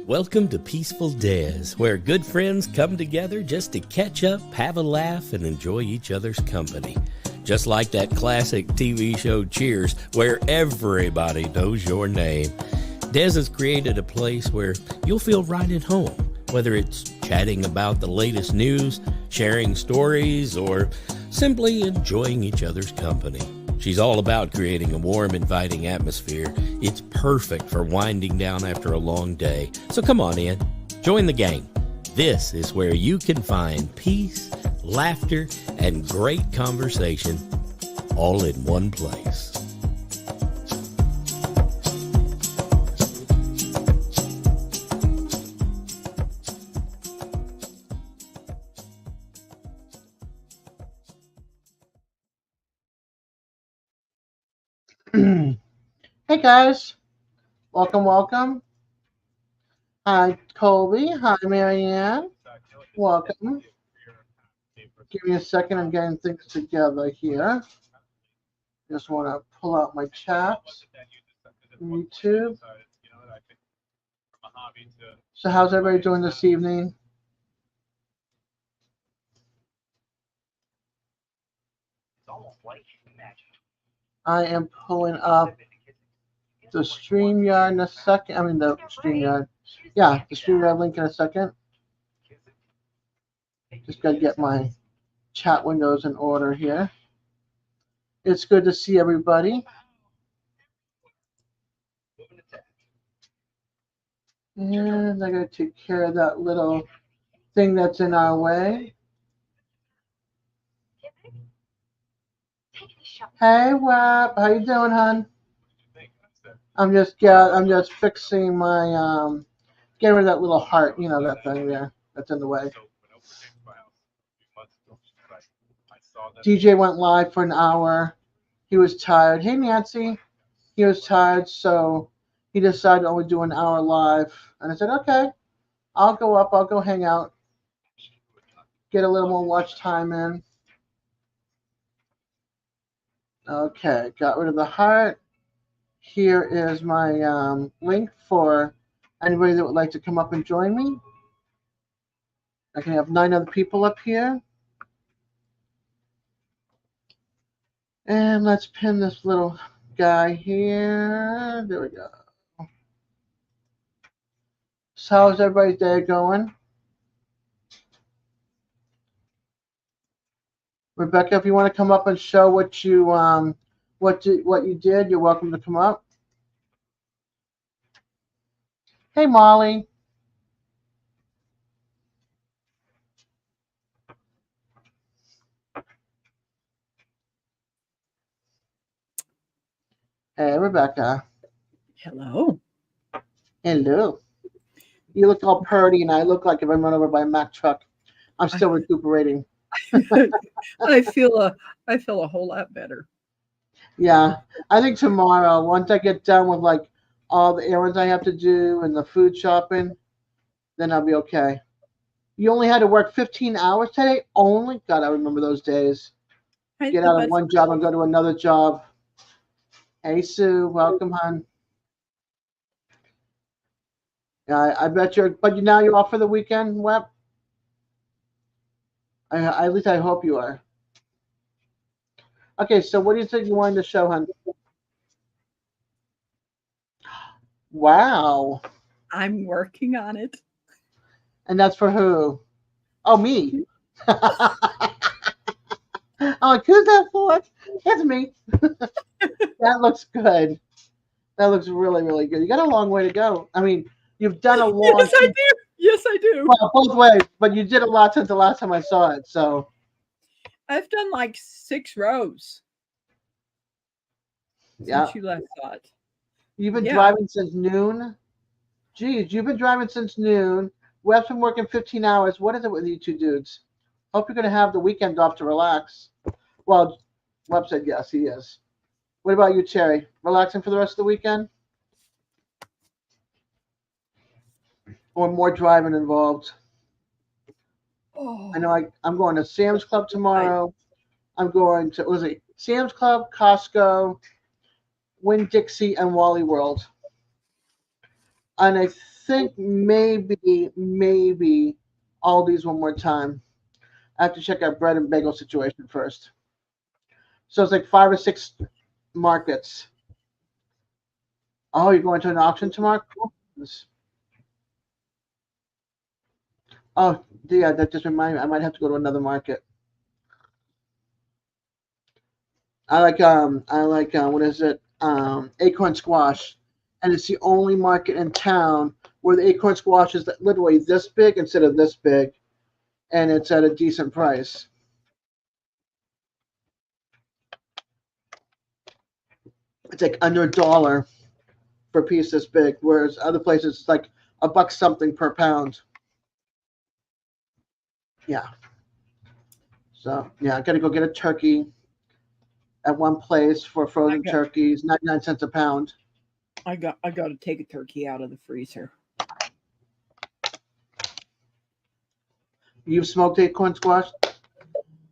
Welcome to Peaceful-Dez, where good friends come together just to catch up, have a laugh, and enjoy each other's company. Just like that classic TV show Cheers, where everybody knows your name. Dez has created a place where you'll feel right at home, whether it's chatting about the latest news, sharing stories, or simply enjoying each other's company. She's all about creating a warm, inviting atmosphere. It's perfect for winding down after a long day. So come on in, join the gang. This is where you can find peace, laughter, and great conversation all in one place. Hey guys, welcome. Hi Colby, hi Marianne, welcome. Give me a second, I'm getting things together here. Just want to pull out my chat, YouTube. So how's everybody doing this evening? I am pulling up the StreamYard in a second. I mean the StreamYard. Yeah, the StreamYard link in a second. Just got to get my chat windows in order here. It's good to see everybody. And I got to take care of that little thing that's in our way. Hey, Wap, how you doing, hon? I'm just fixing my getting rid of that little heart, you know, that thing there that's in the way. DJ went live for an hour. He was tired. Hey, Nancy. He was tired, so he decided to only do an hour live. And I said, okay, I'll go hang out, get a little more watch time in. Okay, got rid of the heart. Here is my link for anybody that would like to come up and join me. I can have 9 other people up here. And let's pin this little guy here. There we go. So how's everybody's day going? Rebecca, if you want to come up and show what you did, you're welcome to come up. Hey, Molly. Hey, Rebecca. Hello. Hello. You look all purty, and I look like if I'm run over by a Mack truck. I'm still recuperating. I feel a whole lot better. Yeah, I think tomorrow, once I get done with like all the errands I have to do and the food shopping, then I'll be okay. You only had to work 15 hours today? Only? God, I remember those days. Get out of one job and go to another job. Hey, Sue, welcome, hon. Yeah, I bet but now you're off for the weekend, Web? At least I hope you are. Okay, so what do you think you wanted to show, hon? Wow. I'm working on it. And that's for who? Oh, me. I'm like, who's that for? It's me. That looks good. That looks really, really good. You got a long way to go. I mean, you've done a long. Yes, I do. Yes, I do. Well, both ways, but you did a lot since the last time I saw it. So I've done like 6 rows. Yeah. Since you last saw it. You've been driving since noon? Geez, you've been driving since noon. Webb's been working 15 hours. What is it with you two dudes? Hope you're going to have the weekend off to relax. Well, Webb said yes, he is. What about you, Cherry? Relaxing for the rest of the weekend? Or more driving involved? Oh. I know I'm going to Sam's Club tomorrow. I'm going to, what was it, Sam's Club, Costco, Winn-Dixie, and Wally World. And I think maybe Aldi's one more time. I have to check out bread and bagel situation first. So it's like 5 or 6 markets. Oh, you're going to an auction tomorrow? Cool. Oh, yeah, that just reminded me. I might have to go to another market. I like what is it? Acorn squash, and it's the only market in town where the acorn squash is literally this big instead of this big, and it's at a decent price. It's like under $1 for a piece this big, whereas other places it's like $1 something per pound. Yeah. So yeah, I gotta go get a turkey at one place for frozen turkeys, 99 cents a pound. I got to take a turkey out of the freezer. You've smoked acorn squash?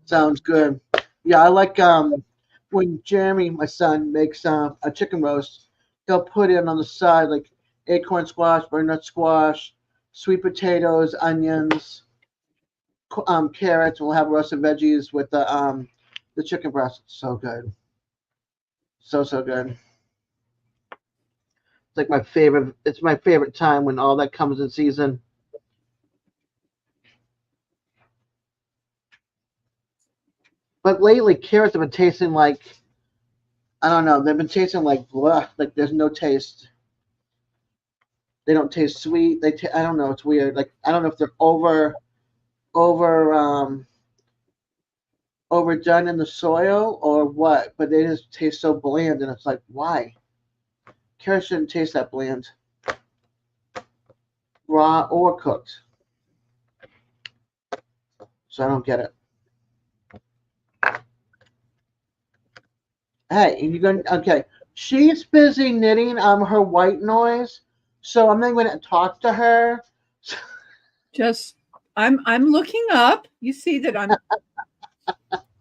Sounds good. Yeah, I like when Jeremy, my son, makes a chicken roast. He'll put in on the side like acorn squash, butternut squash, sweet potatoes, onions, carrots, and we'll have roasted veggies with the chicken breast. It's so good. So good. It's like my favorite. It's my favorite time when all that comes in season. But lately, carrots have been tasting like, I don't know. They've been tasting like blah, like there's no taste. They don't taste sweet. I don't know. It's weird. Like I don't know if they're over overdone in the soil or what. But they just taste so bland, and it's like why? Carrots shouldn't taste that bland, raw or cooked. So I don't get it. Hey, you're going to, okay. She's busy knitting her white noise, so I'm not going to talk to her. Just, I'm looking up. You see that I'm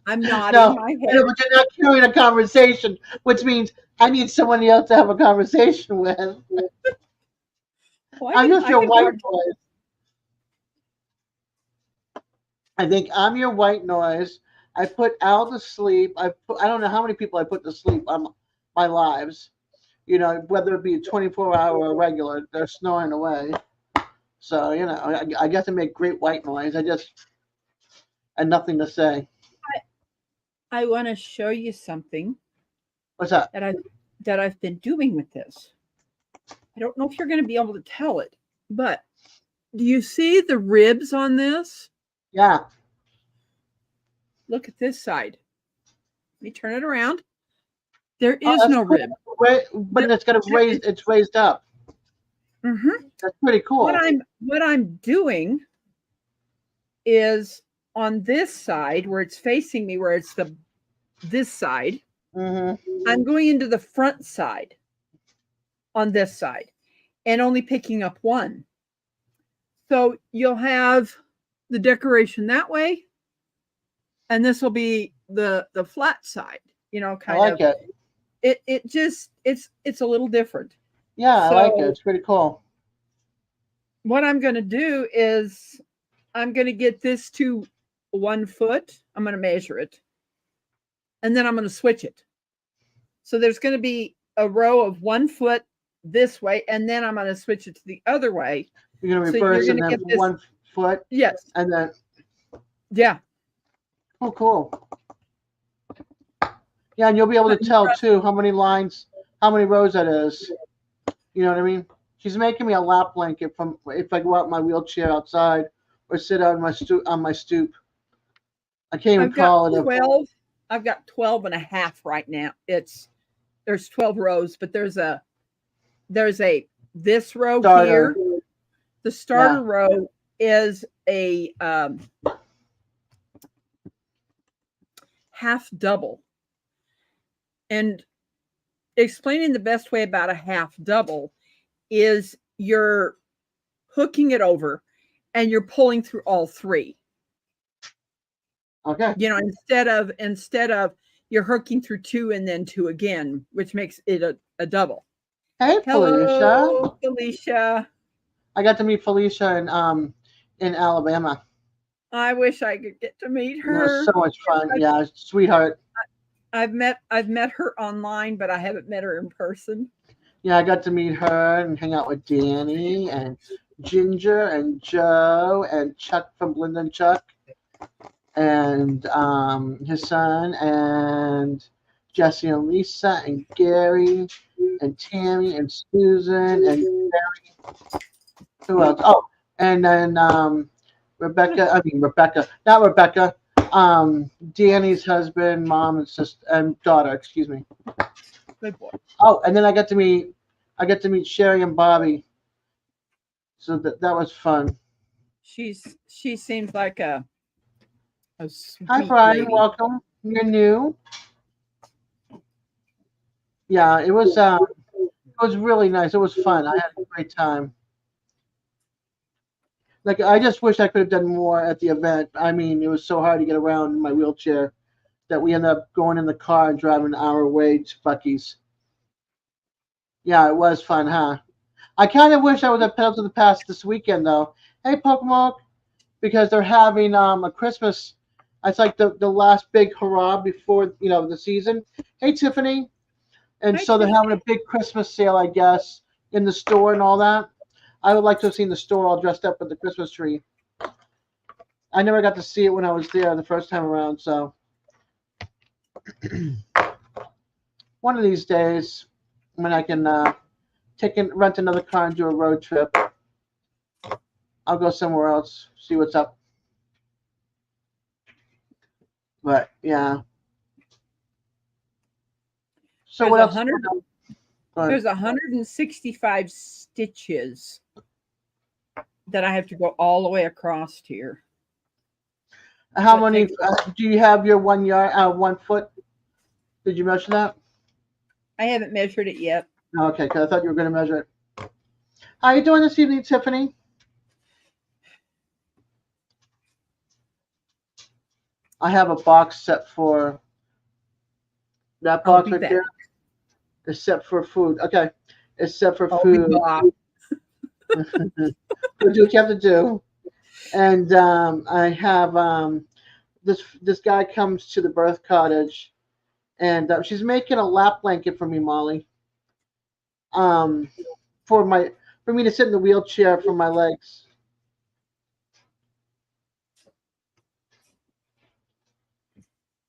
nodding my head. No, but you're not carrying a conversation, which means I need somebody else to have a conversation with. Well, I'm just your white noise. I think I'm your white noise. I put Al to sleep. I don't know how many people I put to sleep on my lives. You know, whether it be a 24-hour or regular, they're snoring away. So, you know, I get to make great white noise. I had nothing to say. I want to show you something. What's that? That I've been doing with this. I don't know if you're going to be able to tell it, but do you see the ribs on this? Yeah. Look at this side. Let me turn it around. There is no rib. But it's raised up. Mm-hmm. That's pretty cool. What I'm doing is on this side where it's facing me, where it's this side, I'm going into the front side on this side and only picking up one. So you'll have the decoration that way, and this will be the flat side, you know, kind of. I like it. It's a little different. Yeah, so, I like it. It's pretty cool. What I'm going to do is I'm going to get this to 1 foot. I'm going to measure it. And then I'm going to switch it. So there's going to be a row of 1 foot this way, and then I'm going to switch it to the other way. You're going to reverse and then 1 foot? Yes. And then. Yeah. Oh, cool. Yeah, and you'll be able to tell, too, how many rows that is. You know what I mean? She's making me a lap blanket if I go out in my wheelchair outside or sit on my stoop. I can't even call it 12. I've got 12 and a half right now. There's 12 rows, but there's this row here. The starter row is a half double. And explaining the best way about a half double is you're hooking it over and you're pulling through all 3. Okay. You know, instead of you're hooking through 2 and then 2 again, which makes it a double. Hey, Felicia. Hello, Felicia. I got to meet Felicia in Alabama. I wish I could get to meet It was her. so much fun. Yeah, sweetheart. I've met her online, but I haven't met her in person. Yeah, I got to meet her and hang out with Danny and Ginger and Joe and Chuck from Linda and Chuck and his son and Jesse and Lisa and Gary and Tammy and Susan and Mary. Who else? Oh, and then Rebecca, not Rebecca. Danny's husband, mom, and sister and daughter. Excuse me. Good boy. Oh, and then I got to meet Sherry and Bobby. So that was fun. She seems like a sweet Hi, Brian. lady. Welcome. You're new. Yeah, it was really nice. It was fun. I had a great time. Like, I just wish I could have done more at the event. I mean, it was so hard to get around in my wheelchair that we ended up going in the car and driving an hour away to Buc-ee's. Yeah, it was fun, huh? I kind of wish I was at Pedal to the Past this weekend, though. Hey, Pokemon, because they're having a Christmas. It's like the last big hurrah before the season. Hey, Tiffany, and Hi, so they're having Tiffany. a big Christmas sale, I guess, in the store and all that. I would like to have seen the store all dressed up with the Christmas tree. I never got to see it when I was there the first time around, so one of these days when I can rent another car and do a road trip, I'll go somewhere else, see what's up. But yeah. So what else? There's 165 stitches that I have to go all the way across here. How many do you have your 1 yard, 1 foot? Did you measure that? I haven't measured it yet. Okay, because I thought you were going to measure it. How are you doing this evening, Tiffany? I have a box set for that box right there. It's set for food. Okay, it's set for food. Do what you have to do. And I have this guy comes to the birth cottage, and she's making a lap blanket for me, Molly. For me to sit in the wheelchair for my legs.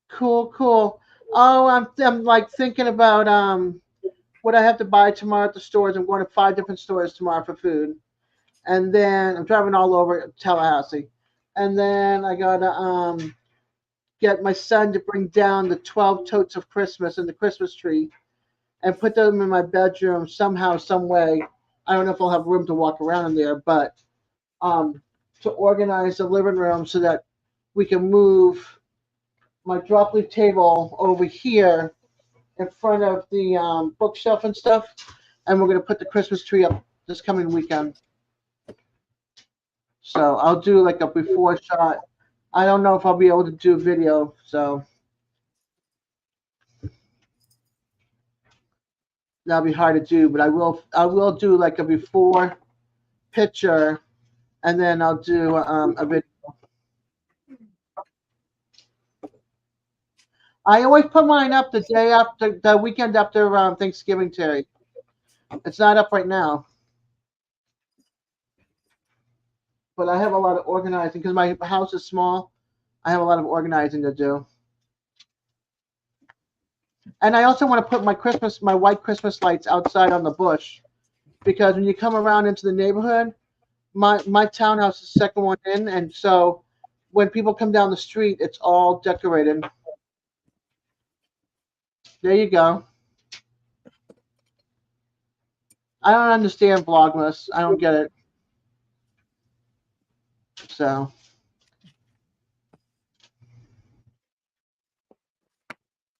Cool. Oh, I'm like thinking about what I have to buy tomorrow at the stores. I'm going to 5 different stores tomorrow for food, and then I'm driving all over Tallahassee, and then I gotta get my son to bring down the 12 totes of Christmas and the Christmas tree, and put them in my bedroom somehow, some way. I don't know if I'll have room to walk around in there, but to organize the living room so that we can move my drop leaf table over here in front of the bookshelf and stuff, and we're going to put the Christmas tree up this coming weekend. So I'll do like a before shot. I don't know if I'll be able to do video, so that'll be hard to do, but I will do like a before picture, and then I'll do a video. I always put mine up the weekend after Thanksgiving, Terry. It's not up right now, but I have a lot of organizing because my house is small. I have a lot of organizing to do, and I also want to put my white Christmas lights outside on the bush, because when you come around into the neighborhood, my townhouse is the second one in, and so when people come down the street, it's all decorated. There you go. I don't understand Vlogmas. I don't get it. So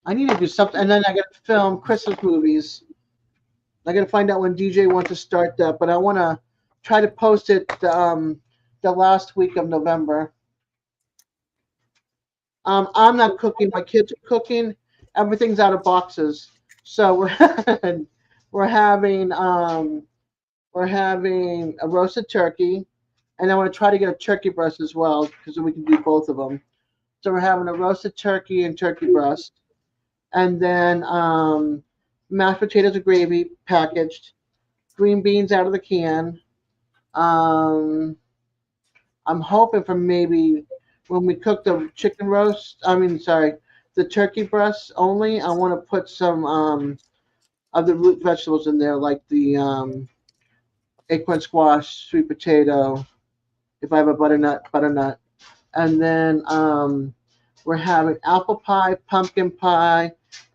I need to do something, and then I got to film Christmas movies. I got to find out when DJ wants to start that, but I want to try to post it the last week of November. I'm not cooking. My kids are cooking. Everything's out of boxes. So we're having we're having a roasted turkey, and I want to try to get a turkey breast as well because we can do both of them. So we're having a roasted turkey and turkey breast, and then mashed potatoes and gravy packaged, green beans out of the can. Um, I'm hoping for maybe when we cook the chicken roast. I mean, sorry, the turkey breast only. I want to put some other root vegetables in there, like the acorn squash, sweet potato. If I have a butternut, butternut, and then we're having apple pie,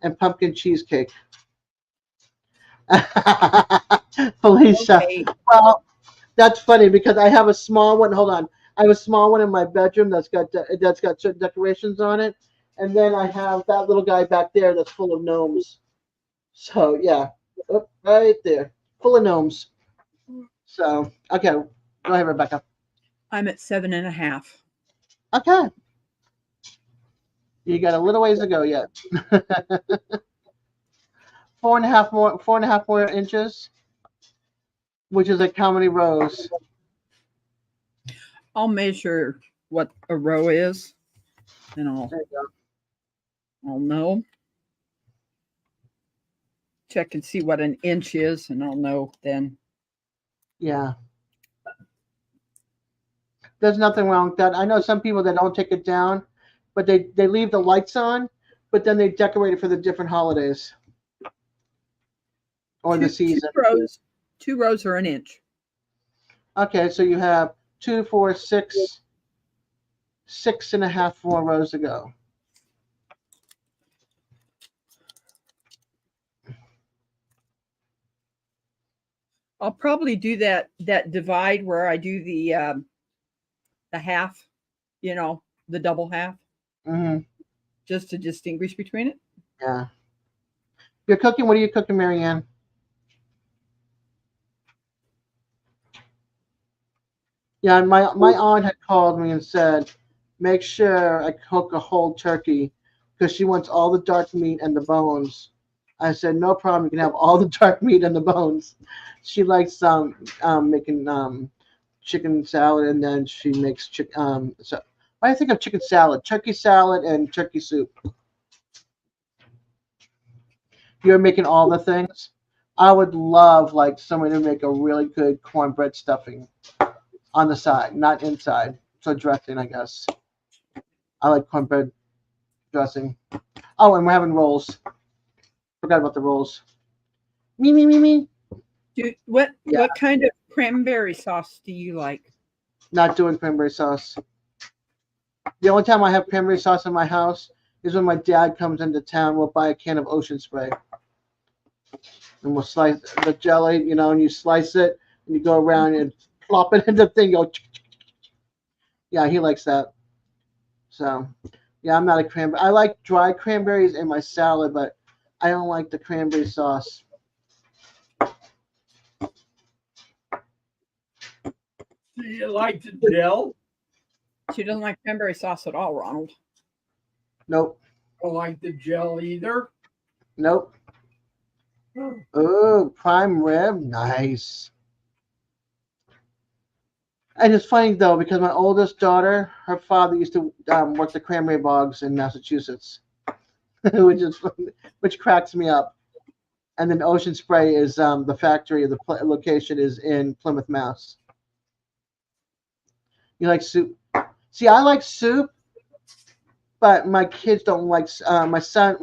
and pumpkin cheesecake. Felicia. Okay. Well, that's funny because I have a small one. Hold on, I have a small one in my bedroom that's got certain decorations on it, and then I have that little guy back there that's full of gnomes. So yeah, Oop, right there, full of gnomes. So okay, go ahead, Rebecca. I'm at 7.5. Okay, you got a little ways to go yet. 4.5 more inches, which is like how many rows? I'll measure what a row is, and There you go. I'll know. Check and see what an inch is, and I'll know then. Yeah. There's nothing wrong with that. I know some people that don't take it down, but they leave the lights on, but then they decorate it for the different holidays or the season. Two rows are an inch. Okay, so you have 2, 4, 6, 6.5 more rows to go. I'll probably do that divide where I do the half, the double half, Hmm. just to distinguish between it. Yeah. You're cooking. What are you cooking, Marianne? Yeah, my aunt had called me and said, make sure I cook a whole turkey because she wants all the dark meat and the bones. I said, no problem. You can have all the dark meat and the bones. She likes making chicken salad, and then she makes chicken. So when I think of chicken salad, turkey salad and turkey soup. You're making all the things. I would love like someone to make a really good cornbread stuffing on the side, not inside. So dressing, I guess. I like cornbread dressing. Oh, and we're having rolls. Forgot about the rolls. Me. What Yeah, kind of cranberry sauce do you like? not doing cranberry sauce. The only time I have cranberry sauce in my house is when my dad comes into town. We'll buy a can of Ocean Spray, and we'll slice the jelly, and you slice it, and you go around and plop it in the thing. Go, yeah, he likes that. So, yeah, I'm not a cranberry. I like dry cranberries in my salad, but I don't like the cranberry sauce. Do you like the gel? She doesn't like cranberry sauce at all, Ronald. Nope. Don't like the gel either. Nope. Oh, prime rib, nice. And it's funny though because my oldest daughter, her father used to work the cranberry bogs in Massachusetts, which cracks me up. And then Ocean Spray is the factory, the location is in Plymouth, Mass. You like soup? See, I like soup, but my kids don't like. Not my son,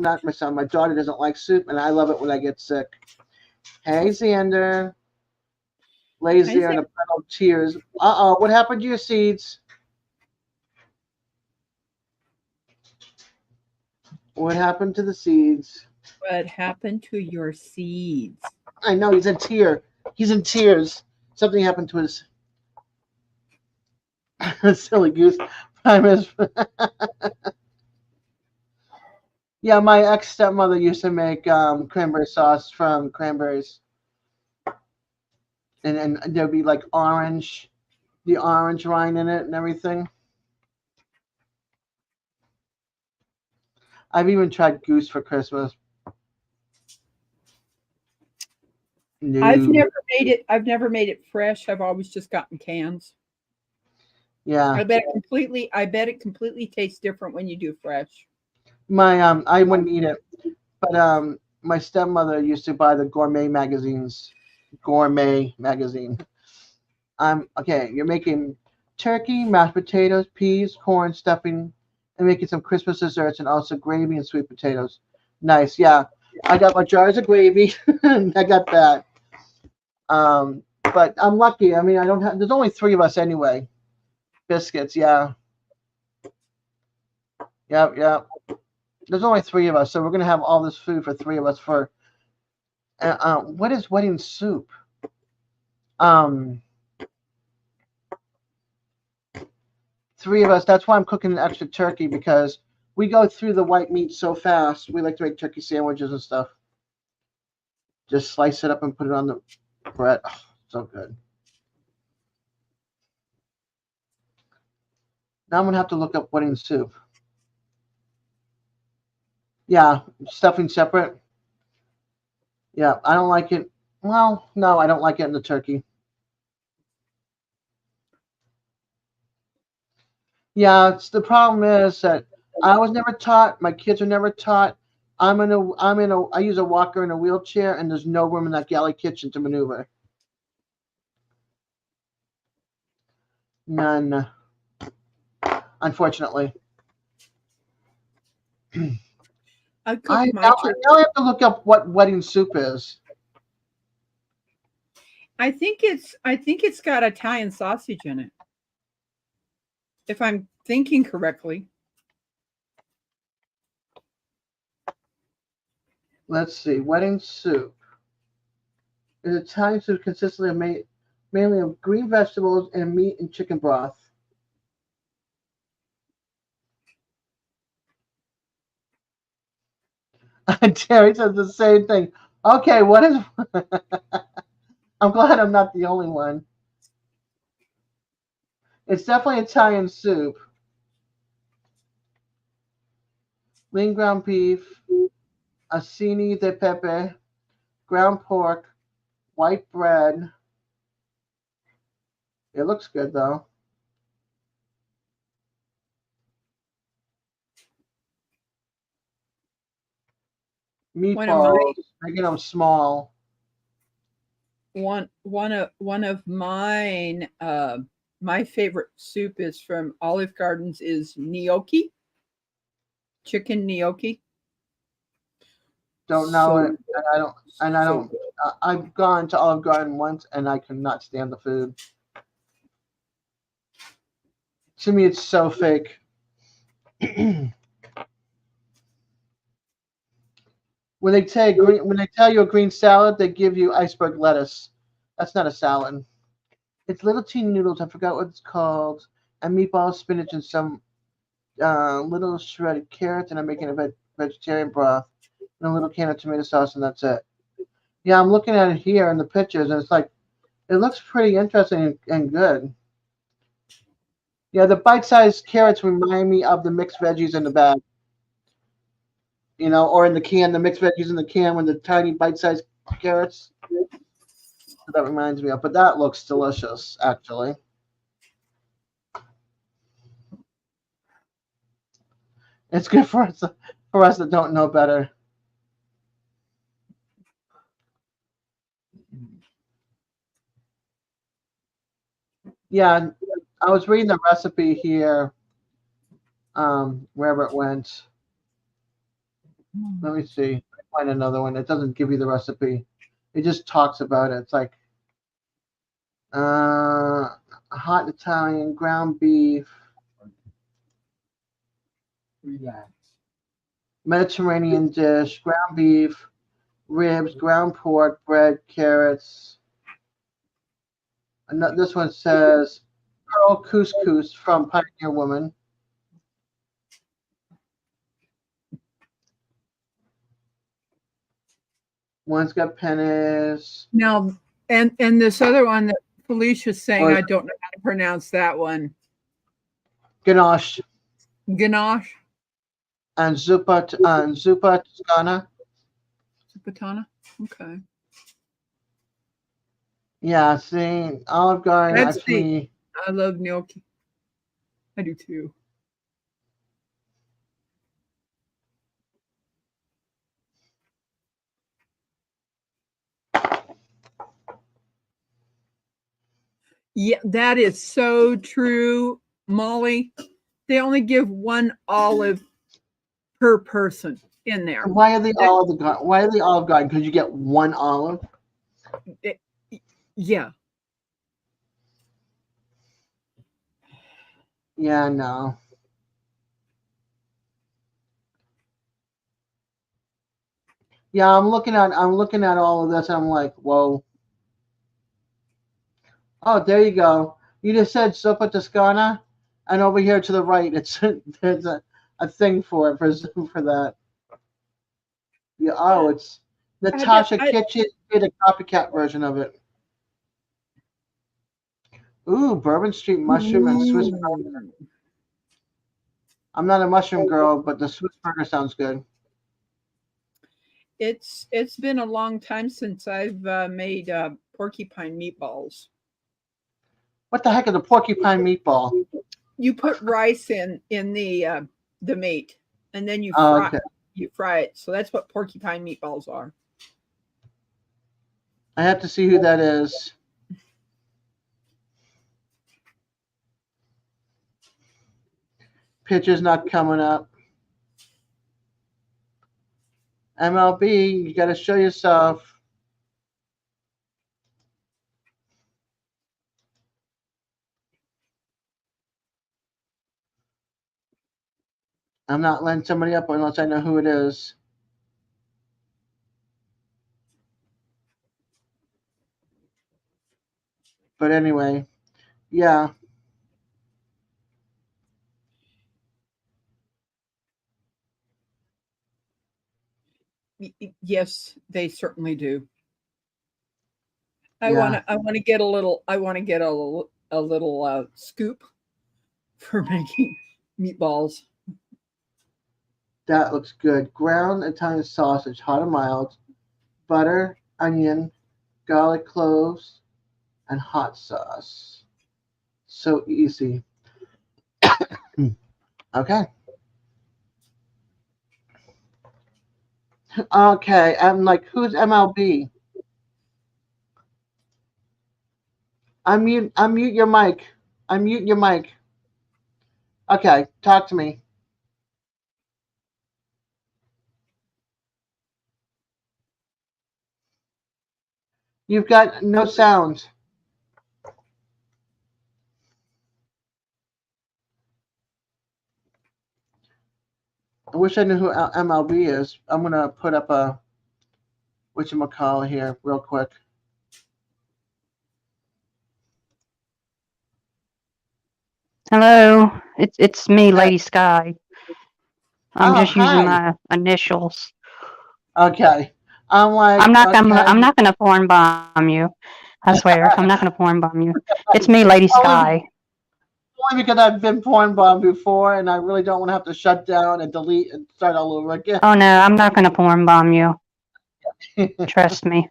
my daughter doesn't like soup, and I love it when I get sick. Hey, Xander. Lays there in a puddle of tears. What happened to your seeds? What happened to the seeds? What happened to your seeds? I know he's in tear. He's in tears. Something happened to his silly goose. Yeah, my ex stepmother used to make cranberry sauce from cranberries, and there'd be like the orange rind in it and everything. I've even tried goose for Christmas. No. I've never made it fresh. I've always just gotten cans. Yeah. I bet it completely tastes different when you do fresh. I wouldn't eat it, but my stepmother used to buy the gourmet magazines. Gourmet magazine. Okay. You're making turkey, mashed potatoes, peas, corn, stuffing, and making some Christmas desserts and also gravy and sweet potatoes. Nice. Yeah. I got my jars of gravy. I got that. But I'm lucky. I mean, I don't have. There's only 3 of us anyway. Biscuits. Yeah. Yep. There's only 3 of us, so we're gonna have all this food for 3 of us for. What is wedding soup? 3 of us. That's why I'm cooking an extra turkey because we go through the white meat so fast. We like to make turkey sandwiches and stuff. Just slice it up and put it on the bread. Oh, so good. Now I'm gonna have to look up wedding soup. Yeah, stuffing separate. Yeah, I don't like it. Well, no, I don't like it in the turkey. Yeah, the problem is that I was never taught. My kids are never taught. I use a walker in a wheelchair, and there's no room in that galley kitchen to maneuver. None, unfortunately. I cooked my now turkey. I have to look up what wedding soup is. I think it's got Italian sausage in it. If I'm thinking correctly. Let's see. Wedding soup is Italian soup consistently mainly of green vegetables and meat and chicken broth. Terry says the same thing. Okay, what is? I'm glad I'm not the only one. It's definitely Italian soup. Lean ground beef, acini de pepe, ground pork, white bread. It looks good though. Meatballs, making them small. One of mine. My favorite soup is from Olive Gardens. Is gnocchi, chicken gnocchi. Don't know it, and I don't. I've gone to Olive Garden once, and I could not stand the food. To me, it's so fake. When they tell you a green salad, they give you iceberg lettuce. That's not a salad. It's little teeny noodles. I forgot what it's called. And meatballs, spinach, and some little shredded carrots. And I'm making a vegetarian broth and a little can of tomato sauce, and that's it. Yeah, I'm looking at it here in the pictures, and it's like it looks pretty interesting and good. Yeah, the bite-sized carrots remind me of the mixed veggies in the bag. You know, or in the can, the mixed veggies in the can with the tiny bite-sized carrots. That reminds me of, but that looks delicious, actually. It's good for us that don't know better. Yeah, I was reading the recipe here, wherever it went. Let me see. Find another one. It doesn't give you the recipe. It just talks about it. It's like hot Italian ground beef, Relax. Mediterranean dish, ground beef, ribs, ground pork, bread, carrots. And this one says pearl couscous from Pioneer Woman. One's got pennies. Now, and this other one that Felicia's saying, I don't know how to pronounce that one. Ganache. Ganache. and Zupa Toscana. Patana. Okay. Yeah, see, Olive Garden That's me. actually. I love gnocchi. I do too. Yeah, that is so true, Molly. They only give one olive per person in there. Why are they Olive Garden? Why are they Olive Garden? Because you get one olive. It- yeah. Yeah, no. Yeah, I'm looking at all of this. And I'm like, whoa. Oh, there you go. You just said Sopa Toscana, and over here to the right, it's there's a thing for it for that. Yeah. Oh, it's I just Natasha I Kitchen did a copycat version of it. Ooh, Bourbon Street mushroom and Swiss. Ooh. I'm not a mushroom girl, but the Swiss burger sounds good. It's been a long time since I've made porcupine meatballs. What the heck is a porcupine meatball? You put rice in the meat, and then Oh, okay. you fry it. So that's what porcupine meatballs are. I have to see who that is. Picture's not coming up. MLB, you got to show yourself. I'm not letting somebody up unless I know who it is. But anyway, yeah. Yes, they certainly do. Yeah, I want to get a little a little scoop for making meatballs. that looks good. Ground Italian sausage, hot and mild, butter, onion, garlic cloves, and hot sauce. So easy. Okay. Okay. I'm like, who's MLB? Unmute your mic. Unmute your mic. Okay, talk to me. You've got no sound. I wish I knew who MLB is. I'm gonna put up a whatchamacallit here real quick. Hello, it's me, Hey. Lady Sky. I'm Oh, just using hi. my initials. Okay. I'm like, okay. I'm not gonna foreign bomb you. I swear, I'm not gonna foreign bomb you. It's me, Lady only, Sky. only because I've been porn bombed before, and I really don't want to have to shut down and delete and start all over again. Oh no, I'm not gonna foreign bomb you. Trust me.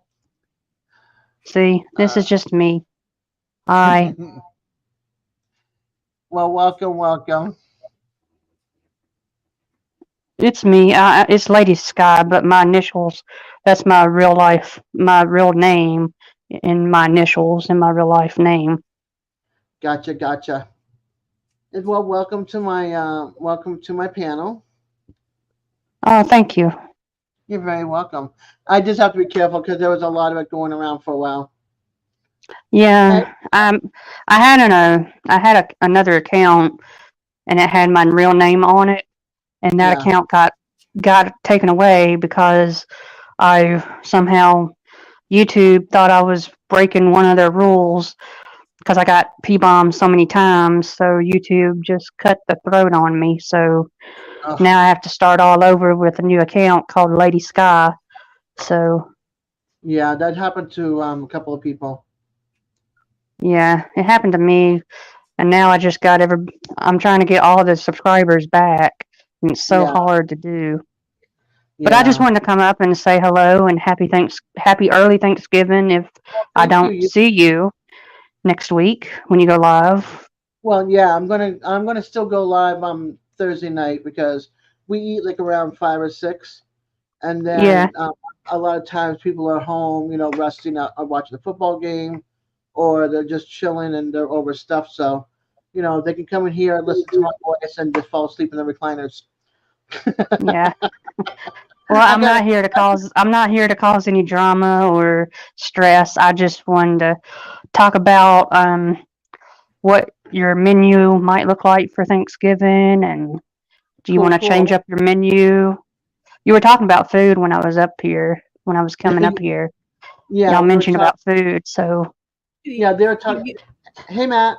See, this is just me. Hi, Well, welcome. it's me. It's Lady Sky, but my initials. That's my real life, my real name, and my initials and my real life name. Gotcha. And well, welcome to my panel. Oh, thank you. You're very welcome. I just have to be careful because there was a lot of it going around for a while. Hey, Yeah, I had another account, and it had my real name on it, and that yeah. account got taken away because I somehow YouTube thought I was breaking one of their rules because I got P-bombed so many times. So YouTube just cut the throat on me. So Oh, now I have to start all over with a new account called Lady Sky. So yeah, that happened to a couple of people. yeah, it happened to me, and now I just got I'm trying to get all the subscribers back And it's so Yeah. hard to do. Yeah. But I just wanted to come up and say hello and happy early Thanksgiving if I Thank you. don't see you next week when you go live. Well, yeah, I'm gonna still go live on Thursday night because we eat like around 5 or 6, and Yeah. then a lot of times people are home, resting out, or watching the football game, or they're just chilling and they're overstuffed. So, they can come in here, listen to my voice, and just fall asleep in the recliners. Yeah. Well, I got I'm not here to cause any drama or stress. I just wanted to talk about what your menu might look like for Thanksgiving, and do you want to change cool. up your menu? You were talking about food when I was up here, when I was coming up here. Yeah, Y'all we were mentioned talking. about food, so Yeah, they were Do talking. you, Hey, Matt,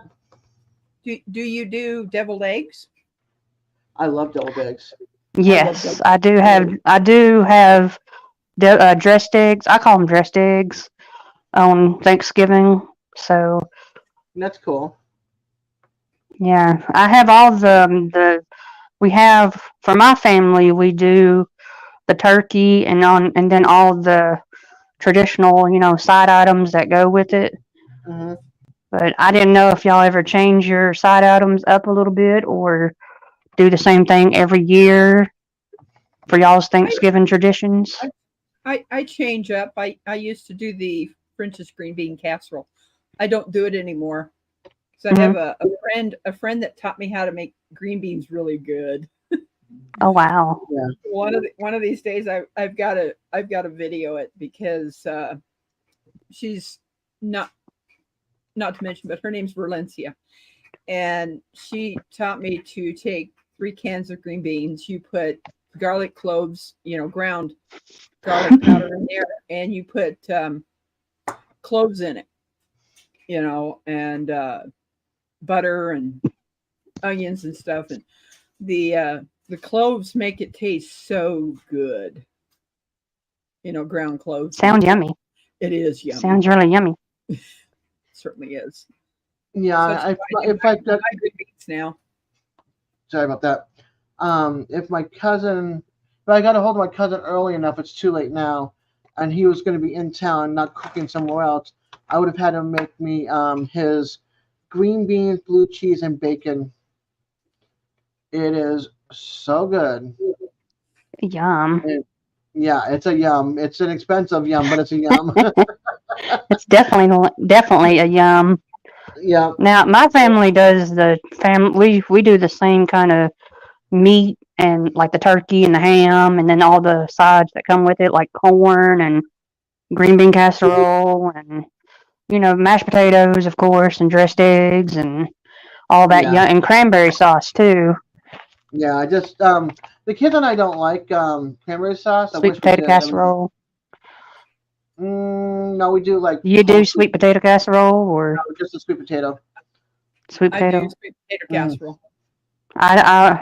do you do deviled eggs? I love deviled eggs. I love yes, deviled I do have eggs. dressed eggs. I call them dressed eggs on Thanksgiving. So That's cool. yeah, I have all the we have for my family. We do the turkey and then all the traditional, side items that go with it. Hmm. But I didn't know if y'all ever change your side items up a little bit or do the same thing every year for y'all's I, Thanksgiving traditions. I change up. I used to do the French's green bean casserole. I don't do it anymore. So I Hmm. have a friend that taught me how to make green beans really good. Oh wow. Yeah. One of these days I've got to video it because she's not not to mention, but her name's Valencia, and she taught me to take 3 cans of green beans. You put garlic cloves, ground garlic powder in there, and you put cloves in it, and butter and onions and stuff, and the cloves make it taste so good. Ground cloves, and Sounds yummy. it is yummy. Sounds really yummy. It certainly is. Yeah. Such as I do If I my green beans now. sorry about that. If I got a hold of my cousin early enough, it's too late now, and he was going to be in town, not cooking somewhere else. I would have had him make me his green beans, blue cheese, and bacon. It is so good. Yum. Yeah, it's a yum. It's an expensive yum, but it's a yum. It's definitely a yum. Yeah, Now my family does we do the same kind of meat and like the turkey and the ham and then all the sides that come with it like corn and green bean casserole and mashed potatoes of course and dressed eggs and all that yeah, and cranberry sauce too. yeah. I just the kids and I don't like cranberry sauce. I Sweet wish we potato did. casserole. No, we do like You whole do sweet. sweet potato casserole or No, just a sweet potato. sweet I do potato? sweet potato Mm. casserole.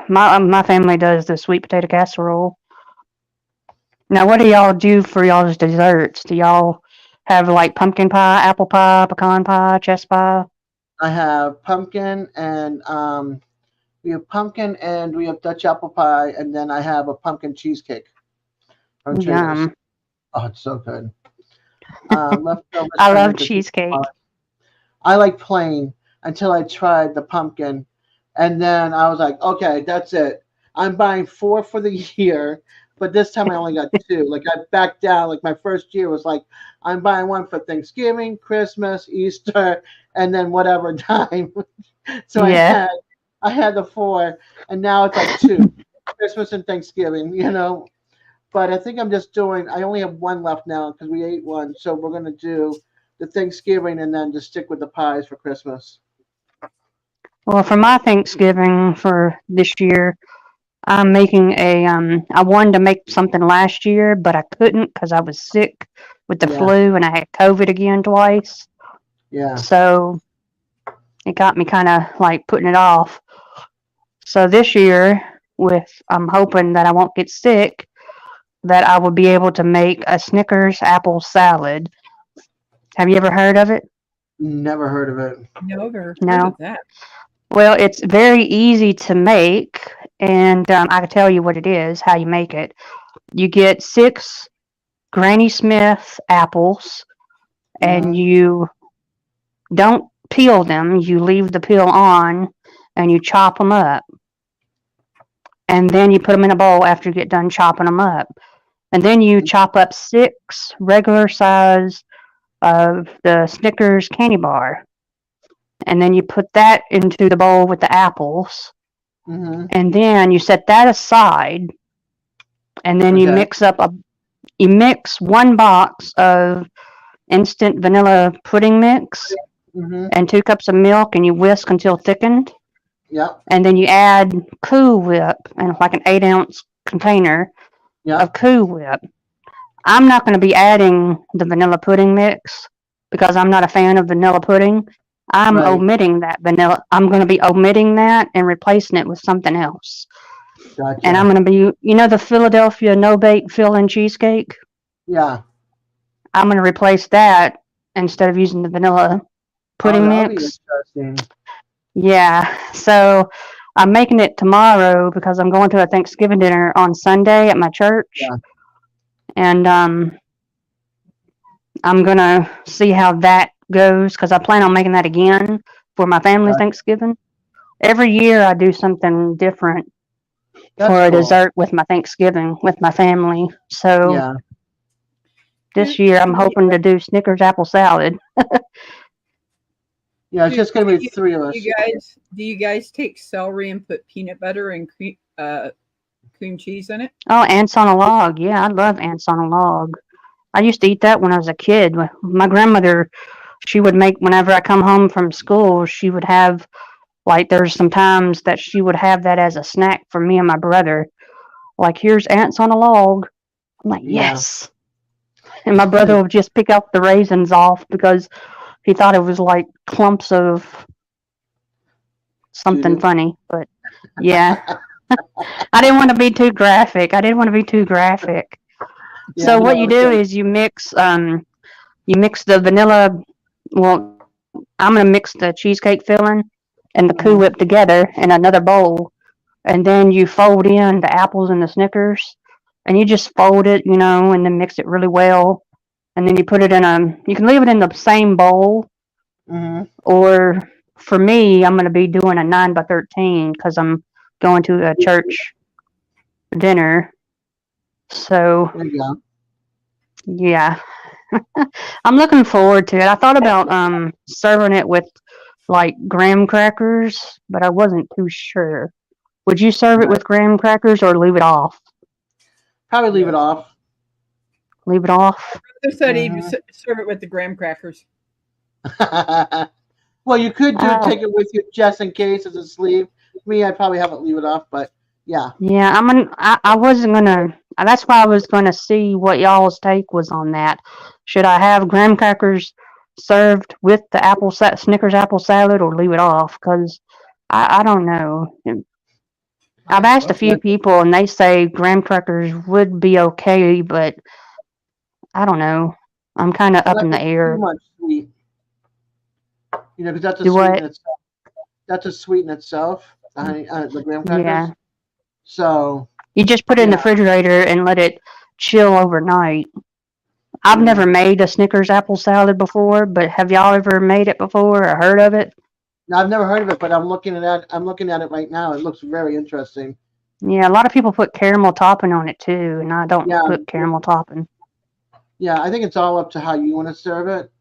My family does the sweet potato casserole. Now, what do y'all do for y'all's desserts? Do y'all have like pumpkin pie, apple pie, pecan pie, chess pie? I have pumpkin and we have pumpkin and we have Dutch apple pie, and then I have a pumpkin cheesecake from Trader's. Yum. Oh, it's so good. Leftovers I turn love into pie. cheesecake. I like plain until I tried the pumpkin, and then I was like, okay, that's it. I'm buying 4 for the year, but this time I only got 2. Like I backed down. Like my first year was like, I'm buying one for Thanksgiving, Christmas, Easter, and then whatever time. So Yeah. I had the 4, and now it's like 2, Christmas and Thanksgiving. But I think I'm just doing. I only have one left now because we ate one, so we're gonna do the Thanksgiving and then just stick with the pies for Christmas. Well, for my Thanksgiving for this year, I'm making I wanted to make something last year, but I couldn't because I was sick with the Yeah, flu and I had COVID again twice. yeah, So it got me kind of like putting it off. So this year, I'm hoping that I won't get sick, that I will be able to make a Snickers apple salad. Have you ever heard of it? never heard of it. Never heard No. of that. Well, it's very easy to make, and I can tell you what it is, how you make it. You get 6 Granny Smith apples, and you don't peel them. You leave the peel on, and you chop them up. And then you put them in a bowl after you get done chopping them up. And then you chop up 6 regular size of the Snickers candy bar. And then you put that into the bowl with the apples. And then you set that aside. And then you mix you mix 1 box of instant vanilla pudding mix and 2 cups of milk, and you whisk until thickened. Yep. And then you add Cool Whip in like an 8-ounce container of Cool Whip. I'm not going to be adding the vanilla pudding mix because I'm not a fan of vanilla pudding. I'm omitting that vanilla. I'm going to be omitting that and replacing it with something else. Gotcha. And I'm going to be, the Philadelphia no-bake fill-in cheesecake? Yeah. I'm going to replace that instead of using the vanilla pudding mix. Interesting. Yeah. So I'm making it tomorrow because I'm going to a Thanksgiving dinner on Sunday at my church. Yeah. And I'm going to see how that goes because I plan on making that again for my family's Thanksgiving. Every year I do something different for a dessert with my Thanksgiving with my family. So this year I'm hoping to do Snickers apple salad. Yeah, it's just going to be 3 of us. Do you guys take celery and put peanut butter and cream cheese in it? Oh, ants on a log. Yeah, I love ants on a log. I used to eat that when I was a kid. My grandmother, she would make, whenever I come home from school, she would have, like, there's some times that she would have that as a snack for me and my brother. Like, here's ants on a log. I'm like, yes. And my brother would just pick out the raisins off because he thought it was like clumps of something funny. But, yeah. I didn't want to be too graphic. So what you do is you mix the vanilla. Well, I'm gonna mix the cheesecake filling and the Cool Whip together in another bowl, and then you fold in the apples and the Snickers, and you just fold it, and then mix it really well, and then you put it in you can leave it in the same bowl, or for me, I'm gonna be doing a 9x13 because I'm going to a church dinner. So, yeah, I'm looking forward to it. I thought about serving it with like graham crackers, but I wasn't too sure. Would you serve it with graham crackers or leave it off? Probably leave it off. Leave it off? I said he'd serve it with the graham crackers. Well, you could take it with you just in case as a sleeve. Me, I'd probably have it leave it off, but yeah. Yeah, I wasn't gonna. That's why I was gonna see what y'all's take was on that. Should I have graham crackers served with the Snickers apple salad or leave it off? Because I don't know. I've asked a few people and they say graham crackers would be okay, but I don't know. I'm kind of up in the air. Too much sweet. Because that's a sweet in itself. That's a sweet in itself. The graham crackers. Yeah. So you just put it in the refrigerator and let it chill overnight. I've never made a Snickers apple salad before, but have y'all ever made it before or heard of it? No, I've never heard of it, but I'm looking at it right now. It looks very interesting. Yeah, a lot of people put caramel topping on it too, and I don't put caramel topping. Yeah, I think it's all up to how you want to serve it.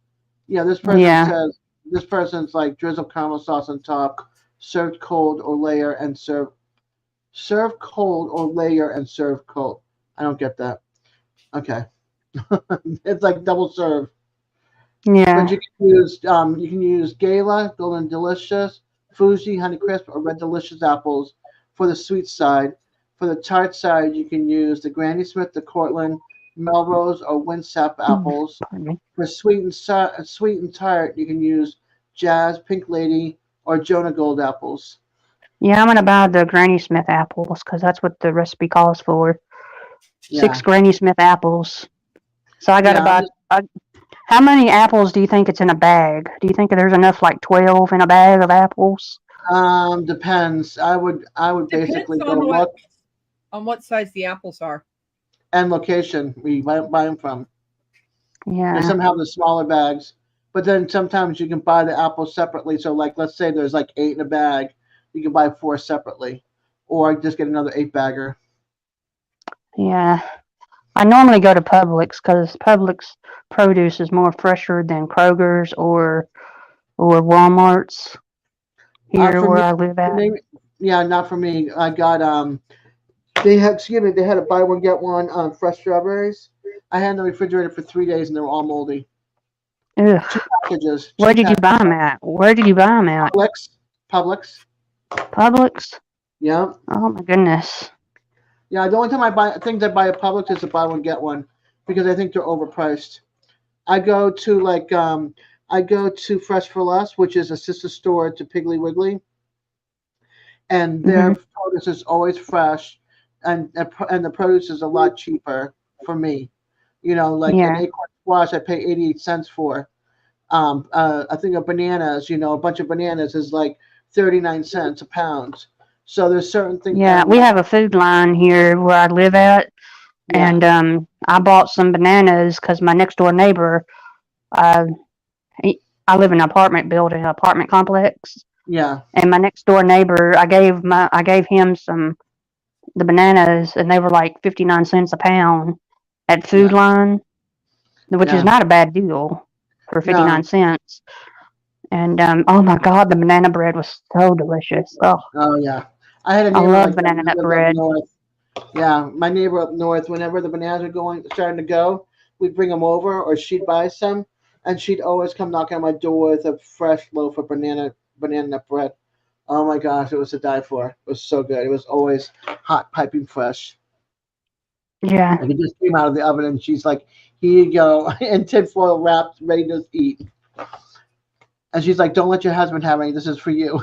Yeah, this person says this person's like drizzle caramel sauce on top, served cold or layer and serve cold or layer and serve cold. I don't get that. Okay. It's like double serve. Yeah. But you can use Gala, Golden Delicious, Fuji, Honeycrisp, or Red Delicious apples for the sweet side. For the tart side, you can use the Granny Smith, the Cortland, Melrose, or Winsap apples. For sweet and tart, you can use Jazz, Pink Lady, or Jonah Gold apples. Yeah, I'm gonna buy the Granny Smith apples because that's what the recipe calls for. 6 Granny Smith apples. So I gotta buy. How many apples do you think it's in a bag? Do you think there's enough, like 12 in a bag of apples? Depends. I would basically Depends go look on what size the apples are. and location where you buy them from. Because Yeah. some have the smaller bags, but then sometimes you can buy the apples separately. So like, let's say there's like 8 in a bag, you can buy 4 separately, or just get another 8-bagger. Yeah. I normally go to Publix because Publix produce is more fresher than Kroger's or Walmart's here For where me, I live at. yeah, not for me. I got they had they had a buy one get one fresh strawberries. I had in the refrigerator for 3 days and they were all moldy. Ugh. 2 packages. Where 2 did you buy them at? Where did you buy them at? Publix. Publix. Publix? Yeah. Oh my goodness. Yeah. The only time I buy things I buy at Publix is to buy one get one because I think they're overpriced. I go to Fresh for Less, which is a sister store to Piggly Wiggly, and their produce is always fresh, and the produce is a lot cheaper for me. You know, like an Yeah. acorn squash, I pay 88 cents for. I think of bananas, a bunch of bananas is like 39 cents a pound. So there's certain things. Yeah, we have a food line here where I live at, Yeah. and I bought some bananas because my next door neighbor, uh, I live in an apartment building, apartment complex, Yeah. and my next door neighbor, I gave him the bananas, and they were like 59 cents a pound at Food Yeah. Line, which Yeah. is not a bad deal for 59 No. cents. And oh my God, the banana bread was so delicious. Oh, Oh yeah. I had a I neighbor love like that banana when nut I lived up bread. north. Yeah, my neighbor up north, whenever the bananas were starting to go, we'd bring them over, or she'd buy some, and she'd always come knocking on my door with a fresh loaf of banana nut bread. Oh my gosh, it was to die for. It was so good. It was always hot, piping fresh. Yeah. Like it just came out of the oven, and she's like, "Here you go," in tinfoil wrapped, ready to eat. And she's like, "Don't let your husband have any. This is for you."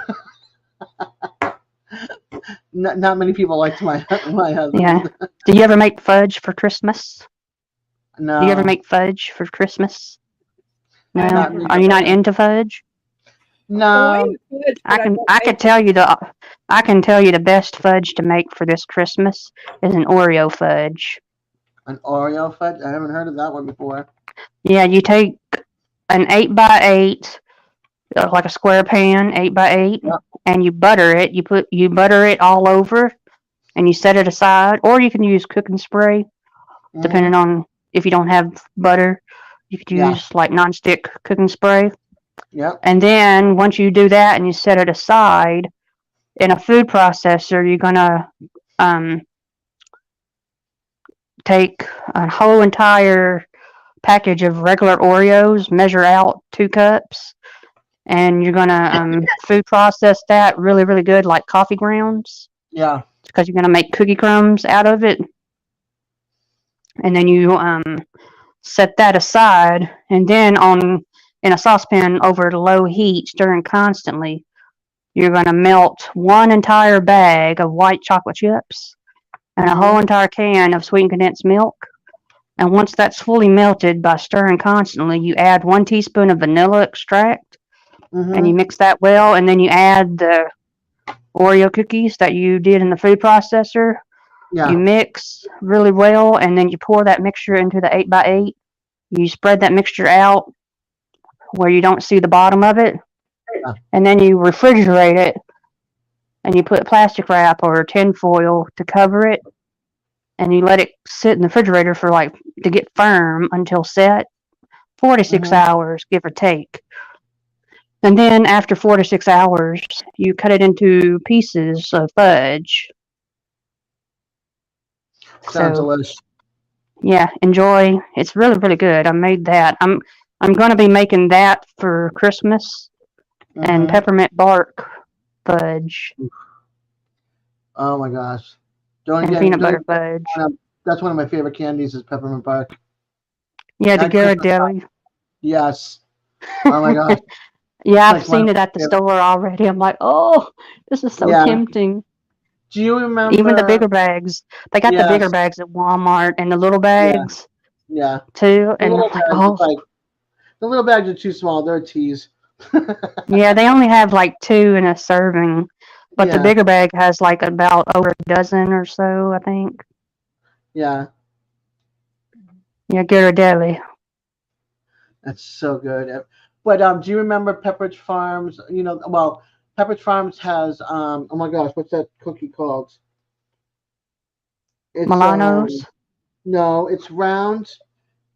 Not many people liked my husband. Yeah. Do you ever make fudge for Christmas? No. Do you ever make fudge for Christmas? No. Not me. Are you not into fudge? No. I can tell you the best fudge to make for this Christmas is an Oreo fudge. An Oreo fudge? I haven't heard of that one before. Yeah, you take an 8x8, like a square pan, 8x8, Yep. and you butter it. You butter it all over, and you set it aside. Or you can use cooking spray, depending on if you don't have butter. You could use like nonstick cooking spray. Yep. And then once you do that and you set it aside, in a food processor, you're gonna take a whole entire package of regular Oreos, measure out 2 cups, and you're gonna food process that really, really good, like coffee grounds. Yeah. Because you're gonna make cookie crumbs out of it, and then you set that aside, and then in a saucepan over low heat, stirring constantly, you're gonna melt 1 entire bag of white chocolate chips and a whole entire can of sweetened condensed milk. And once that's fully melted by stirring constantly, you add 1 teaspoon of vanilla extract, and you mix that well, and then you add the Oreo cookies that you did in the food processor. Yeah. You mix really well, and then you pour that mixture into the 8x8. You spread that mixture out where you don't see the bottom of it, and then you refrigerate it, and you put plastic wrap or tin foil to cover it, and you let it sit in the refrigerator for to get firm until set, 4 to 6 hours, give or take. And then after 4 to 6 hours, you cut it into pieces of fudge. Sounds delicious. Yeah, enjoy. It's really, really good. I made that. I'm going to be making that for Christmas, and peppermint bark fudge. Oh my gosh. And peanut butter fudge. That's one of my favorite candies is peppermint bark. Yeah, the Ghirardelli. Yes. Oh my gosh. Yeah, I've seen it at the store already. I'm like, oh, this is so tempting. Do you remember? Even the bigger bags. They got the bigger bags at Walmart and the little bags. Yeah. Too. And I'm like, oh. The little bags are too small. They're a tease. Yeah, they only have like 2 in a serving, but the Yeah, bigger bag has like about over a dozen or so, I think. yeah, Yeah, Ghirardelli. that's so good. But do you remember Pepperidge Farms? Well, Pepperidge Farms has oh my gosh, what's that cookie called? It's Milanos. no, it's round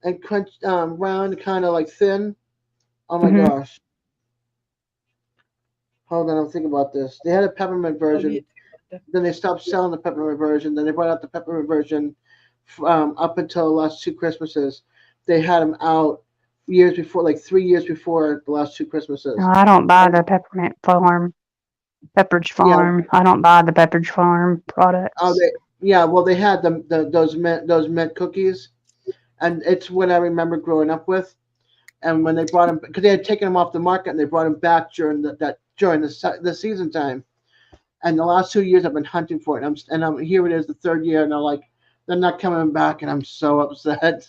and crunch round, kind of like thin. Oh my Hmm. gosh. Hold on, I'm thinking about this. They had a peppermint Oh, me version. too. Then they stopped selling the peppermint version. Then they brought out the peppermint version up until the last 2 Christmases. They had them out years before, like 3 years before the last 2 Christmases. No, I don't buy And the Pepperidge yeah, Farm. I don't buy the Pepperidge Farm oh, products. well, they had those mint cookies, and it's what I remember growing up with. And when they brought them, because they had taken them off the market, and they brought them back during the season time. And the last 2 years, I've been hunting for it. And here it is, the third year, and they're not coming back, and I'm so upset.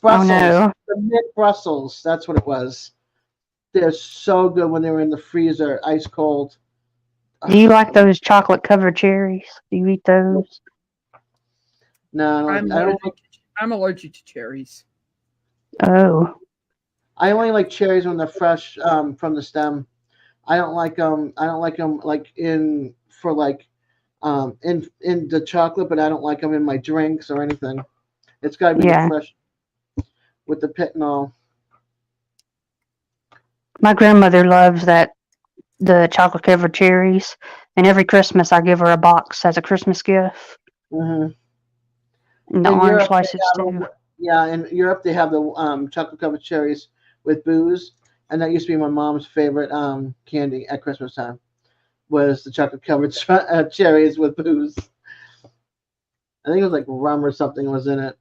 Oh Brussels, no. the mint Brussels, that's what it was. They're so good when they were in the freezer, ice cold. Do you like Oh, those chocolate covered cherries? Do you eat those? no, I'm I don't. allergic. I'm allergic to cherries. Oh. I only like cherries when they're fresh from the stem. I don't like them. I don't like them like in for like in the chocolate, but I don't like them in my drinks or anything. It's got to be the Yeah. fresh with the pit and all. My grandmother loves the chocolate covered cherries, and every Christmas I give her a box as a Christmas gift. Hmm. And the In orange Europe, they slices have too. yeah. In Europe, they have the chocolate covered cherries with booze, and that used to be my mom's favorite candy at Christmas time. Was the chocolate covered cherries with booze. I think it was like rum or something was in it.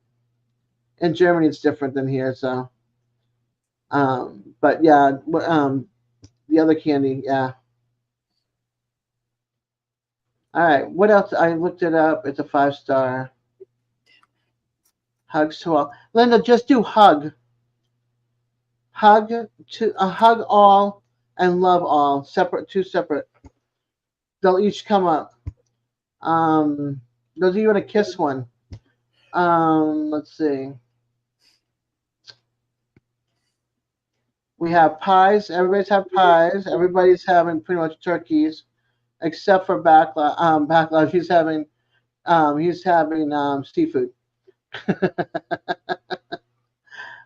In Germany, it's different than here, so. But yeah, the other candy, yeah. All right, what else? I looked it up. It's a 5 star. Hugs to all. Linda, just do hug. Hug all and love all. Separate, two separate. They'll each come up. Um, those of you want a kiss one. Let's see. We have pies. Everybody's have pies. Everybody's having pretty much turkeys, except for Backlash. Backlash. He's having seafood.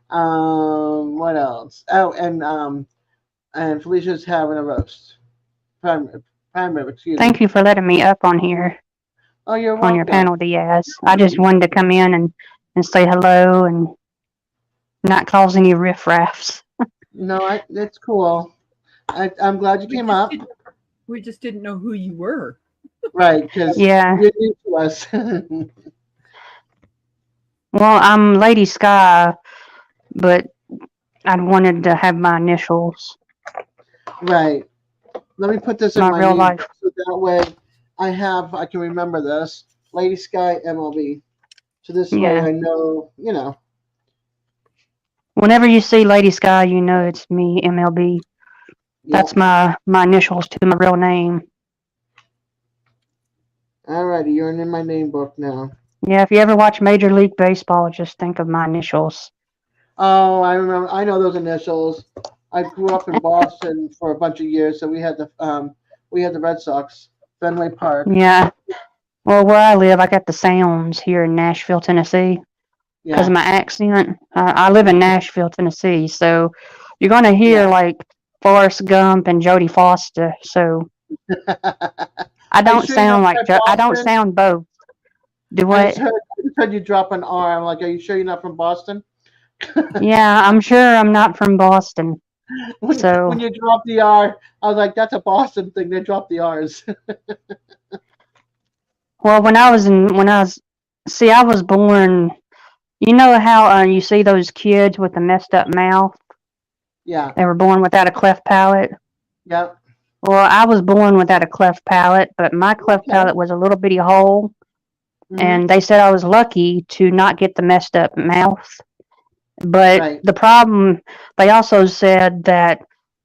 What else? Oh, and Felicia's having a roast. Prime rib, excuse me. Thank you for letting me up on here Oh, you're on your welcome. panel, Diaz. I just wanted to come in and say hello and not cause any riffraffs. No, it's cool. I'm glad you We came just up. didn't. We just didn't know who you were. Right, because Yeah. you're new to us. Well, I'm Lady Sky, but I wanted to have my initials, Right. Let me put this in my my real name life. book so that way I can remember this. Lady Sky MLB. So this way Yeah. I know. Whenever you see Lady Sky, you know it's me, MLB. Yeah. That's my initials to my real name. Alrighty, you're in my name book now. Yeah, if you ever watch Major League Baseball, just think of my initials. Oh, I remember. I know those initials. I grew up in Boston for a bunch of years, so we had the Red Sox, Fenway Park. Yeah. Well, where I live, I got the sounds here in Nashville, Tennessee, because Yeah. of my accent. I live in Nashville, Tennessee, so you're gonna hear Yeah. like Forrest Gump and Jodie Foster. So I Are you don't sure you're not sound like from I don't Boston? sound both. Do I just what? heard, I just heard you drop an R. I'm like, are you sure you're not from Boston? Yeah, I'm sure I'm not from Boston. When So, you drop the R, I was like, that's a Boston thing. They drop the R's. well, see, I was born. You know how you see those kids with the messed up mouth? Yeah. They were born without a cleft palate. Yep. Well, I was born without a cleft palate, but my cleft Okay. palate was a little bitty hole, Hmm. and they said I was lucky to not get the messed up mouth. But Right. the problem, they also said that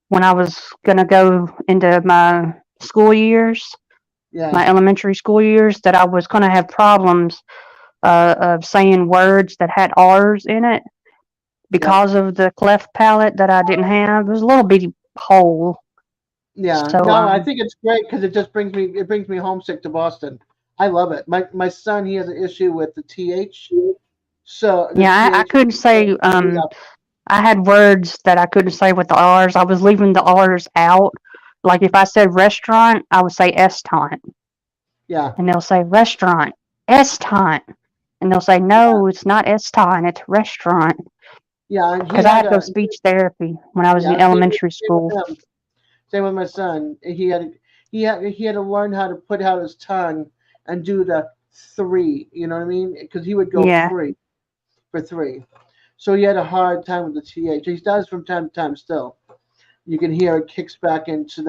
when I was gonna go into my school years, Yeah. my elementary school years, that I was gonna have problems of saying words that had R's in it because of the cleft palate that I didn't have. It was a little bitty hole. Yeah. So, No, I think it's great because it brings me homesick to Boston. I love it. My son, he has an issue with the th. So the yeah, I th. couldn't say. Yeah. I had words that I couldn't say with the R's. I was leaving the R's out. Like if I said restaurant, I would say estant, Yeah. and they'll say restaurant, estant, and they'll say no, it's not estant, it's restaurant. Yeah. And he Because I had had to go a speech therapy when I was in yeah. elementary Same with school. him. Same with my son. He had to learn how to put out his tongue and do the three. You know what I mean? Because he would go Yeah. free for three. So he had a hard time with the th. He does from time to time still. You can hear it kicks back into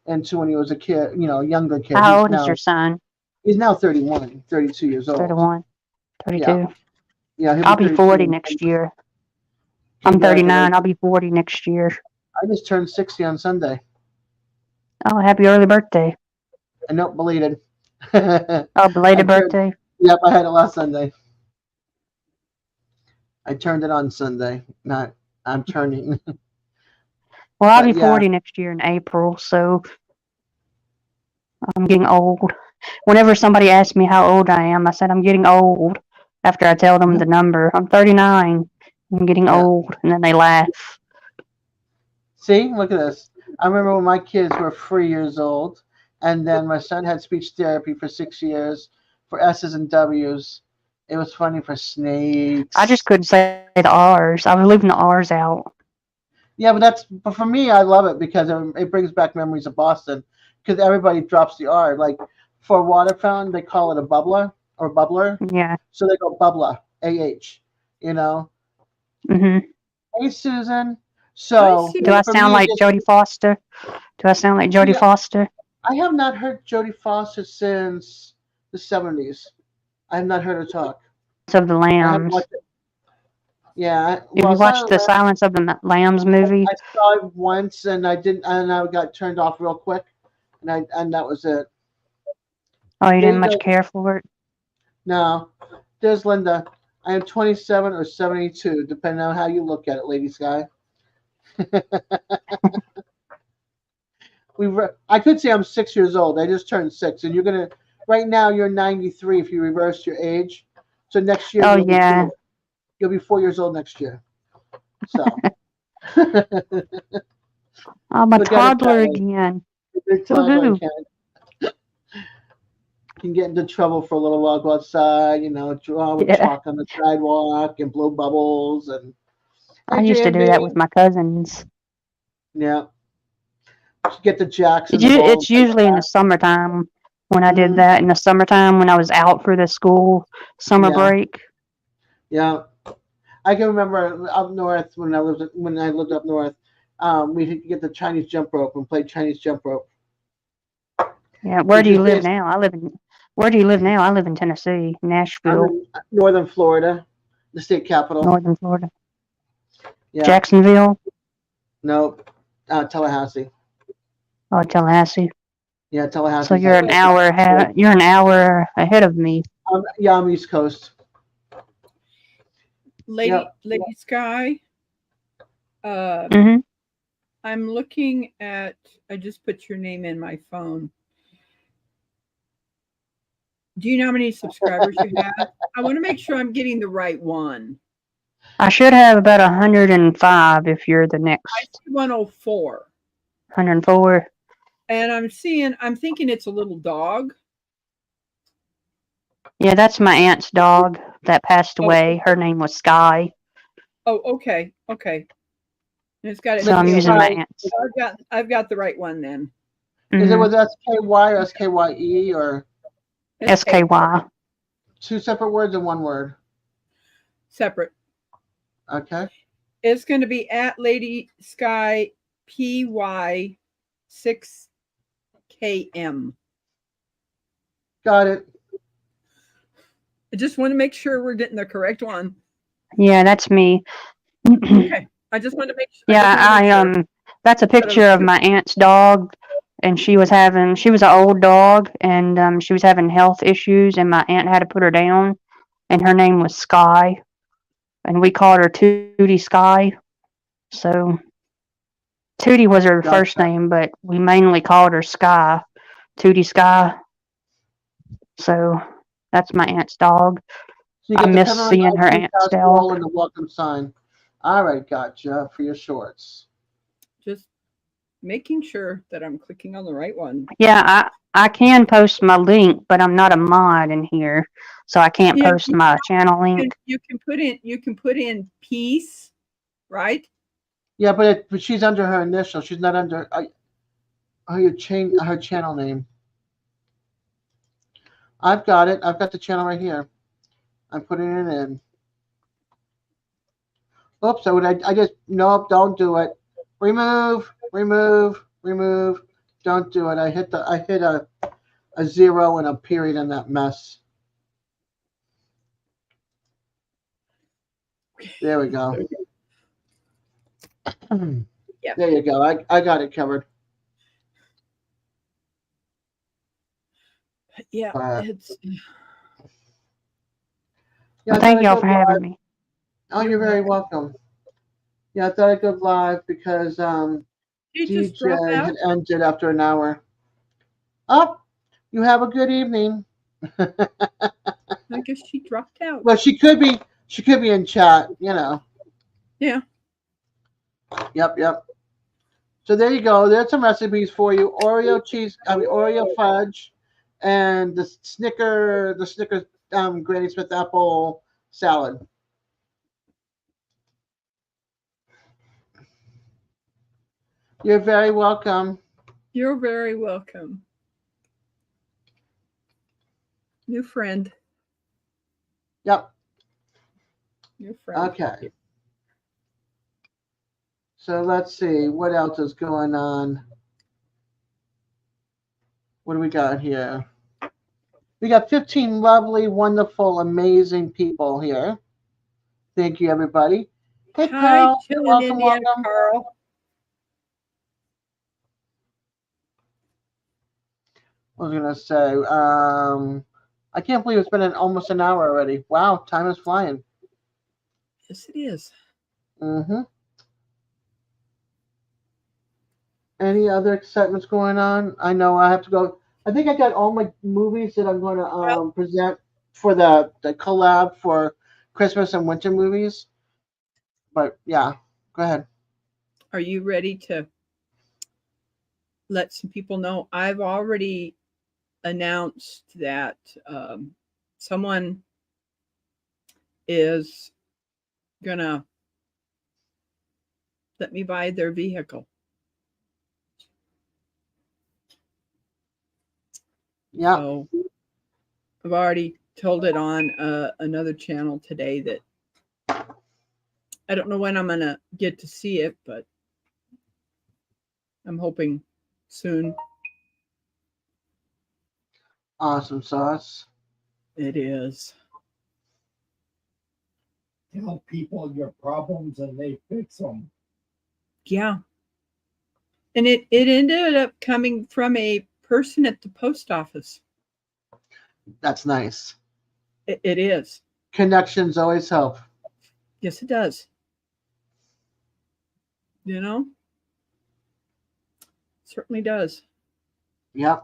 when he was a kid, a younger kid. How old is your son? He's now 31, 32 years old. 31, Yeah. 32. Yeah, he'll I'll be 32 40 in next year. I'm Congratulations. 39. I'll be 40 next year. I just turned 60 on Sunday. Oh, happy early birthday. I know, belated. Oh, belated birthday. Yep, I had it last Sunday. I turned it on Sunday. I'm turning. Well, I'll But be yeah. 40 next year in April, so I'm getting old. Whenever somebody asks me how old I am, I said I'm getting old after I tell them the number. I'm 39. I'm getting Yeah. old, and then they laugh. See, look at this. I remember when my kids were 3 years old, and then my son had speech therapy for 6 years for S's and W's. It was funny for snakes. I just couldn't say the R's. I was leaving the R's out. Yeah, but for me, I love it because it brings back memories of Boston. Because everybody drops the R. Like for a water fountain, they call it a bubbler or bubbler. Yeah. So they go bubbler, AH. You know. Mhm. Hey, Susan. So Do I for sound me, like Jodie Foster? Do I sound like Jodie Foster? I have not heard Jodie Foster since the 70s. I have not heard her talk. Of the I haven't Lambs. watched it. Yeah. If you watched the Silence of the Lambs movie, I saw it once and I didn't, and I got turned off real quick, and that was it. oh, you didn't There you much go. care for it. No, there's Linda. I am 27 or 72, depending on how you look at it, Lady Sky. I could say I'm 6 years old. I just turned 6, and right now you're 93 if you reverse your age. So next year Oh you'll yeah. you'll be 4 years old next year. So. I'm a Look at it toddler that way. again. Big toddler Woohoo. can get into trouble for a little while, go outside, draw with Yeah. chalk on the sidewalk and blow bubbles and I used to do that with my cousins. Yeah. Get the jacks in the bowl. It's usually in the summertime when I did that. In the summertime when I was out for the school summer break. Yeah. I can remember up north when I lived up north, we could get the Chinese jump rope and play Chinese jump rope. Yeah, where do you live now? Where do you live now? I live in Tennessee, Nashville. I'm in northern Florida, the state capital. Northern Florida. Yeah. Jacksonville? Nope. Tallahassee. Oh, Tallahassee. Yeah, Tallahassee. So you're an hour ahead. You're an hour ahead of me. I'm East Coast. Lady Sky. Mhm. I'm looking at. I just put your name in my phone. Do you know how many subscribers you have? I want to make sure I'm getting the right one. I should have about 105 if you're the next. I see 104. 104. And I'm thinking it's a little dog. Yeah, that's my aunt's dog that passed away. Her name was Sky. Oh, okay. And it's got it. So I'm using my aunt's. So I've got the right one then. Is it with SKY or SKYE or SKY? Two separate words or one word? Separate. Okay. It's going to be at Lady Sky PY 6KM. Got it. I just want to make sure we're getting the correct one. Yeah, that's me. Okay. I just want to make sure. Yeah, That's a picture of my aunt's dog, and she was an old dog, and she was having health issues, and my aunt had to put her down, and her name was Sky, and we called her Tootie Sky. So Tootie was her first name, but we mainly called her Sky, Tootie Sky. So that's my aunt's dog. So you I get the miss Peppermint seeing her Ice Cream aunt's Casserole dog. and the welcome sign. All right, gotcha for your shorts. Just making sure that I'm clicking on the right one. Yeah, I can post my link, but I'm not a mod in here, so I can't Yeah, post my channel link. you can put in peace, right? Yeah, but she's under her initial. She's not under her channel name. I've got it. I've got the channel right here. I'm putting it in. Oops, I just, nope, don't do it. Remove. Don't do it. I hit a zero and a period in that mess. There we go. Yeah. There you go. I got it covered. Yeah, it's Yeah, Thank y'all for having me. Oh, you're very welcome. Yeah, I thought I'd go live because did you just drop DJ out? had ended after an hour. Oh, you have a good evening. I guess she dropped out. Well, she could be in chat, you know. Yeah. Yep. So there you go. There's some recipes for you. Oreo fudge, and the Snickers Granny Smith apple salad. You're very welcome. You're very welcome. New friend. Yep. New friend. Okay. So let's see what else is going on. What do we got here? We got 15 lovely, wonderful, amazing people here. Thank you, everybody. Hey, Hi, Carl. chilling Indiana Carl. I was gonna say, I can't believe it's been almost an hour already. Wow, time is flying. Yes, it is. Mm-hmm. Any other excitements going on? I know I have to go. I think I got all my movies that I'm going to present for the collab for Christmas and winter movies. But yeah, go ahead. Are you ready to let some people know? I've already announced that someone is gonna let me buy their vehicle. Yeah. So I've already told it on another channel today that I don't know when I'm gonna get to see it, but I'm hoping soon. Awesome sauce. It is. Tell people your problems and they fix them. Yeah. And it ended up coming from a person at the post office. That's nice. It is. Connections always help. Yes, it does. You know? Certainly does. Yep.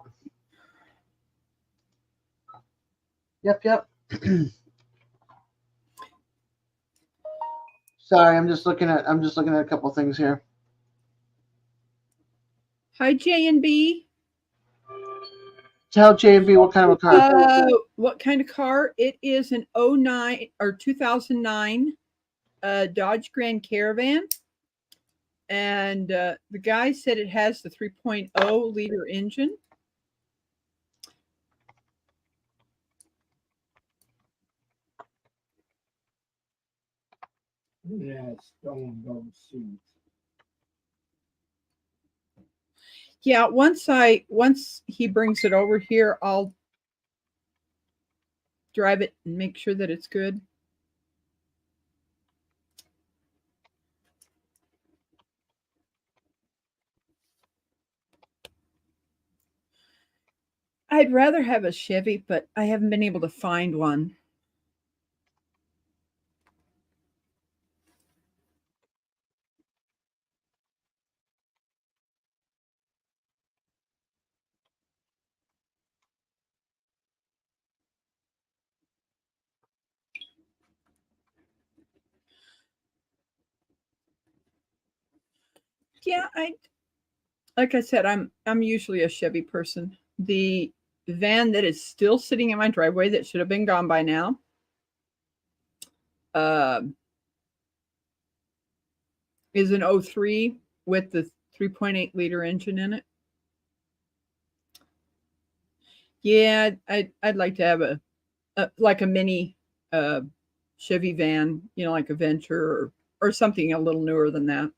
Yep. Sorry, I'm just looking at a couple things here. Hi, J&B. Tell J&B what kind of a car. What kind of car? It is an 09 or 2009 Dodge Grand Caravan. And the guy said it has the 3.0 liter engine. Yeah, stone those suits. Yeah, once he brings it over here, I'll drive it and make sure that it's good. I'd rather have a Chevy, but I haven't been able to find one. Yeah, like I said, I'm usually a Chevy person. The van that is still sitting in my driveway that should have been gone by now. Is an 03 with the 3.8 liter engine in it. Yeah, I'd like to have a like a mini Chevy van, like a Venture or something a little newer than that.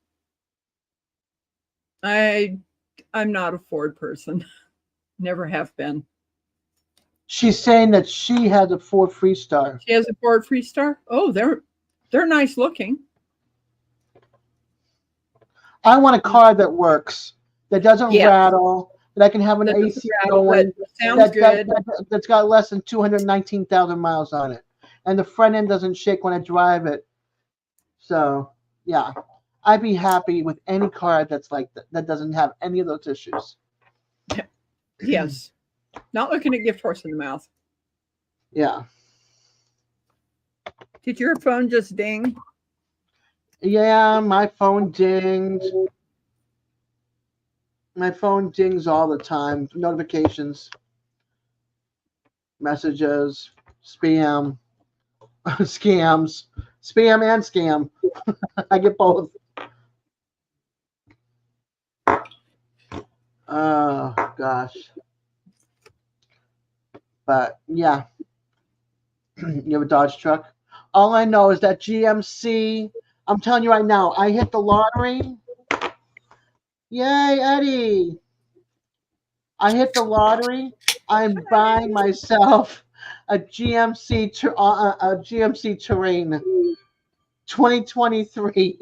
I'm not a Ford person. Never have been. She's saying that she has a Ford Freestar. She has a Ford Freestar? Oh, they're nice looking. I want a car that works, that doesn't rattle, that I can have an AC going, that's got less than 219,000 miles on it, and the front end doesn't shake when I drive it. So, yeah, I'd be happy with any car that's like that doesn't have any of those issues. Yes. Not looking at gift horse in the mouth. Yeah. Did your phone just ding? Yeah, my phone dinged. My phone dings all the time. Notifications, messages, spam, scams, spam and scam. I get both. Oh, gosh. But, yeah. You have a Dodge truck? All I know is that GMC, I'm telling you right now, I hit the lottery. Yay, Eddie. I hit the lottery. I'm buying myself a GMC Terrain 2023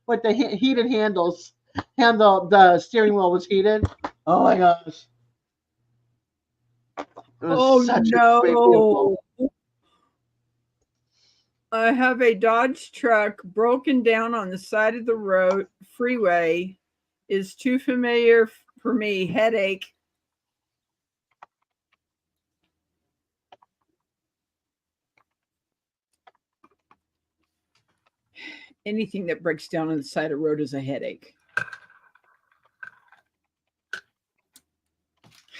with the heated handles. The steering wheel was heated. Oh my gosh. It was such a great vehicle. I have a Dodge truck broken down on the side of the road freeway. Is too familiar for me. Headache. Anything that breaks down on the side of the road is a headache.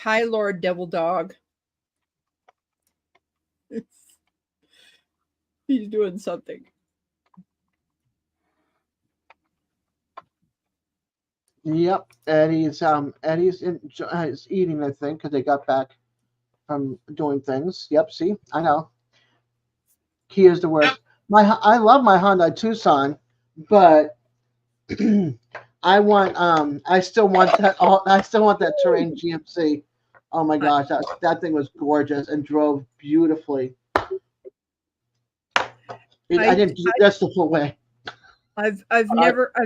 Hi, Lord Devil Dog. He's doing something. Yep, Eddie's is eating, I think, because they got back from doing things. Yep, see, I know. Kia's the worst. I love my Hyundai Tucson, but I still want that Terrain GMC. Oh my gosh, that thing was gorgeous and drove beautifully. I didn't do this the full way. I've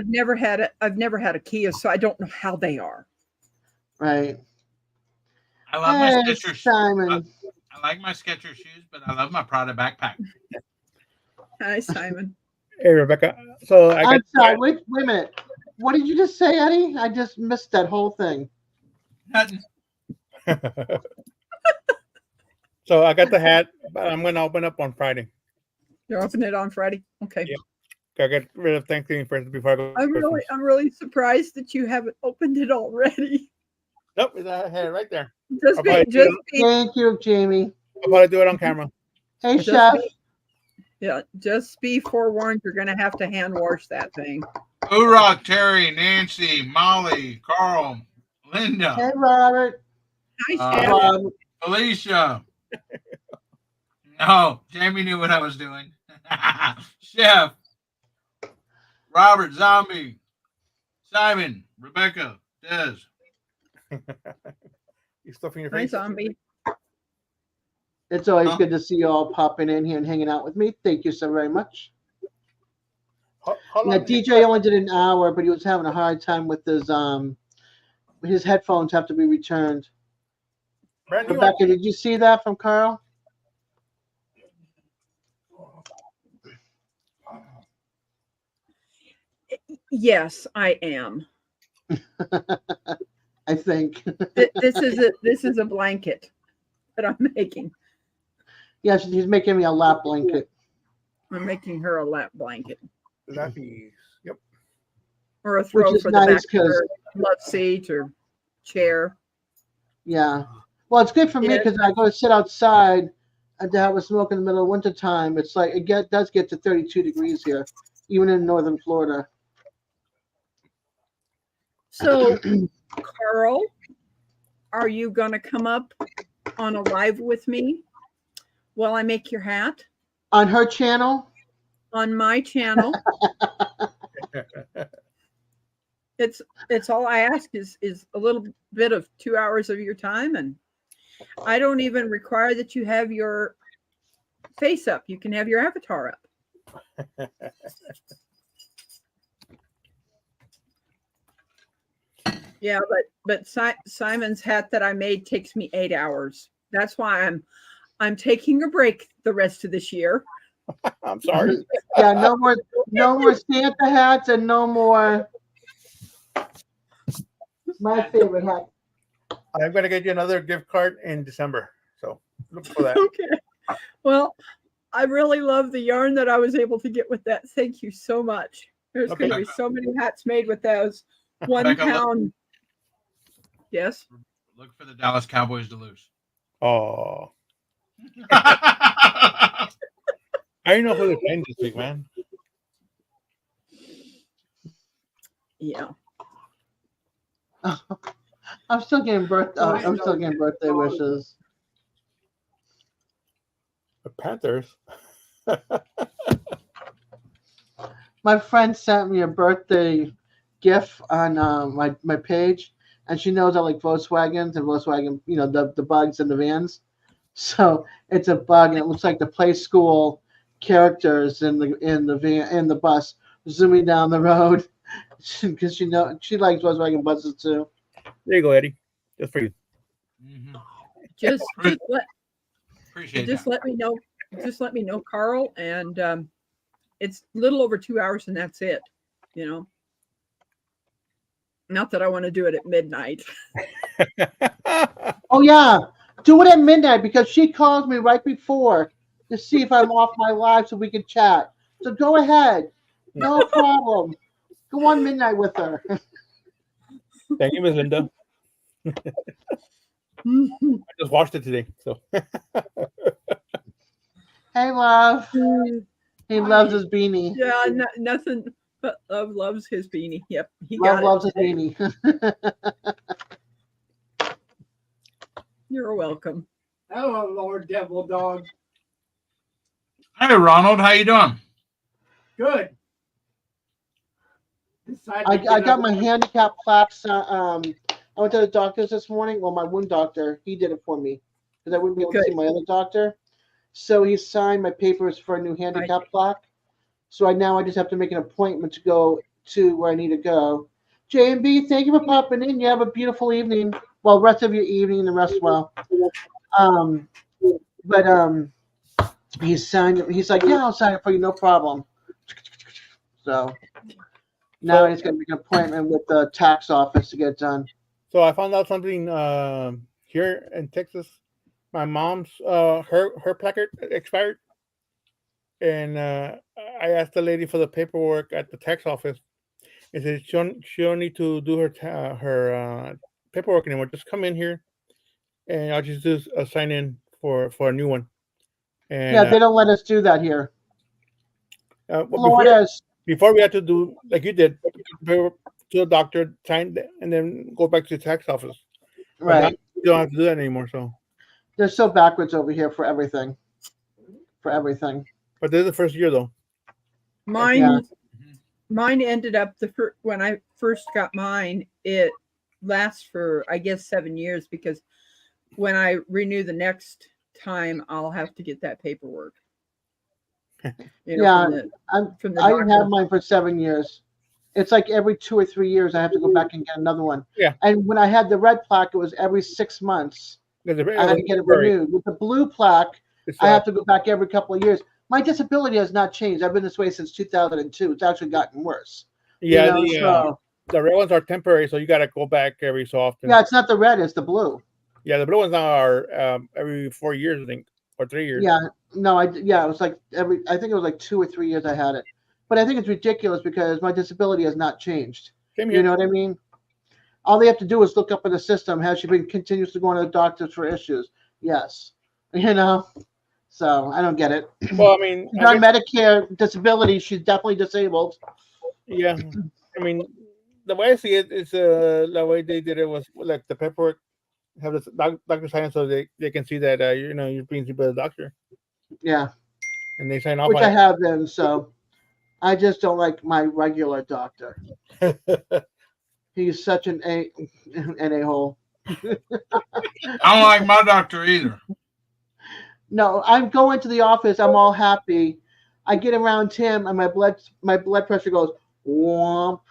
never had a Kia, so I don't know how they are. Right. I love my Skechers. Simon. I like my Skechers shoes, but I love my Prada backpack. Hi, Simon. Hey, Rebecca. So I'm sorry. Wait a minute. What did you just say, Eddie? I just missed that whole thing. Nothing. So I got the hat, but I'm going to open up on Friday. You're opening it on Friday? Okay. Yep. I get rid of Thanksgiving first before I go. I'm really surprised that you haven't opened it already. Nope, it's a hat right there. Thank you, Jamie. I'll probably do it on camera. Hey, Chef. Just be forewarned, you're going to have to hand wash that thing. Hoorah, Terry, Nancy, Molly, Carl, Linda. Hey, Robert. Hi, Chef. Alicia. No, Jamie knew what I was doing. Chef. Robert, Zombie, Simon, Rebecca, Des. You stuffing your face? Hi, Zombie. It's always good to see you all popping in here and hanging out with me. Thank you so very much. Yeah, DJ only did an hour, but he was having a hard time with his headphones have to be returned. Brand new. Rebecca, did you see that from Carl? Yes, I am. I think. This is a blanket that I'm making. Yes, he's making me a lap blanket. I'm making her a lap blanket. Lappies. Yep. Or a throw is for the nice back of her love seat or chair. Yeah. Well, it's good for me Yeah. because I go to sit outside and to have a smoke in the middle of winter time. It's like does get to 32 degrees here, even in northern Florida. So, Carl, are you going to come up on a live with me while I make your hat? On her channel? On my channel. It's all I ask is a little bit of 2 hours of your time, and I don't even require that you have your face up. You can have your avatar up. Yeah, but Simon's hat that I made takes me 8 hours. That's why I'm taking a break the rest of this year. I'm sorry. Yeah, no more Santa hats and no more. My favorite hat. I'm gonna get you another gift card in December. So look for that. Okay. Well, I really love the yarn that I was able to get with that. Thank you so much. There's going to be so many hats made with those 1 pound. Yes. Look for the Dallas Cowboys to lose. Oh. I don't know who they're playing this week, man. Yeah. I'm still getting birthday wishes. The Panthers. My friend sent me a birthday gift on my page, and she knows I like Volkswagens and Volkswagen, the bugs and the vans. So it's a bug, and it looks like the play school characters in the van in the bus zooming down the road because she likes Volkswagen buses too. There you go, Eddie. Just for you. Mm-hmm. Just Appreciate let me know. Just let me know, Carl, and it's a little over 2 hours, and that's it. Not that I want to do it at midnight. Oh yeah, do it at midnight because she calls me right before to see if I'm off my live so we can chat. So go ahead, no problem. Go on midnight with her. Thank you, Miss Linda. I just watched it today. So. Hey, love. He loves his beanie. Yeah, nothing but love loves his beanie. Yep, Loves his beanie. You're welcome. Hello, Lord Devil Dog. Hey, Ronald, how you doing? Good. I got my handicap plaques. I went to the doctor's this morning. Well, my wound doctor, he did it for me because I wouldn't be able to see my other doctor. So he signed my papers for a new handicap plaque. So I just have to make an appointment to go to where I need to go. J&B, thank you for popping in. You have a beautiful evening. Well, rest of your evening and the rest well. He signed. He's like, yeah, I'll sign it for you, no problem. So now I just got to make an appointment with the tax office to get it done. So I found out something here in Texas. My mom's her placard expired, and I asked the lady for the paperwork at the tax office. I said she don't need to do her paperwork anymore. Just come in here, and I'll just do a sign in for a new one. And yeah, they don't let us do that here. Before we had to do like you did, go to the doctor, sign, and then go back to the tax office. Right. You don't have to do that anymore. So they're so backwards over here for everything. But this is the first year though. Mine ended up when I first got mine. It lasts for I guess 7 years because when I renew the next time, I'll have to get that paperwork. I didn't have mine for 7 years. It's like every 2 or 3 years I have to go back and get another one. Yeah. And when I had the red plaque, it was every 6 months. I had to get it renewed. With the blue plaque, I have to go back every couple of years. My disability has not changed. I've been this way since 2002. It's actually gotten worse. Yeah, the red ones are temporary, so you got to go back every so often. Yeah, it's not the red; it's the blue. Yeah, the blue ones now are every 4 years, I think, or 3 years. Yeah, no, it was like I think it was like 2 or 3 years I had it. But I think it's ridiculous because my disability has not changed. Same here. You know what I mean? All they have to do is look up in the system. Has she been continuously going to the doctors for issues? Yes. You know? So I don't get it. Well, I mean, she's on Medicare disability. She's definitely disabled. Yeah. I mean, the way I see it is the way they did it was like the paperwork have this doctor sign so they can see that you're being seen by the doctor. Yeah. And they sign off. Which I have been, so I just don't like my regular doctor. He's such an a-hole. I don't like my doctor either. No, I'm going to the office. I'm all happy. I get around him, and my blood pressure goes whomp,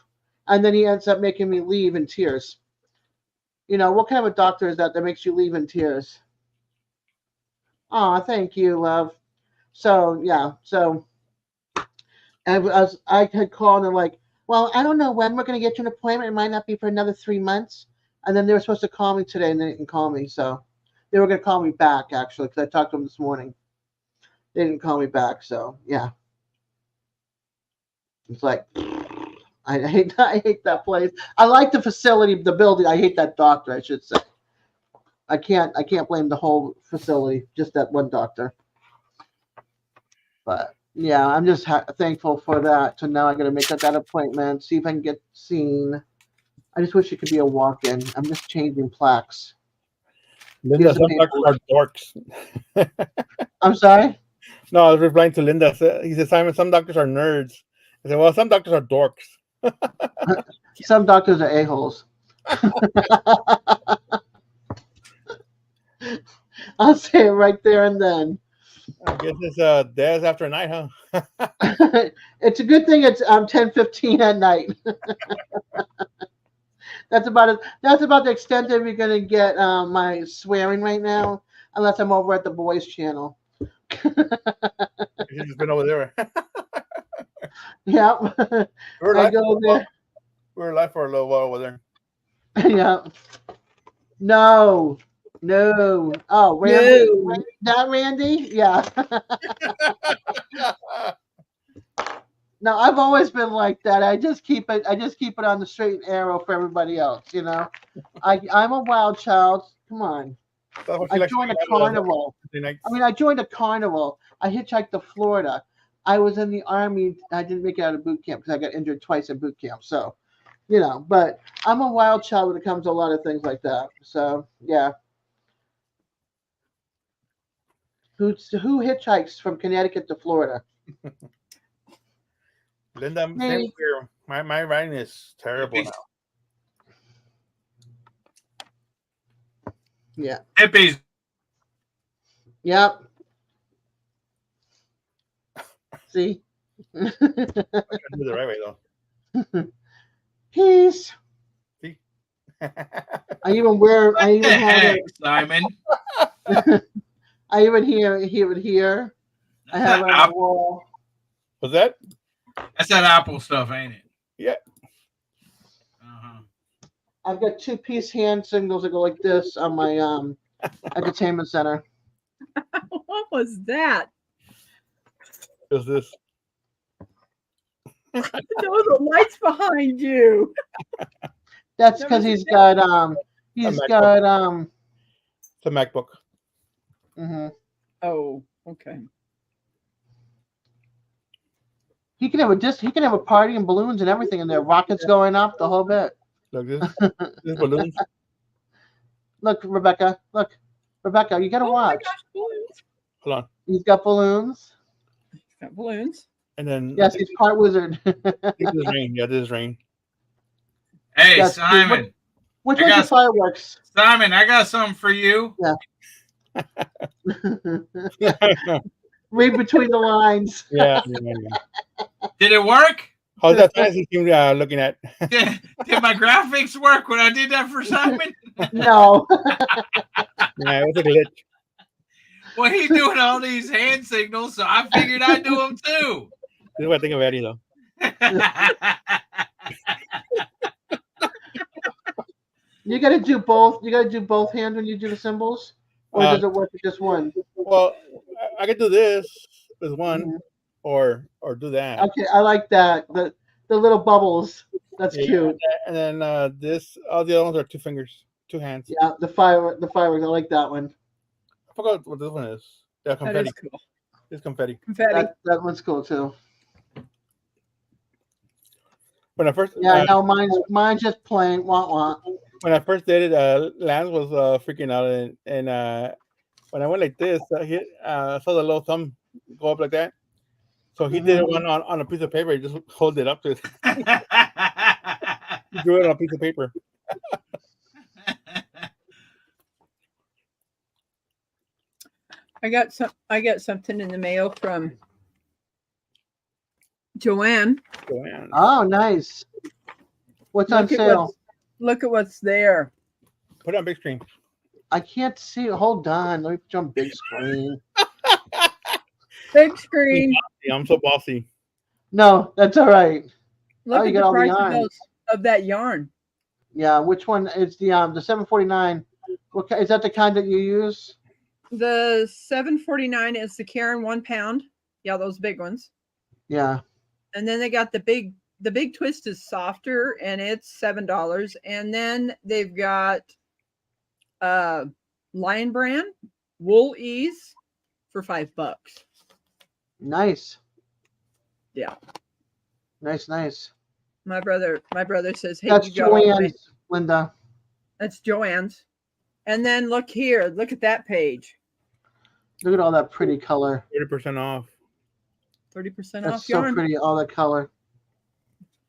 and then he ends up making me leave in tears. You know, what kind of a doctor is that makes you leave in tears? Oh, thank you, love. So yeah, I had called and like, well, I don't know when we're going to get you an appointment. It might not be for another 3 months. And then they were supposed to call me today, and they didn't call me. So they were going to call me back, actually, because I talked to them this morning. They didn't call me back. So, yeah. It's like, I hate that place. I like the facility, the building. I hate that doctor, I should say. I can't blame the whole facility, just that one doctor. But yeah, I'm just thankful for that. So now I got to make that appointment, see if I can get seen. I just wish it could be a walk-in. I'm just changing plaques. Linda, some doctors are dorks. I'm sorry? No, I was replying to Linda. He said, Simon, some doctors are nerds. I said, well, some doctors are dorks. Some doctors are a-holes. I'll say it right there and then. I guess it's Dez after night, huh? It's a good thing it's 10:15 at night. That's about it. That's about the extent that we're gonna get my swearing right now, unless I'm over at the boys' channel. He's been over there. Yep. I go there. We're live for a little while over there. Yeah. No. Oh, Randy. No. That Randy? Yeah. No, I've always been like that. I just keep it on the straight and narrow for everybody else, you know. I'm a wild child. Come on. I joined a carnival. I joined a carnival. I hitchhiked to Florida. I was in the Army. I didn't make it out of boot camp because I got injured twice in boot camp. So, you know, but I'm a wild child when it comes to a lot of things like that. So, yeah. Who hitchhikes from Connecticut to Florida? Linda, same here. My writing is terrible now. Yeah. Hippies. Yep. See? I do the right way though. Peace. See? I even have Simon. I even hear it here. I have it on the wall. What's that? That's that Apple stuff, ain't it? Yeah. I've got 2-piece hand signals that go like this on my entertainment center. What was that? What's this? Those are lights behind you. That's because he's got It's a MacBook. Mm-hmm. Oh, okay. He can have a party and balloons and everything in there. Rockets going up, the whole bit. Look, this balloons. Look, Rebecca, you gotta watch. My gosh, balloons. Hold on. He's got balloons. He's got balloons. And then yes, he's part wizard. this is rain. Yeah, this is rain. Hey, yes, Simon. Which one's the fireworks? Simon, I got something for you. Yeah. Read between the lines. Yeah. Did it work? How's that fantasy team looking at? Did my graphics work when I did that for Simon? No. Yeah, it was a glitch. Well, he's doing all these hand signals, so I figured I'd do them too. This is what I think of Eddie, though. You got to do both. You got to do both hands when you do the symbols, or does it work with just one? Well, I could do this with one, Mhm. or do that. Okay, I like that. The little bubbles. That's cute. And then this, all the other ones are 2 fingers, 2 hands. Yeah, the fireworks. I like that one. I forgot what this one is. Yeah, That confetti. is cool. It's confetti. Confetti. That one's cool too. When I first, Yeah, no, mine's just plain. Wah. when I first did it, Lance was freaking out, and when I went like this, he saw the little thumb go up like that. So he did it one on a piece of paper. He just hold it up to it. He drew it on a piece of paper. I got something in the mail from Joanne. Oh, nice. What's on sale? Look at what's there. Put it on big screen. I can't see. Hold on. Let me put you on big screen. Big screen. I'm so bossy. No, that's all right. Look you at got the all the price yarns. of that yarn. Yeah, which one is the $7.49? Is that the kind that you use? The $7.49 is the Karen 1 pound. Yeah, those big ones. Yeah. And then they got the big twist is softer and it's $7. And then they've got Lion Brand Wool Ease for $5. Nice. Yeah. Nice. My brother says, hey, That's you got all Joanne's, Linda. That's Joanne's. And then look here. Look at that page. Look at all that pretty color. 30% off. 30% That's off so yarn. pretty, all that color.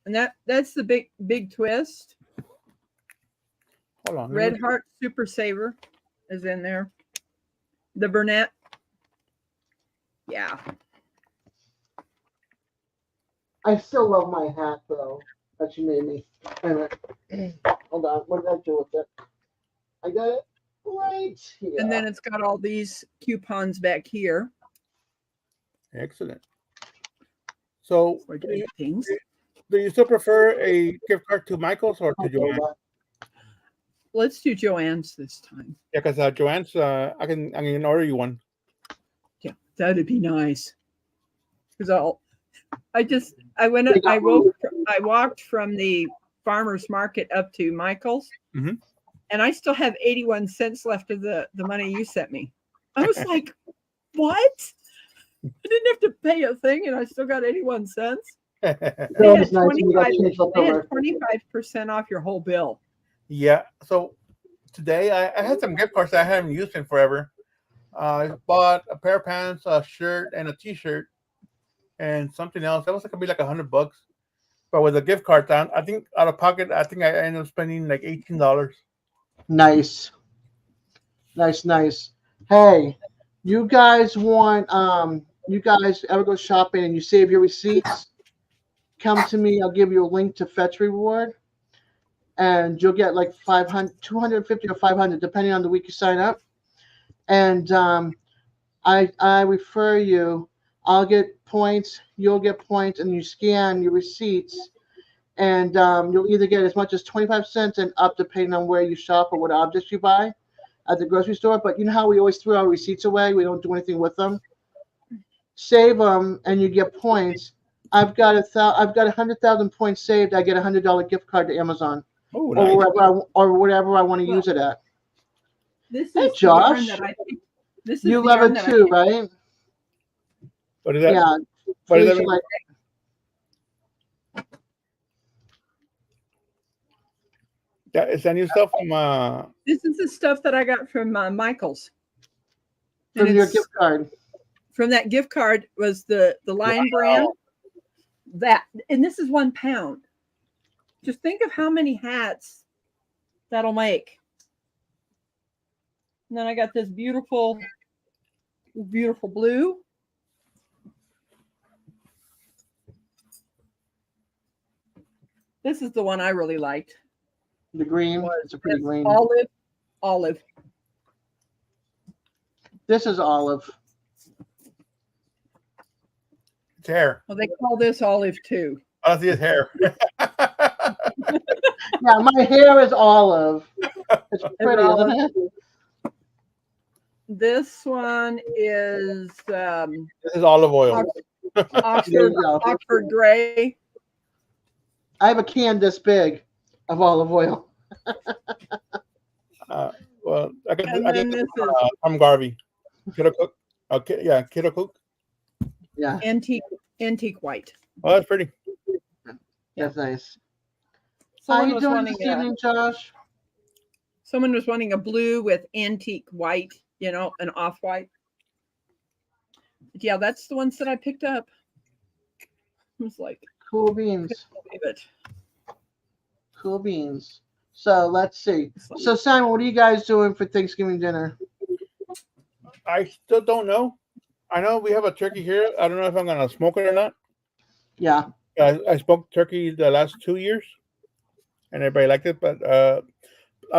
And that's the big twist. Hold on. Red Heart Super Saver is in there. The Burnett. Yeah. I still love my hat, though, that you made me. Wait a minute. Hold on. What did I do with it? I got it right here. And then it's got all these coupons back here. Excellent. So, For doing things. do you still prefer a gift card to Michael's or to Joanne? Let's do Joanne's this time. Yeah, because Joanne's, I can order you one. Yeah, that'd be nice. Because I walked from the farmer's market up to Michael's, and I still have 81 cents left of the money you sent me. I was like, what? I didn't have to pay a thing, and I still got 81 cents. They had 25% off your whole bill. Yeah. So today I had some gift cards that I haven't used in forever. I bought a pair of pants, a shirt, and a T-shirt, and something else. That was like maybe like $100. But with a gift card, I think out of pocket, I think I ended up spending like $18. Nice. Hey, you guys ever go shopping and you save your receipts? Come to me. I'll give you a link to Fetch Reward, and you'll get like 250 or 500, depending on the week you sign up. And I refer you. I'll get points. You'll get points, and you scan your receipts, and you'll either get as much as 25 cents and up, depending on where you shop or what objects you buy at the grocery store. But you know how we always throw our receipts away? We don't do anything with them. Save them, and you get points. I've got 100,000 points saved. I get a $100 gift card to Amazon, Oh, nice. or whatever I want to use it at. This Hey, is Josh. This is You the love yarn it that too, right? What is that? Yeah. What is that? Felicia, Is that new stuff from This is the stuff that I got from Michael's. from your gift card. From that gift card was the Lion Brand. And this is 1 pound. Just think of how many hats that'll make. And then I got this beautiful blue. This is the one I really liked. The green. It's a pretty green. Olive. This is olive. It's hair. Well, they call this olive too. All I see is hair. Yeah, my hair is olive. It's pretty, isn't it? This one is This is olive oil. There Oxford you go. Oxford Gray. I have a can this big of olive oil. Well, I And can then this is Tom Garvey. Kiddo Cook. Okay, yeah, Kiddo Cook. Yeah, antique white. Oh, that's pretty. that's nice. How Someone you was doing wanting this evening, Josh? someone was wanting a blue with antique white, an off white. Yeah, that's the ones that I picked up. I was like, Cool beans. believe it. Cool beans. So let's see. So Simon, what are you guys doing for Thanksgiving dinner? I still don't know. I know we have a turkey here. I don't know if I'm gonna smoke it or not. Yeah. I smoked turkey the last 2 years, and everybody liked it. But I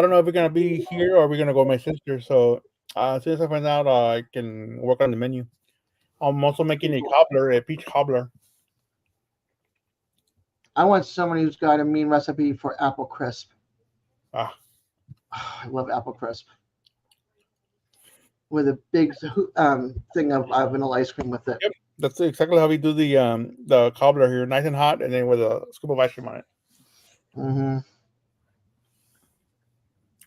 don't know if we're gonna be here or we're gonna go with my sister. So as soon as I find out, I can work on the menu. I'm also making a peach cobbler. I want someone who's got a mean recipe for apple crisp. Ah. I love apple crisp. With a big thing of vanilla ice cream with it. Yep. That's exactly how we do the cobbler here, nice and hot, and then with a scoop of ice cream on it. Mm-hmm.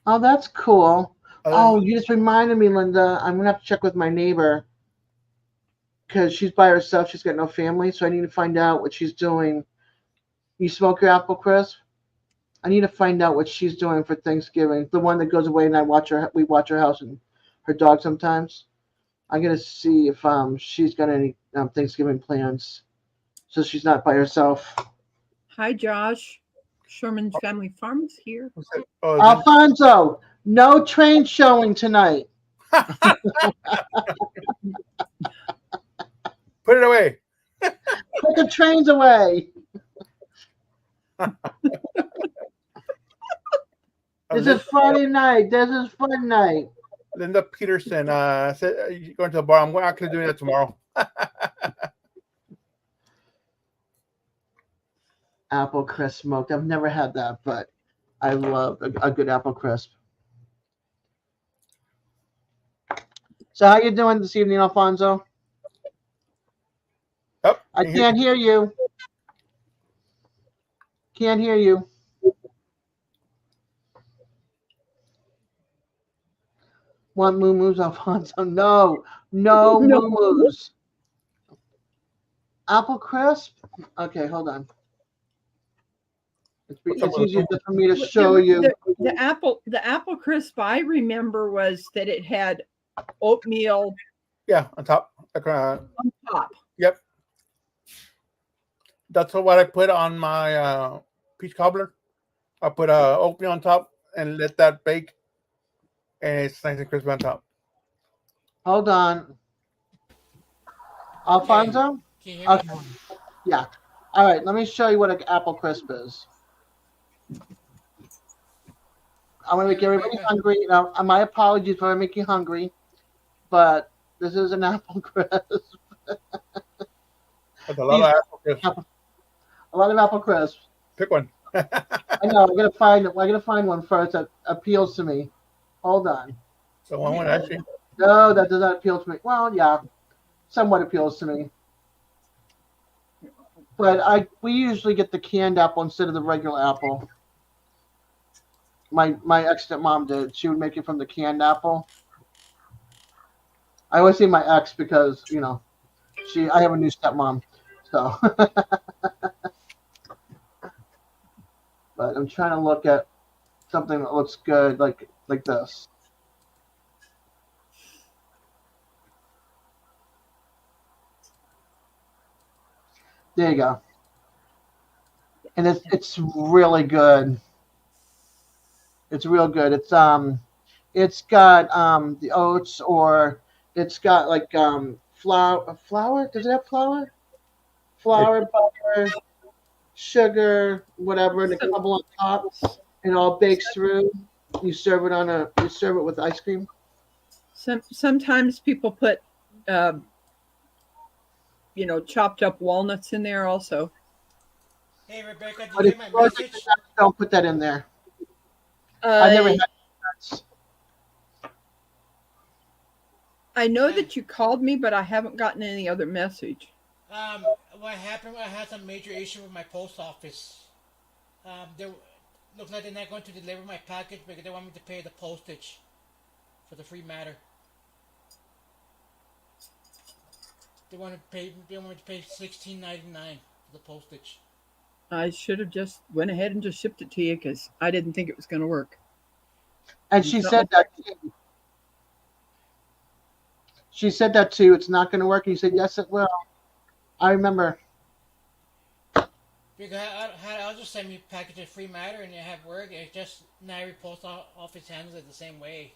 Oh, that's cool. Oh, you just reminded me, Linda. I'm gonna have to check with my neighbor because she's by herself. She's got no family, so I need to find out what she's doing. You smoke your apple crisp? I need to find out what she's doing for Thanksgiving. The one that goes away and we watch her house and her dog sometimes. I'm gonna see if she's got any Thanksgiving plans, so she's not by herself. Hi, Josh. Sherman's Family Farm is here. Alfonso, no train showing tonight. Put it away. Put the trains away. This is Friday night. This is fun night. Linda Peterson said, "You going to the bar?" I'm actually doing that tomorrow. Apple crisp smoked. I've never had that, but I love a good apple crisp. So how you doing this evening, Alfonso? Yep, I can't hear you. Can't hear you. Want moo-moos, Alfonso? No moo-moos. Apple crisp? Okay, hold on. It's easier for me to show you. The apple crisp I remember was that it had oatmeal. Yeah, on top. On top. Yep. That's what I put on my peach cobbler. I put oatmeal on top and let that bake, and it's nice and crispy on top. Hold on. Alfonso? Okay. Yeah. All right, let me show you what an apple crisp is. I'm going to make everybody hungry. Now, my apologies for making you hungry, but this is an apple crisp. That's a lot of apple crisp. A lot of apple crisp. Pick one. I know. I'm gonna find one first that appeals to me. Hold on. So one actually. No, that does not appeal to me. Well, yeah, somewhat appeals to me. But we usually get the canned apple instead of the regular apple. My ex-stepmom did. She would make it from the canned apple. I always say my ex because I have a new stepmom, so. But I'm trying to look at something that looks good, like this. There you go. And it's really good. It's real good. It's got the oats, or it's got like flour. Does it have flour? Flour, butter, sugar, whatever, and a couple on top. It all bakes through. You serve it with ice cream. Sometimes people put, chopped up walnuts in there also. Hey, Rebecca, did But you if get my you frozen message? nuts, don't put that in there. I Uh, never had nuts. I know Uh, that you called me, but I haven't gotten any other message. um, what happened? I had some major issue with my post office. They looks like they're not going to deliver my package because they want me to pay the postage for the free matter. They want to pay. They want me to pay $16.99 for the postage. I should have just went ahead and just shipped it to you because I didn't think it was going to work. And And she said something that too. She said that too. It's not going to work. And you said, yes, it will. I remember. Because I'll just send me package of free matter and you have work. It's just not every post office handles it the same way.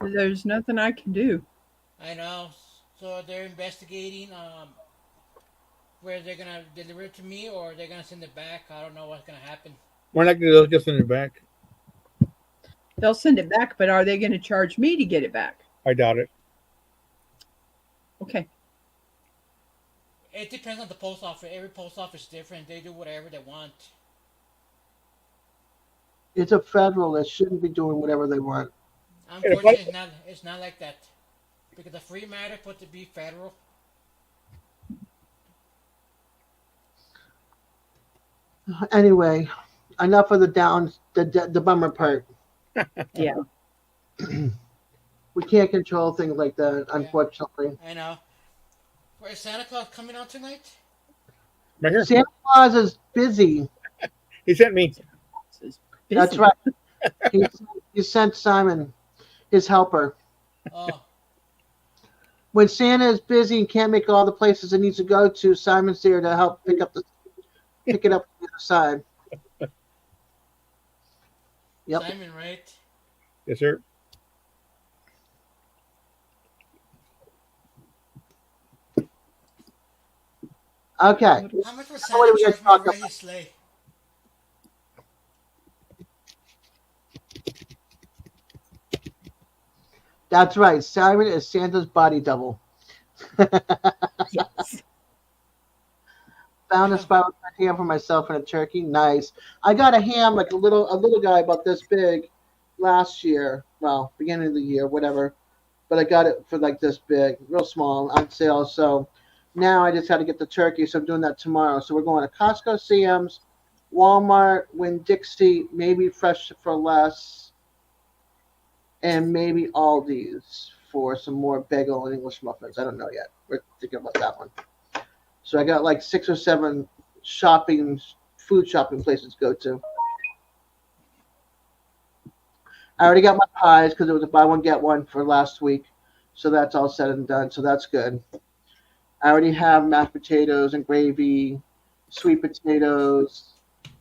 there's nothing I can do. I know. So they're investigating where they're gonna deliver it to me or they're gonna send it back. I don't know what's gonna happen. More likely they'll just send it back. They'll send it back, but are they going to charge me to get it back? I doubt it. Okay. It depends on the post office. Every post office is different. They do whatever they want. It's a federal that shouldn't be doing whatever they want. And if I, Unfortunately, it's not like that because the free matter put to be federal. Anyway, enough of the bummer part. Yeah. We can't control things like that, unfortunately. I know. Where's Santa Claus coming out tonight? right here, Santa Claus is busy. he sent me. It's That's busy. right. He sent Simon, his helper. Oh, When Santa is busy and can't make all the places it needs to go to, Simon's there to help pick it up from the other side. Yep. Simon, right? Yes, sir. Okay. How much was Now what Santa are we going charge to me to talk ride about? his sleigh? That's right. Simon is Santa's body double. Yes. Found I a know. spot with a ham for myself and a turkey. Nice. I got a ham like a little guy about this big last year. Well, beginning of the year, whatever. But I got it for like this big, real small, on sale. So now I just had to get the turkey. So I'm doing that tomorrow. So we're going to Costco, Sam's, Walmart, Winn-Dixie, maybe Fresh for Less, and maybe Aldi's for some more bagel and English muffins. I don't know yet. We're thinking about that one. So I got like 6 or 7 food shopping places to go to. I already got my pies because it was a buy one get one for last week, so that's all said and done. So that's good. I already have mashed potatoes and gravy, sweet potatoes.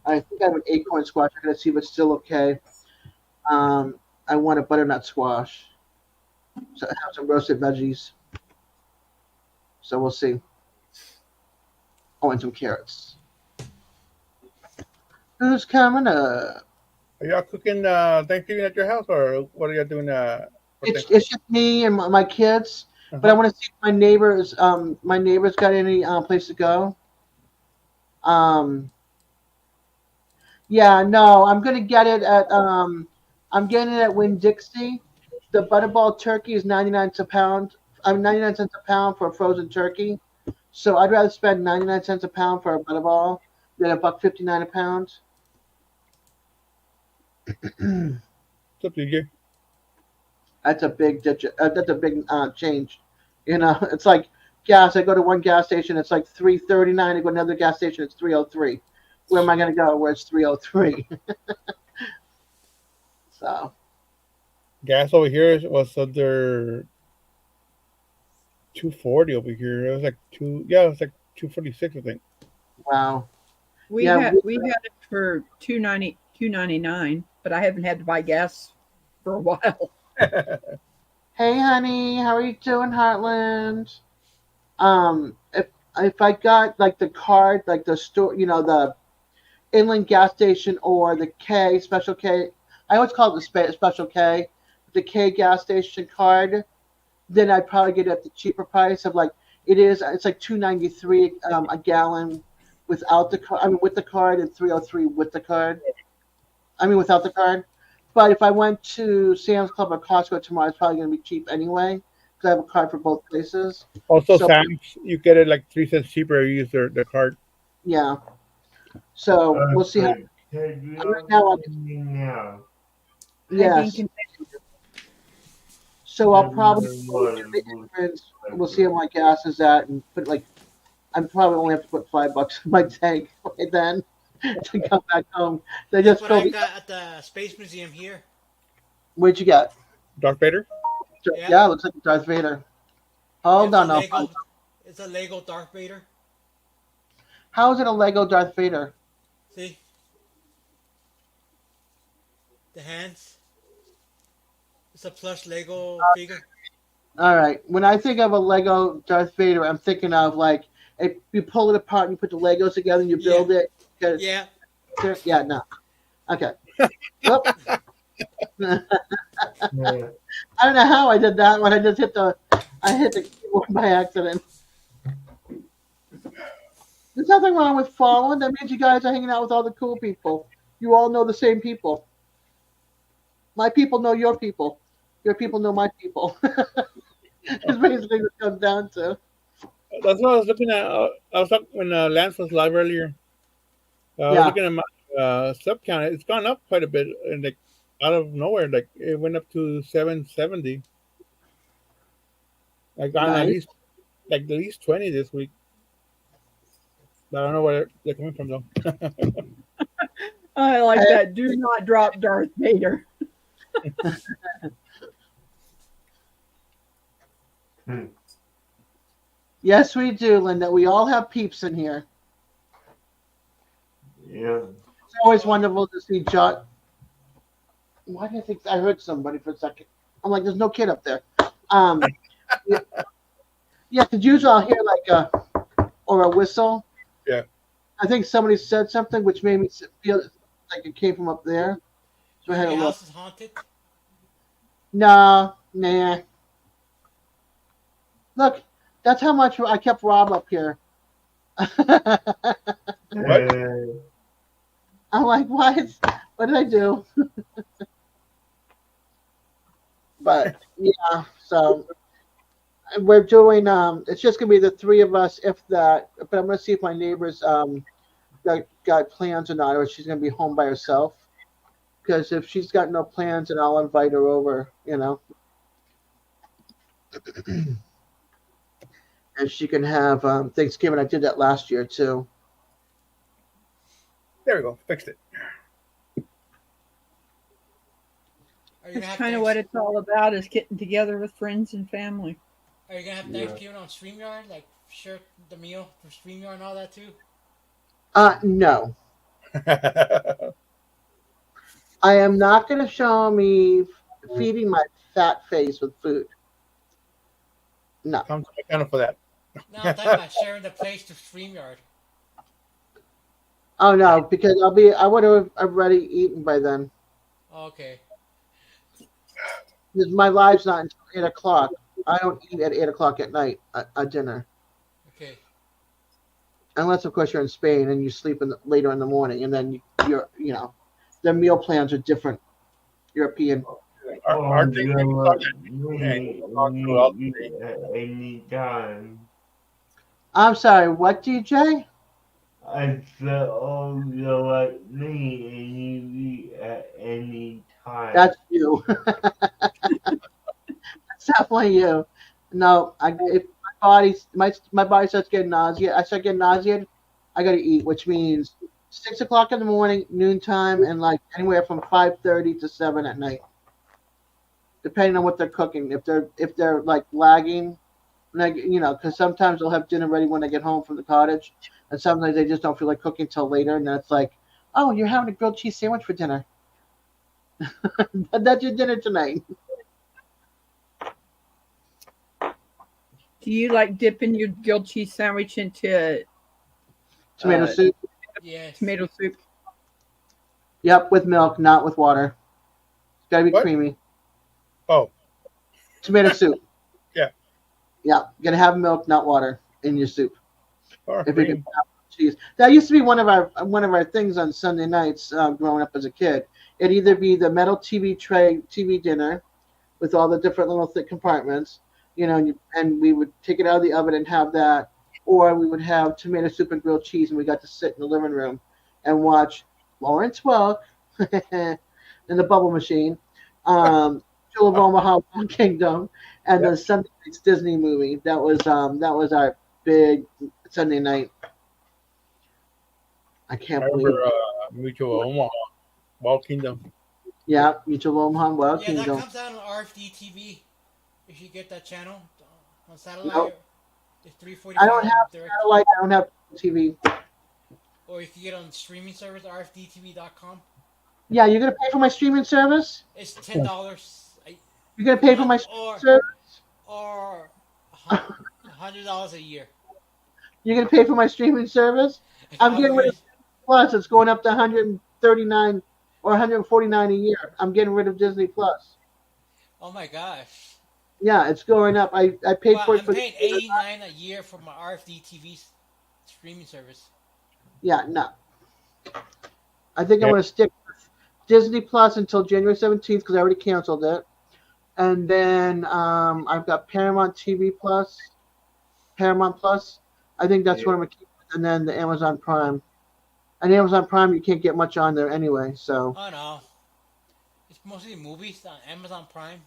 I think I have an acorn squash. I'm gonna see if it's still okay. I want a butternut squash. So I have some roasted veggies. So we'll see. Oh, and some carrots. Who's coming up? Are y'all cooking Thanksgiving at your house, or what are y'all doing for Thanksgiving? It's just me and my kids. But I Uh-huh. want to see if my neighbors got any place to go. Um, yeah, no, I'm getting it at Winn-Dixie. The butterball turkey is 99 cents a pound. 99 cents a pound for a frozen turkey. So I'd rather spend 99 cents a pound for a butterball than a $1.59 a pound. It's up to you. That's a big change. You know, it's like gas. I go to one gas station, it's like 3.39. I go to another gas station, it's 3.03. Where am I going to go? Where it's 3.03? So Gas over here was under 240 over here. It was like it was like 246, I think. wow. We Yeah. had it for $2.99, but I haven't had to buy gas for a while. Hey, honey, how are you doing, Heartland? If I got like the card, like the store, the Inland gas station or the K special K, I always call it the Special K, the K gas station card. Then I'd probably get it at the cheaper price of like it's like $2.93 a gallon without the card. I mean with the card, and $3.03 with the card. I mean without the card. But if I went to Sam's Club or Costco tomorrow, it's probably going to be cheap anyway because I have a card for both places. Also, So Sam's, you get it like 3 cents cheaper if you use the card. yeah. So we'll see how. Right Now, now. yes. So I'll probably we'll see how my gas is at and put like I'm probably only have to put $5 in my tank right then to come back home. They That's just what I filled. got at the Space Museum here. Where'd you get? Darth Vader? Yeah, it looks like Darth Vader. Hold on, It's a Lego Darth Vader. How is it a Lego Darth Vader? See? The hands. It's a plush Lego figure. All right. When I think of a Lego Darth Vader, I'm thinking of like if you pull it apart and you put the Legos together and you build it. Yeah. Yeah. No. Okay. Whoop. I don't know how I did that when I just hit the keyboard by accident. There's nothing wrong with following. That means you guys are hanging out with all the cool people. You all know the same people. My people know your people. Your people know my people. It's basically what it comes down to. That's what I was looking at. I was talking when Lance was live earlier. I was looking at my sub count. It's gone up quite a bit, and like out of nowhere, like it went up to 770. I got at least 20 this week. But I don't know where they're coming from though. I like that. Do not drop Darth Vader. Yes, we do, Linda. We all have peeps in here. Yeah. It's always wonderful to see John. Why do you think I heard somebody for a second? I'm like, there's no kid up there. Yeah, because usually I'll hear like a whistle. Yeah. I think somebody said something which made me feel like it came from up there. So I had a Your look. house is haunted? Nah. Look, that's how much I kept Rob up here. What? I'm like, what did I do? But yeah, so we're doing. It's just gonna be the three of us, if that. But I'm gonna see if my neighbors got plans or not, or if she's gonna be home by herself. Because if she's got no plans, then I'll invite her over. You know. And she can have Thanksgiving. I did that last year too. There we go. Fixed it. That's kind of what it's all about, is getting together with friends and family. Are you going to have Thanksgiving on StreamYard? Like, share the meal from StreamYard and all that too? No. I am not going to show me feeding my fat face with food. No. I'm kind of for that. No, I'm talking about sharing the place to StreamYard. Oh no, because I would have already eaten by then. Okay. Because my live's not until 8:00. I don't eat at 8:00 at night at dinner. Okay. Unless of course you're in Spain and you sleep later in the morning, and then their meal plans are different. European. Our thing anytime. I'm sorry, what, DJ? I said, oh, you're like me and you eat at any time. That's you. That's definitely you. No, if my body starts getting nauseated, I start getting nauseated, I gotta eat, which means 6:00 in the morning, noontime, and like anywhere from 5:30 to 7 at night. Depending on what they're cooking. If they're like lagging, like because sometimes they'll have dinner ready when I get home from the cottage, and sometimes they just don't feel like cooking till later, and then it's like, oh, you're having a grilled cheese sandwich for dinner. That's your dinner tonight. Do you like dipping your grilled cheese sandwich into Tomato soup? Yes. Tomato soup? Yep, with milk, not with water. Gotta be What? creamy. Oh, Tomato soup. yeah. Yeah, gotta have milk, not water, in your soup. Or If you can cream. have cheese. That used to be one of our things on Sunday nights growing up as a kid. It'd either be the metal TV tray, TV dinner, with all the different little thick compartments, and we would take it out of the oven and have that, or we would have tomato soup and grilled cheese, and we got to sit in the living room and watch Lawrence Welk in the Bubble Machine, Jewel of Omaha, One Kingdom, and Yep. the Sunday night's Disney movie. That was our big Sunday night. I I can't remember believe. Mutual Omaha, Wild Kingdom. Yeah, Mutual of Omaha, Wild Yeah, that Kingdom. comes out on RFD TV. If you get that channel on No, satellite, it's I don't 345 on have direct, satellite. I don't have TV. or you can get it on the streaming service rfdtv.com. Yeah, you're gonna pay for my streaming service. It's $10 You're gonna a pay for month, my streaming service. or $100 a year. You're gonna pay for my streaming service. I'm getting rid of Obviously. Plus. It's going up to 139 or 149 a year. I'm getting rid of Disney Plus. Oh my gosh. Yeah, it's going up. I paid Well, for it I'm for. paying $89 a year for my RFD TV streaming service. Yeah, no. I think I'm Yeah. gonna stick with Disney Plus until January 17th because I already canceled it. And then I've got Paramount TV Plus, Paramount Plus. I think that's Yeah. what I'm gonna keep. And then the Amazon Prime. And Amazon Prime, you can't get much on there anyway. So, Oh no. It's mostly movies on Amazon Prime.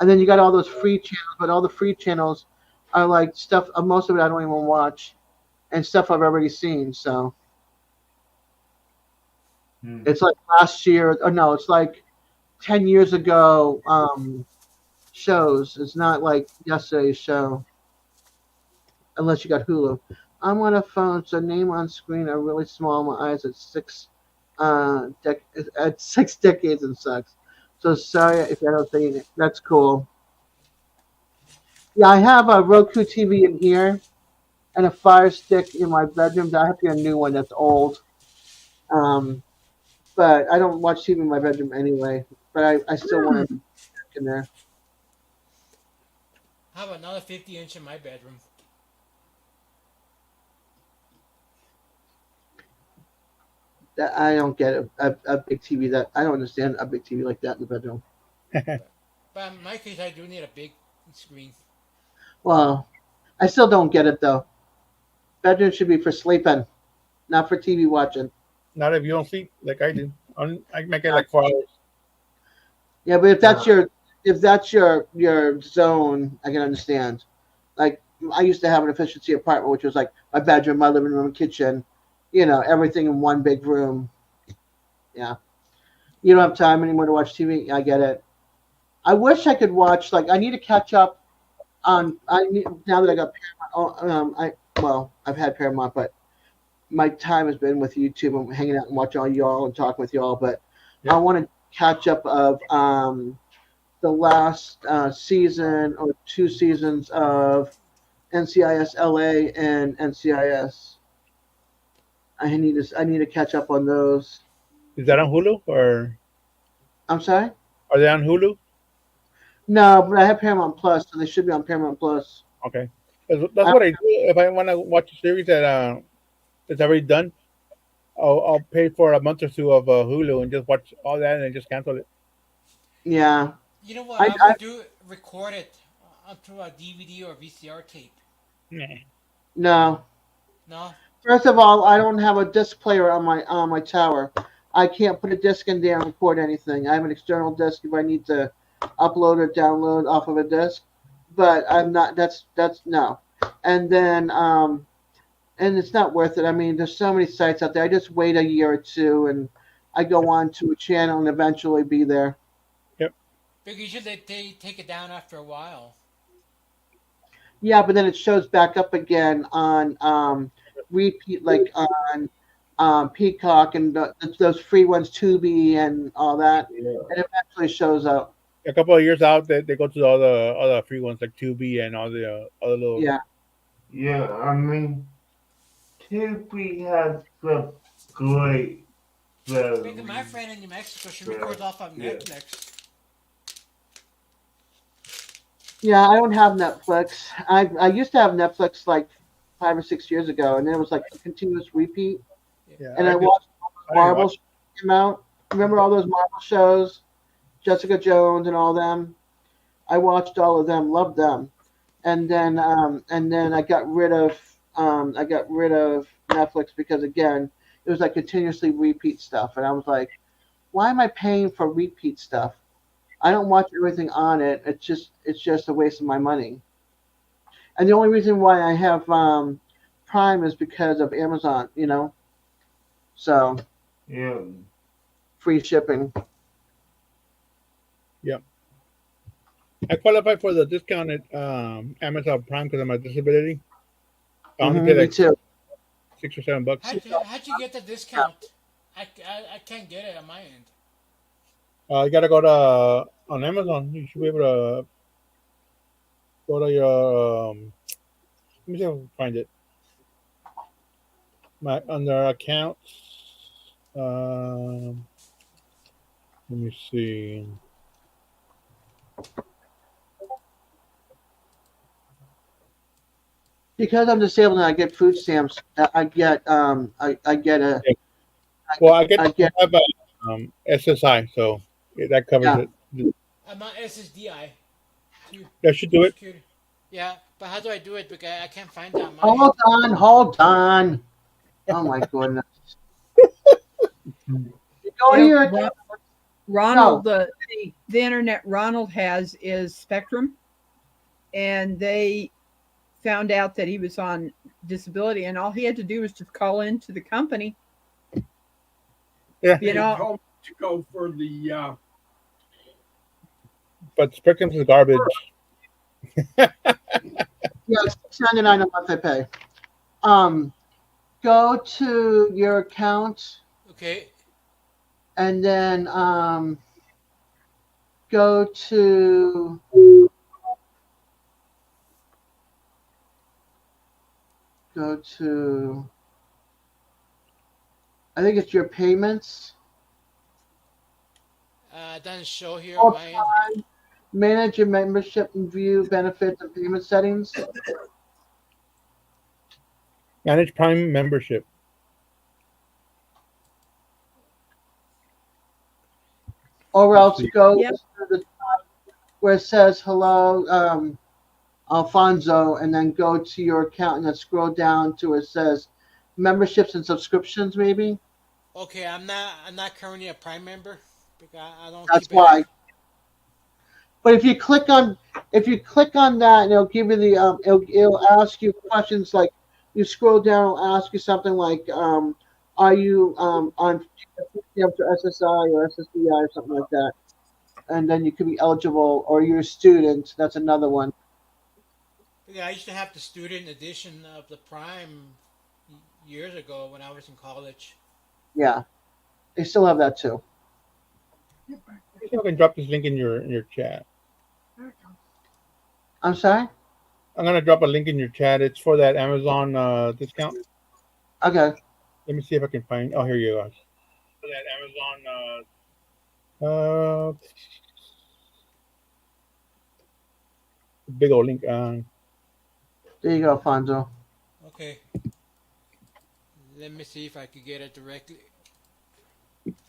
and then you got all those free channels, but all the free channels are like stuff. Most of it I don't even watch, and stuff I've already seen. So Hmm. it's like last year. Or no, it's like 10 years ago. Shows. It's not like yesterday's show, unless you got Hulu. I'm on a phone, so name on screen are really small. My eyes at at 6 decades and sucks. So sorry if I don't say it. That's cool. Yeah, I have a Roku TV in here and a Fire Stick in my bedroom. I have to get a new one that's old. Um, but I don't watch TV in my bedroom anyway. But I still want to in there. I have another 50-inch in my bedroom. That I don't get a big TV that I don't understand a big TV like that in the bedroom. But in my case, I do need a big screen. Well, I still don't get it though. Bedroom should be for sleeping, not for TV watching. Not if you don't sleep like I do. I make it like 4 hours. Yeah, but if that's your zone, I can understand. Like I used to have an efficiency apartment, which was like my bedroom, my living room, kitchen, everything in one big room. Yeah, you don't have time anymore to watch TV. I get it. I wish I could watch. Like I need to catch up on. Now that I got Paramount. I've had Paramount, but my time has been with YouTube and hanging out and watching all y'all and talking with y'all. But Yep. I want to catch up of the last season or 2 seasons of NCIS LA and NCIS. I need to catch up on those. Is that on Hulu or I'm sorry? are they on Hulu? No, but I have Paramount Plus, so they should be on Paramount Plus. Okay. That's I, what I do. If I want to watch a series that's already done, I'll pay for a month or two of Hulu and just watch all that and then just cancel it. yeah. You know what I, I I would do? Record it onto a DVD or VCR tape. Nah. no. No? First of all, I don't have a disc player on my tower. I can't put a disc in there and record anything. I have an external disc if I need to upload or download off of a disc, but I'm not. That's no. And then and it's not worth it. I mean, there's so many sites out there. I just wait a year or two and I go on to a channel and eventually be there. Yep. Because usually they take it down after a while. Yeah, but then it shows back up again on repeat, like on Peacock and those free ones, Tubi and all that. Yeah. It eventually shows up. A couple of years out, they go to all the other free ones like Tubi and all the other little. Yeah. Yeah, I mean, Tubi has some great Because my friend in New Mexico, she records off of Yeah. Netflix. Yeah, I don't have Netflix. I used to have Netflix like 5 or 6 years ago, and then it was like a continuous repeat. Yeah, And I I just watched I didn't Marvel watch. shows came out. Remember all those Marvel shows, Jessica Jones and all them. I watched all of them, loved them, and then I got rid of Netflix because again it was like continuously repeat stuff, and I was like, why am I paying for repeat stuff? I don't watch everything on it. It's just a waste of my money. And the only reason why I have Prime is because of Amazon, so Yeah. free shipping. Yeah, I qualify for the discounted Amazon Prime because of my disability. I only pay Me like too. $6 or $7. How'd you get the discount? I can't get it on my end. You gotta go to on Amazon. You should be able to go to your. Let me see if I can find it. My under accounts. Let me see. Because I'm disabled and I get food stamps. I get a Yeah. Well, I get I get I have a SSI, so that covers yeah. it. I'm on SSDI too. That should do Social it. Security. Yeah, but how do I do it? Because I can't find it on my Hold end. on, hold on. Oh my goodness. You go Yeah, here. Ronald, No. the internet Ronald has is Spectrum, and they found out that he was on disability, and all he had to do was just call into the company. Yeah, You They know, told me to go for the but Spectrum is garbage. Yeah, it's $6.99 a month I pay. Um, Go to your account Okay. and then go to go to I think it's your payments. It doesn't show here on All my end. time, manage your membership and view benefits and payment settings. Manage Prime membership. Or Let's else see. go yep. to the where it says hello, Alfonso, and then go to your account and then scroll down to where it says memberships and subscriptions, maybe. Okay, I'm not currently a Prime member because I don't That's keep it. why. But if you click on that, and it'll give you it'll ask you questions like you scroll down, it'll ask you something like are you on for SSI or SSDI or something like that, and then you could be eligible, or you're a student. That's another one. Yeah, I used to have the student edition of the Prime years ago when I was in college. Yeah, they still have that too. See if I can drop this link in your chat. I'm sorry. I'm gonna drop a link in your chat. It's for that Amazon discount. Okay. Let me see if I can find. Oh, here you go. For that Amazon big old link. There you go, Alfonso. Okay, let me see if I could get it directly.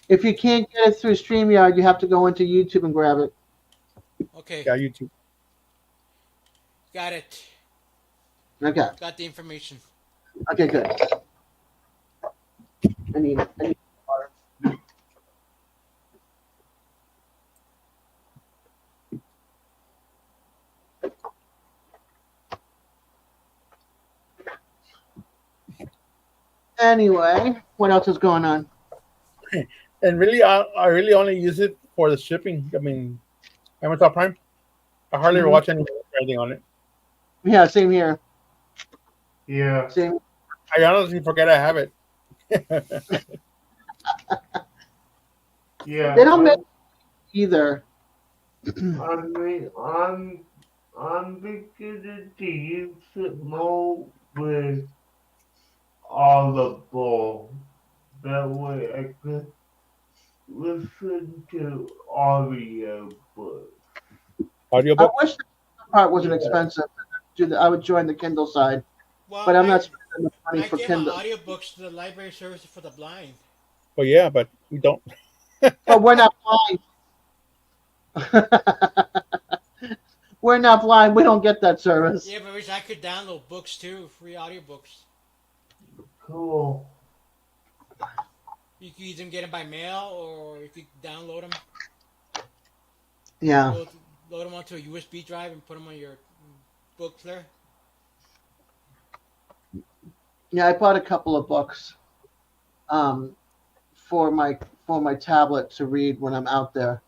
If you can't get it through StreamYard, you have to go into YouTube and grab it. Okay, Yeah, YouTube. got it. Okay. Got the information. Okay, good. I need water. Anyway, what else is going on? And really, I really only use it for the shipping. I mean, Amazon Prime. I hardly ever Mhm. watch anything on it. Yeah, same here. Yeah. Same. I honestly forget I have it. Yeah. They don't make either. I mean, I'm beginning to use it more with Audible. That way I could listen to audio books. I Audiobook? wish the part wasn't Yeah. expensive. I would join the Kindle side, Well, but I'm not spending enough money I for gave my Kindle. audiobooks to the library service for the blind. Well, yeah, but we don't. But we're not blind. We're not blind. We don't get that service. Yeah, but I wish I could download books too, free audiobooks. Cool. You could either get them by mail or you could download them. Yeah. Load them onto a USB drive and put them on your book player. Yeah, I bought a couple of books um, for my tablet to read when I'm out there.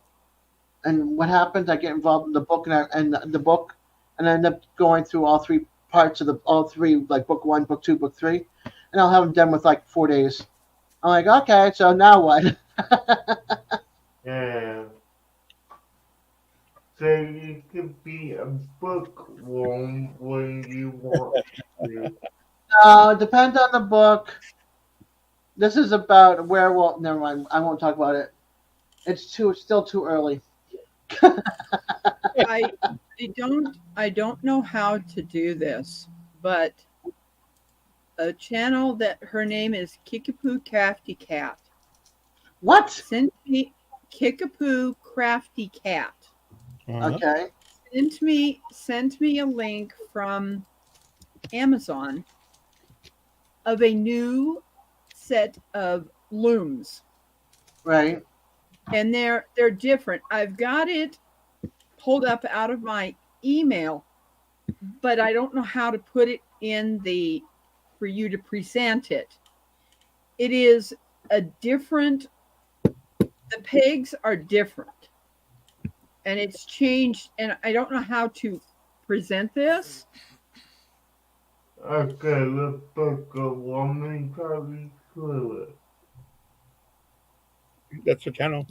And what happens? I get involved in the book and the book, and I end up going through all three parts of all three, like book 1, book 2, book 3, and I'll have them done with like 4 days. I'm like, okay, so now what? Yeah. So you could be a bookworm when you want to. It depends on the book. This is about a werewolf. Never mind. I won't talk about it. It's still too early. I don't know how to do this, but a channel that her name is Kickapoo Crafty Cat What? sent me Kickapoo Crafty Cat. Okay. Sent me a link from Amazon of a new set of looms. Right. And they're different. I've got it pulled up out of my email, but I don't know how to put it in for you to present it. It is a different, the pegs are different. And it's changed, and I don't know how to present this. Okay, let's book a woman probably clue it. That's the channel.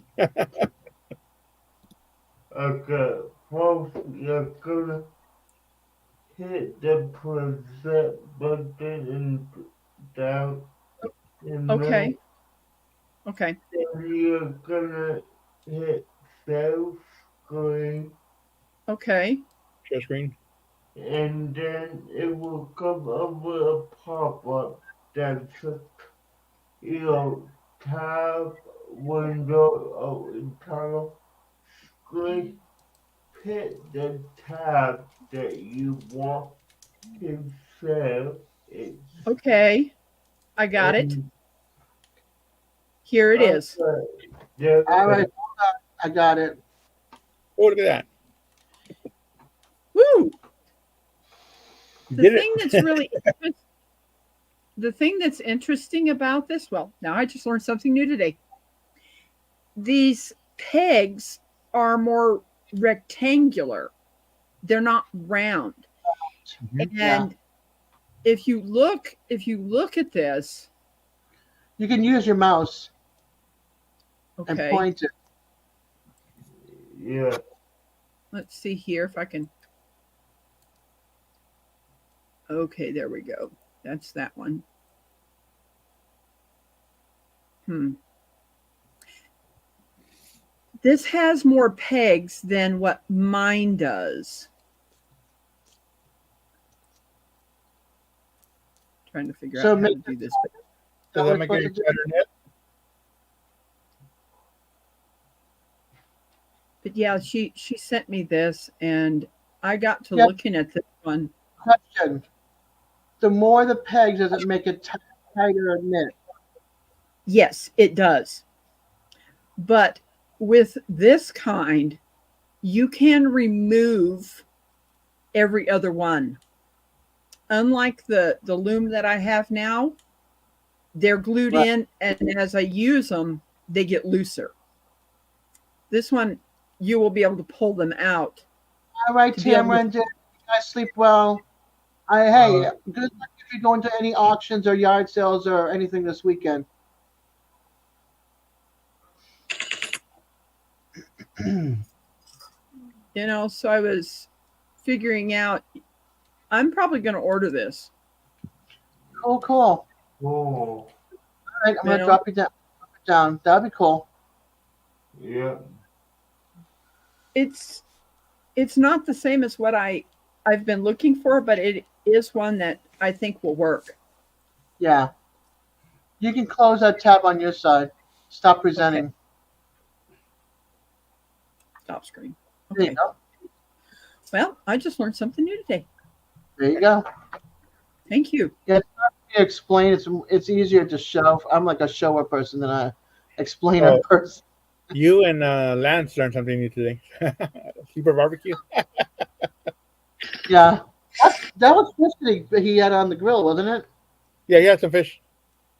Okay, first you're gonna hit the present button and down in Okay. Okay. Then you're gonna hit save screen Okay. Share screen. and then it will come up with a pop-up that's tab window of entire screen. Pick the tab that you want to save it. Okay. I got it. Here it is. There All right. I got it. Oh, look at that. Woo! You The did thing it. that's really the thing that's interesting about this, well, now I just learned something new today. These pegs are more rectangular. They're not round. And if you look at this, You can use your mouse and okay. point it. Yeah. Let's see here if I can. Okay, there we go. That's that one. This has more pegs than what mine does. Trying to figure out how to do this. Does that make it better net? But yeah, she sent me this, and I got to looking at this one. Question: the more the pegs, does it make it tighter knit? Yes, it does. But with this kind, you can remove every other one. Unlike the loom that I have now, they're glued in, and as I use them, they get looser. This one, you will be able to pull them out. All right, Tamara, you guys sleep well. Hey, good luck if you go into any auctions or yard sales or anything this weekend. So I was figuring out, I'm probably going to order this. Cool. All right, I'm going to drop it down. That'd be cool. Yeah. It's not the same as what I've been looking for, but it is one that I think will work. Yeah. You can close that tab on your side. Stop Okay. presenting. Stop screen. There you Okay. go. Well, I just learned something new today. There you go. Thank you. Yeah, it's not easy to explain. It's easier to show. I'm like a shower person than I explain in Oh, person. you and Lance learned something new today. Super barbecue. Yeah. That was fish that he had on the grill, wasn't it? Yeah, he had some fish.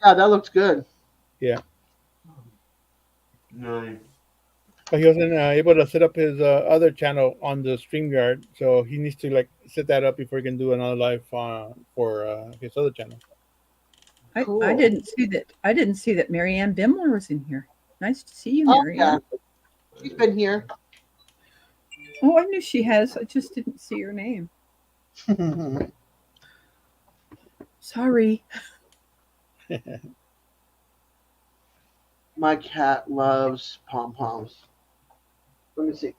Yeah, that looks good. Yeah, Nice. but he wasn't able to set up his other channel on the StreamYard, so he needs to like set that up before he can do another live for his other channel. I Cool. didn't see that. I didn't see that Marianne Bimler was in here. Nice to see you, Oh yeah, Marianne. she's been here. Oh, I knew she has. I just didn't see her name. Sorry. My cat loves pom poms. Let me see.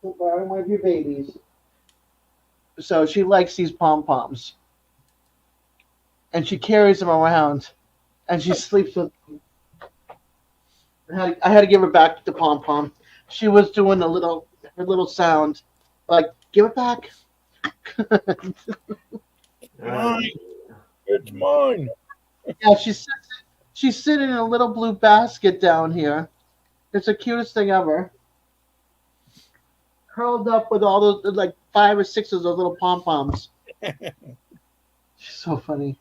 Borrowing one of your babies. So she likes these pom poms, and she carries them around, and she sleeps with them. I had to give her back the pom pom. She was doing her little sound, like give it back. Mine. It's mine. Yeah, she's sitting in a little blue basket down here. It's the cutest thing ever. Curled up with all those like 5 or 6 of those little pom poms. She's so funny.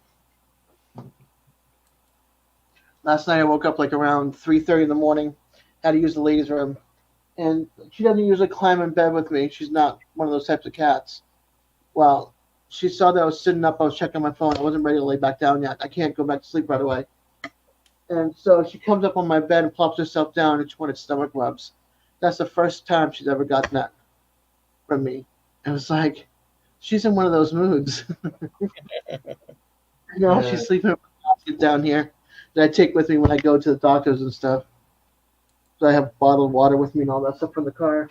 Last night I woke up like around 3:30 in the morning. Had to use the ladies' room, and she doesn't usually climb in bed with me. She's not one of those types of cats. Well, she saw that I was sitting up. I was checking my phone. I wasn't ready to lay back down yet. I can't go back to sleep right away. And so she comes up on my bed and plops herself down and she wanted stomach rubs. That's the first time she's ever gotten that from me. It was like, she's in one of those moods. She's sleeping in a basket down here that I take with me when I go to the doctors and stuff. So I have bottled water with me and all that stuff in the car.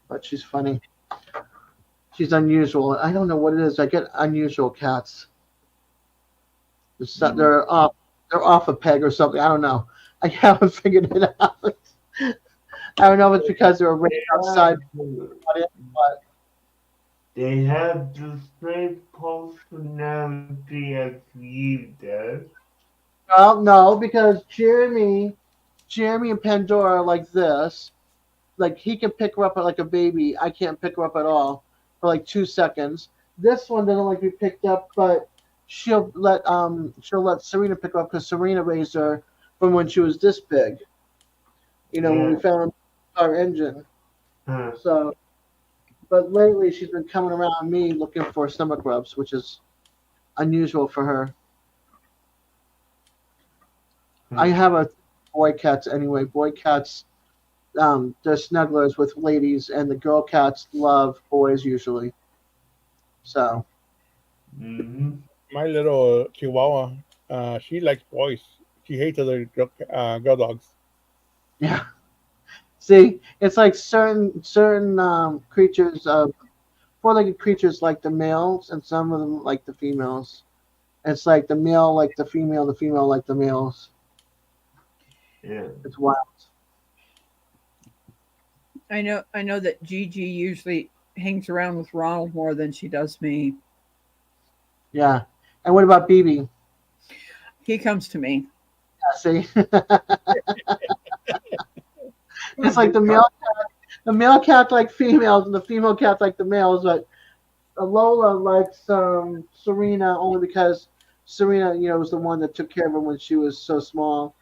But she's funny. She's unusual. I don't know what it is. I get unusual cats. They're off a peg or something. I don't know. I haven't figured it out. I don't know if it's because they were raised outside. But They have the same personality as you do. well, no, because Jeremy and Pandora are like this. Like he can pick her up like a baby. I can't pick her up at all for like 2 seconds. This one doesn't like to be picked up, but she'll let Serena pick her up because Serena raised her from when she was this big. When we found our engine. So, but lately she's been coming around me looking for stomach rubs, which is unusual for her. I have a boy cats anyway. Boy cats, they're snugglers with ladies, and the girl cats love boys usually. So. My little Chihuahua, she likes boys. She hates other girl dogs. Yeah. See, it's like certain creatures, four-legged creatures like the males, and some of them like the females. It's like the male like the female like the males. Yeah. It's wild. I know that Gigi usually hangs around with Ronald more than she does me. Yeah. And what about BB? He comes to me. Yeah, see? It's like the male cat like females, and the female cat like the males, but Lola likes Serena only because Serena, was the one that took care of her when she was so small.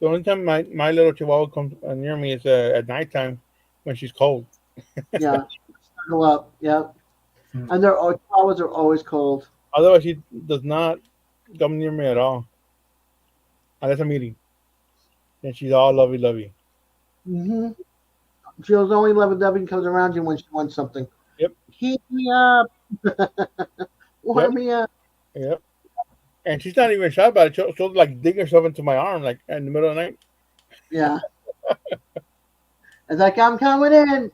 The only time my little Chihuahua comes near me is at nighttime when she's cold. Yeah, snuggle up. Yeah, and Chihuahuas are always cold. Otherwise, she does not come near me at all unless I'm eating, and she's all lovey. Mm-hmm. She'll only lovey and comes around you when she wants something. Yep. Heat me up. Warm Yep. me up. Yep. And she's not even shy about it. She'll like dig herself into my arm like in the middle of the night. Yeah. It's like I'm coming in.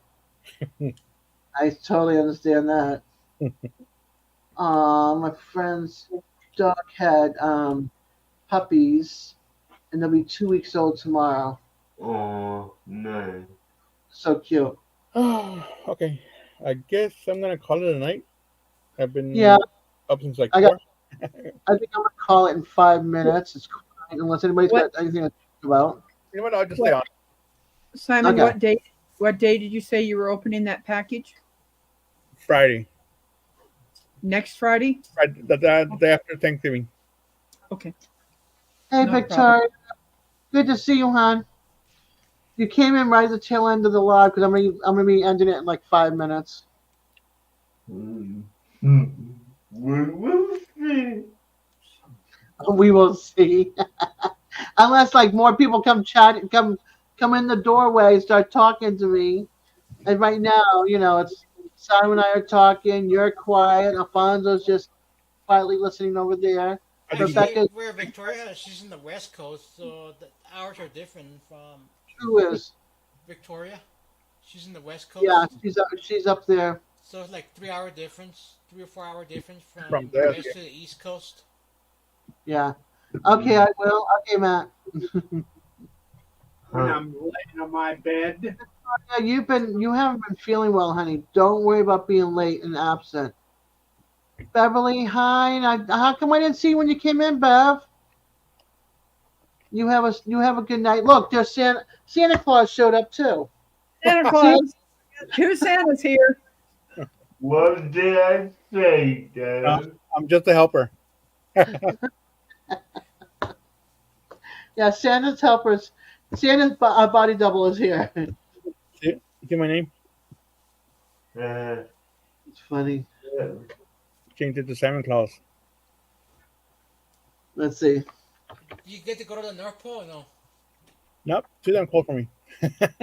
I totally understand that. My friend's dog had puppies, and they'll be 2 weeks old tomorrow. Oh, no. So cute. Okay. I guess I'm gonna call it a night. I've Yeah, been up since like I got. 4. I think I'm gonna call it in 5 minutes. It's quiet unless anybody's What? got anything to talk about. You know what? I'll just stay What? on. Simon, Okay. what day did you say you were opening that package? Friday. Next Friday? The day after Thanksgiving. Okay. Hey, No problem. Victoria. Good to see you, hon. You came in right at the tail end of the live because I'm gonna be ending it in like 5 minutes. We'll see. We will see. Unless like more people come in the doorway and start talking to me. And right now, it's Simon and I are talking. You're quiet. Alfonso's just quietly listening over there. Actually, Rebecca, where Victoria, she's in the West Coast, so the hours are different from who is? Victoria. She's in the West Yeah, Coast, she's up there. so it's like 3 hour difference, 3 or 4 hour difference From from the there. West to the East Coast. Yeah. Okay, I will. Okay, Matt. When I'm laying on my bed. Yeah, you haven't been feeling well, honey. Don't worry about being late and absent. Beverly, hi. How come I didn't see you when you came in, Bev? You have a good night. Look, there's Santa Claus showed up too. Santa Claus. Two Santas here. What did I say, Dad? I'm just a helper. Yeah, Santa's helpers. Santa's body double is here. See my name? Uh, It's funny. Changed it to Santa Claus. Let's see. You get to go to the North Pole? Or no, Nope. Too damn cold for me.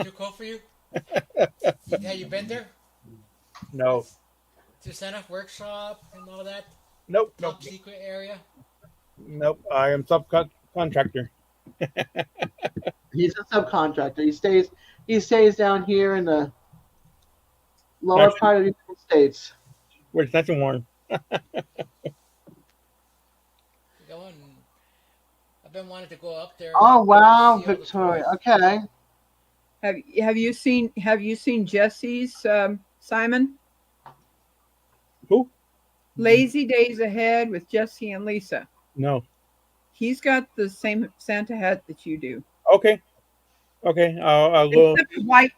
too cold for you. Have you been there No. to Santa workshop and all that Nope. top secret area? Nope. I am subcontractor. He's a subcontractor. He stays down here in the lower part of the United States. Where it's nice and warm. Going. I've been wanting to go up there. Oh wow, see all the Victoria. toys. Okay. Have you seen Jesse's Simon? Who? Lazy Days Ahead with Jesse and Lisa. No. He's got the same Santa hat that you do. Okay. Okay. I'll go. Except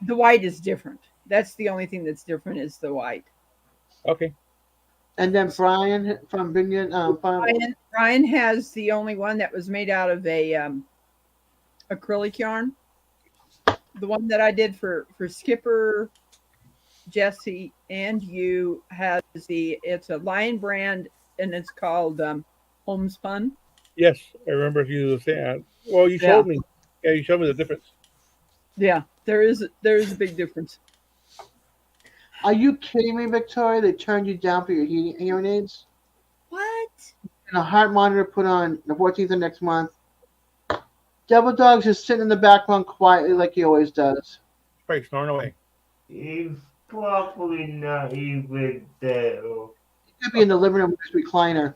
the white is different. That's the only thing that's different is the white. Okay. And then Brian from Vineyard. Brian has the only one that was made out of a acrylic yarn. The one that I did for Skipper, Jesse, and you has it's a Lion brand and it's called Homespun. Yes, I remember you were saying. Well, you showed me. Yeah, you showed me the difference. Yeah, there is a big difference. Are you kidding me, Victoria? They turned you down for your hearing aids? What? And a heart monitor put on the 14th of next month. Devil Dog's just sitting in the background quietly like he always does. Probably snoring away. He's probably not even there. He could be in the living room with his recliner.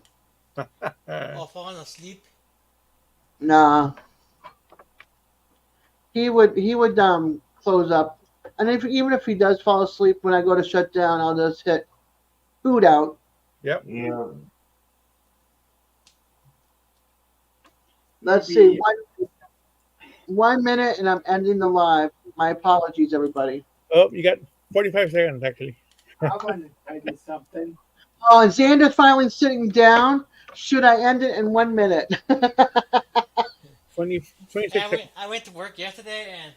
All falling asleep. Nah. He would close up. And even if he does fall asleep when I go to shut down, I'll just hit boot out. Yep. Yeah. Let's see. 1 minute and I'm ending the live. My apologies, everybody. Oh, you got 45 seconds actually. I want to tell you something. Oh, and Xander's finally sitting down. Should I end it in 1 minute? 26 seconds. I went to work yesterday and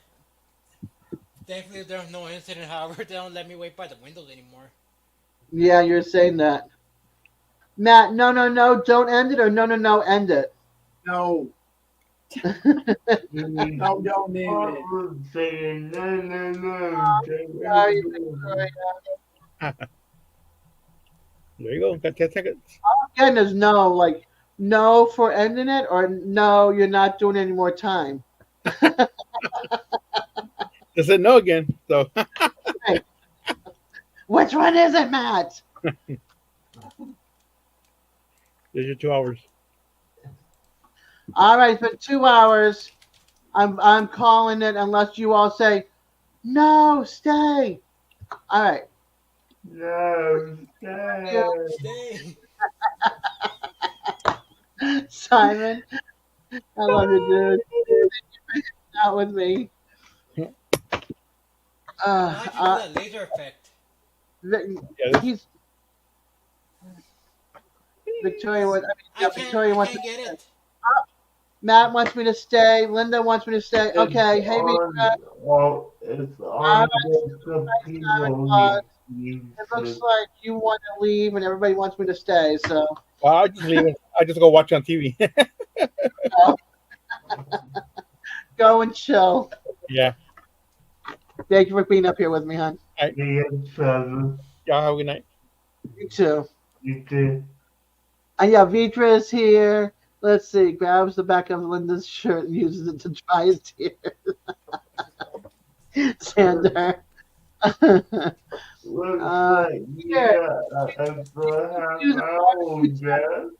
thankfully there was no incident. However, they don't let me wait by the windows anymore. Yeah, you're saying that. Matt, no, don't end it, or no, end it. No. No, don't end it. Saying no. Sorry, Victoria. There you go. Got 10 seconds. Again, is no, like no for ending it, or no, you're not doing any more time. They said no again. So Hey, which one is it, Matt? there's your 2 hours. All right, it's been 2 hours. I'm calling it unless you all say no, stay. All right. No, Stay. Simon, I love you, dude. Out with me. How'd you do Uh, that laser effect? Yeah, he's Victoria. Victoria I wants. can't get it. Matt wants me to stay. Linda wants me to stay. it's Okay. Hey, on. Vitra. Well, it's All on right. the Santa computer. Claus. You It looks like you want to leave, and everybody wants me to stay. So well, I just leave it. I just go watch on TV. go and chill. Yeah. Thank you for being up here with me, hon. see each other. Y'all have a good night. You too. You do. And yeah, Vitra is here. Let's see. Grabs the back of Linda's shirt and uses it to dry his tears. Sander. Looks like Here. for half Use a hour, barbecue towel. Jeff.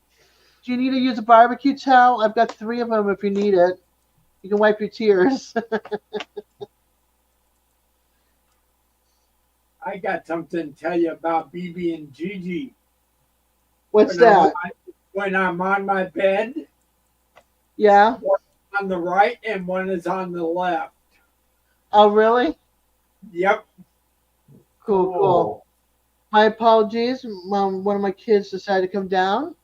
Do you need to use a barbecue towel? I've got 3 of them if you need it. You can wipe your tears. I got something to tell you about BB and Gigi. What's that? When I'm on my bed, Yeah? one is on the right and one is on the left. Oh, really? Yep. Cool. My apologies. One of my kids decided to come down.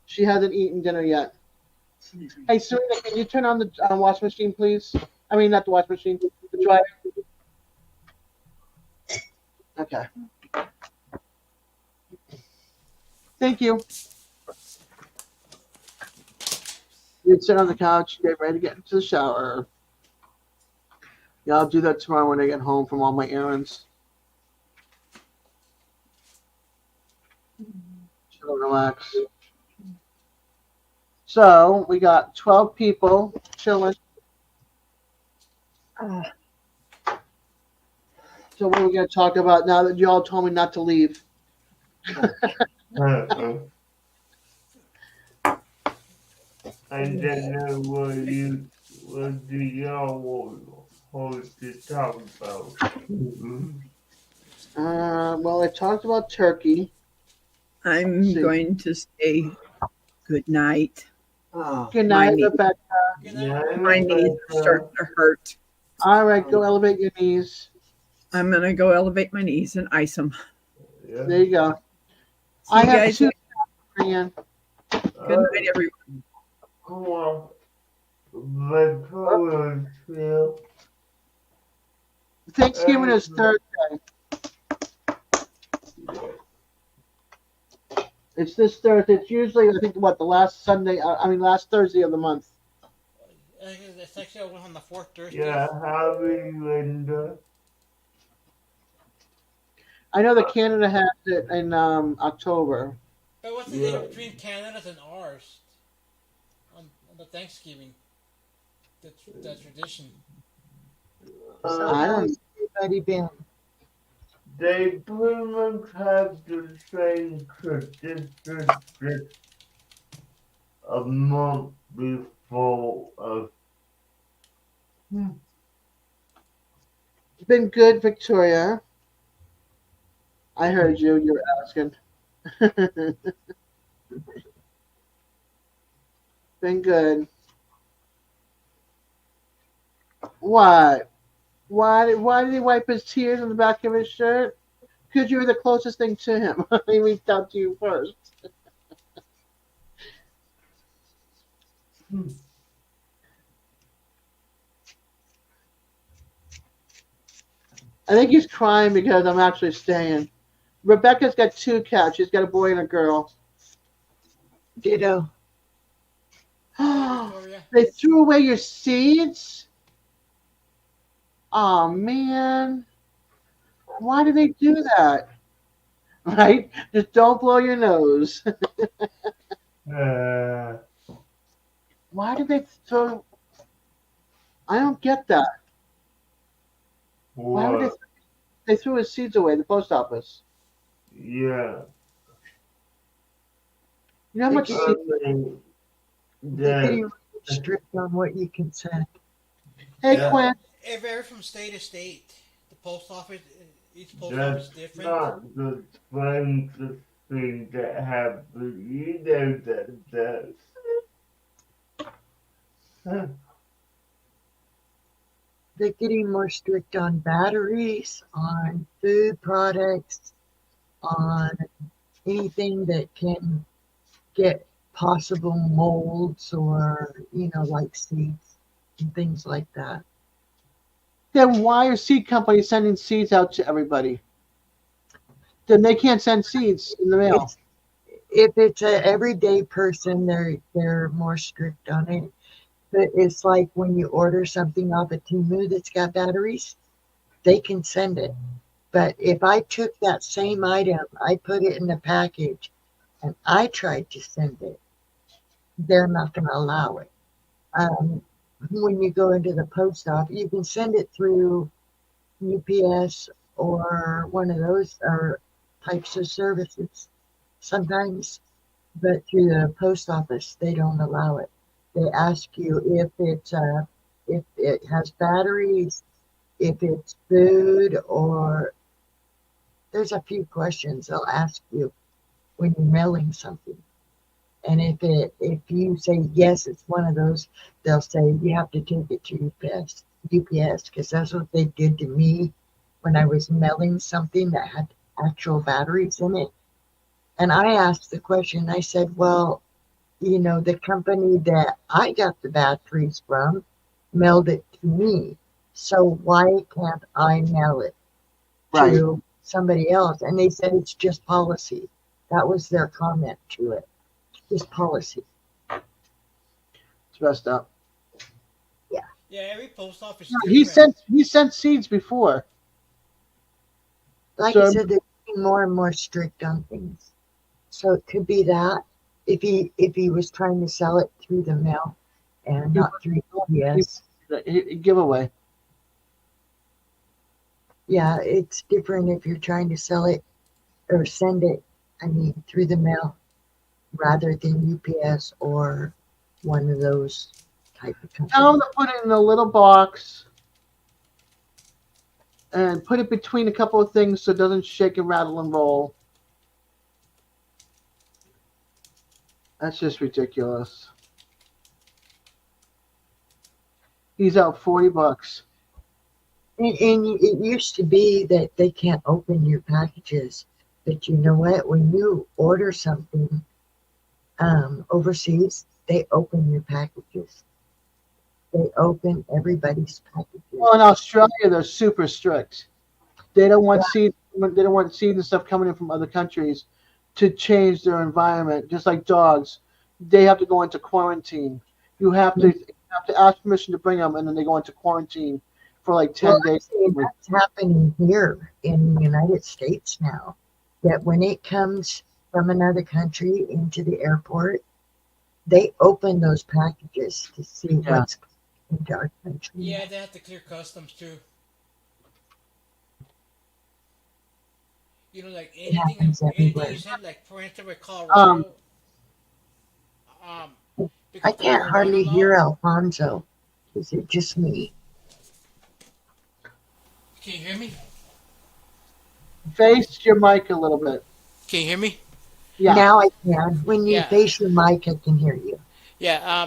She hasn't eaten dinner yet. Hey, Serena, can you turn on the wash machine, please? I mean, not the wash machine, the dryer. Okay. Thank you. You'd sit on the couch, get ready to get into the shower. Yeah, I'll do that tomorrow when I get home from all my errands. Chill and relax. So we got 12 people chilling. So what are we going to talk about now that you all told me not to leave? I don't know what do y'all want to talk about. Well, I talked about turkey. I'm See. going to say good night. Good night, knee. Rebecca. My knees are starting to hurt. All right, go elevate your knees. I'm going to go elevate my knees and ice them. Yeah. There you go. See I you have guys. 2 Marianne. Good night, everyone. Cool. Victoria, Phil. Thanksgiving is Thursday. It's this Thursday. It's usually, I think, the last last Thursday of the month. It's actually on the 4th Thursday. Yeah, happy Linda. I know that Canada has it in October. But what's the difference between Canada's and ours on the Thanksgiving? The tradition. I don't know. They pretty much have the same tradition just a month before us. It's been good, Victoria. I heard you. You were asking. Been good. What? Why did he wipe his tears on the back of his shirt? Because you were the closest thing to him. He reached out to you first. I think he's crying because I'm actually staying. Rebecca's got 2 cats. She's got a boy and a girl. Ditto. They threw away your seeds? Oh, man. Why did they do that? right? Just don't blow your nose. Uh, Why did they throw? I don't get that. Why would what? they threw his seeds away? The post office. Yeah. You know how They much get I seed? mean, they're getting that. really strict on what you can send. Hey, Yeah, Quinn. It varies from state to state. The post office, each post office That's is different. not the funniest thing that happened. You know that. Huh. They're getting more strict on batteries, on food products, on anything that can get possible molds or, like seeds and things like that. Then why are seed companies sending seeds out to everybody? Then they can't send seeds in the mail. It's if it's a everyday person, they're more strict on it. But it's like when you order something off of Temu that's got batteries, they can send it. But if I took that same item, I put it in a package, and I tried to send it, they're not going to allow it. Um, when you go into the post office, you can send it through UPS or one of those or types of services sometimes, but through the post office, they don't allow it. They ask you if it has batteries, if it's food, or there's a few questions they'll ask you when you're mailing something. And if you say yes, it's one of those, they'll say you have to take it to UPS, because that's what they did to me when I was mailing something that had actual batteries in it. And I asked the question, I said, well, the company that I got the batteries from mailed it to me. So why can't I mail it Right. to somebody else? And they said it's just policy. That was their comment to it. Just policy. It's messed up. Yeah. Yeah, every post office is He different. sent seeds before. Like I So said, they're getting more and more strict on things. So it could be that if he was trying to sell it through the mail and not through UPS. giveaway. Yeah, it's different if you're trying to sell it or send it, through the mail rather than UPS or one of those type of Tell them companies. to put it in a little box and put it between a couple of things so it doesn't shake and rattle and roll. That's just ridiculous. He's out $40. And it used to be that they can't open your packages, but you know what? When you order something overseas, they open your packages. They open everybody's packages. Well, in Australia, they're super strict. They don't want Yeah, seed. They don't want seed and stuff coming in from other countries to change their environment. Just like dogs, they have to go into quarantine. You have to ask permission to bring them, and then they go into quarantine for like well, 10 days. actually, that's happening here in the United States now. That when it comes from another country into the airport, they open those packages to see Yeah. what's into our country. Yeah, they have to clear customs too. Like It happens anything you everywhere. send, like for instance with Um, Colorado, um, I because the can't marijuana hardly law. hear Alfonso. Is it just me? Can you hear me? face your mic a little bit. Can you hear me? Yeah. Now I can. When you Yeah, face your mic, I can hear you. yeah.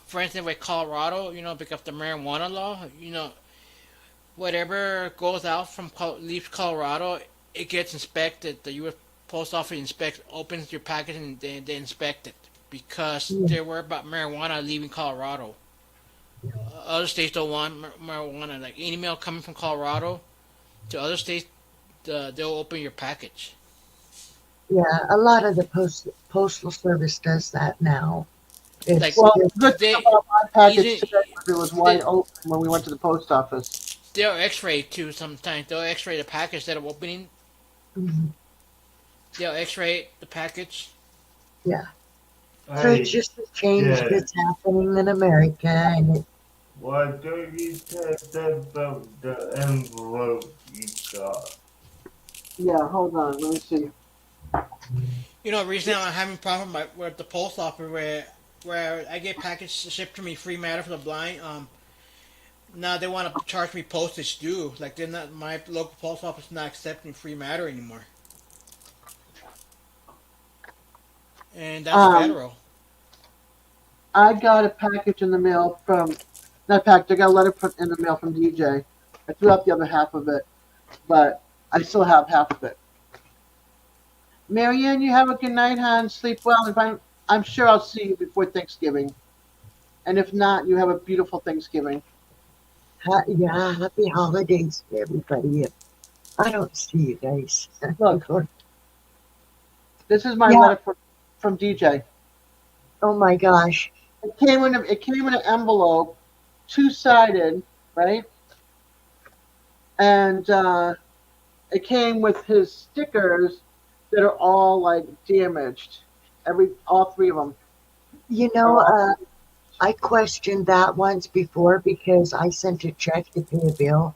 For instance with Colorado, because the marijuana law, whatever goes out from leaves Colorado, it gets inspected. The U.S. Post Office opens your package, and they inspect it because Yeah, they're worried about marijuana leaving Colorado. Other states don't want marijuana. Like any mail coming from Colorado to other states, they'll open your package. yeah. A lot of the postal service does that now. Like It's Well, just the good thing they about my package even today was it was wide they, open when we went to the post office. they'll X-ray too. Sometimes they'll X-ray the package instead of opening. mhm. They'll X-ray the package. Yeah. So it's Hey, just a change Dad, that's happening in America, and why don't you tell them about the envelope you got? Yeah, hold on. Let me see. Recently I'm having a problem with the post office where I get packages shipped to me free matter for the blind. Now they want to charge me postage due. Like they're not my local post office is not accepting free matter anymore, and that's Um, federal. I got a package in the mail from not package. I got a letter in the mail from DJ. I threw out the other half of it, but I still have half of it. Marianne, you have a good night, hon. Sleep well. I'm sure I'll see you before Thanksgiving, and if not, you have a beautiful Thanksgiving. yeah, happy holidays to everybody. I don't see you guys. Look, this is my Yeah, letter from DJ. Oh my gosh. It came in an envelope, two-sided, right? And it came with his stickers that are all like damaged. All three of them You are know, all. I questioned that once before because I sent a check to pay a bill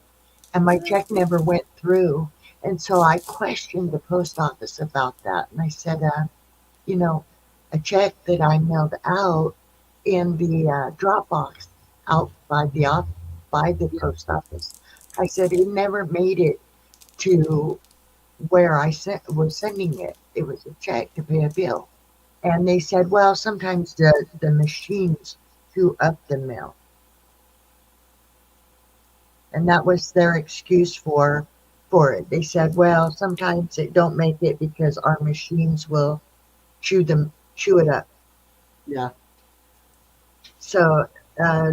and my check never went through. And so I questioned the post office about that. And I said, you know, a check that I mailed out in the drop box out by the post office. I said it never made it to where was sending it. It was a check to pay a bill. And they said, well, sometimes the machines chew up the mail. And that was their excuse for it. They said, well, sometimes it don't make it because our machines will chew it up. Yeah, So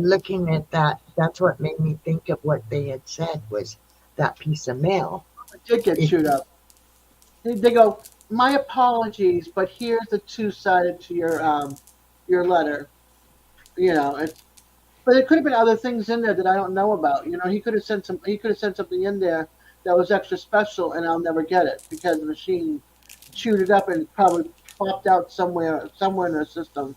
looking at that, that's what made me think of what they had said was that piece of mail. it did get It, chewed up. They go, my apologies, but here's the two-sided to your letter. But there could have been other things in there that I don't know about. He could have sent some. He could have sent something in there that was extra special, and I'll never get it because the machine chewed it up and probably popped out somewhere in the system.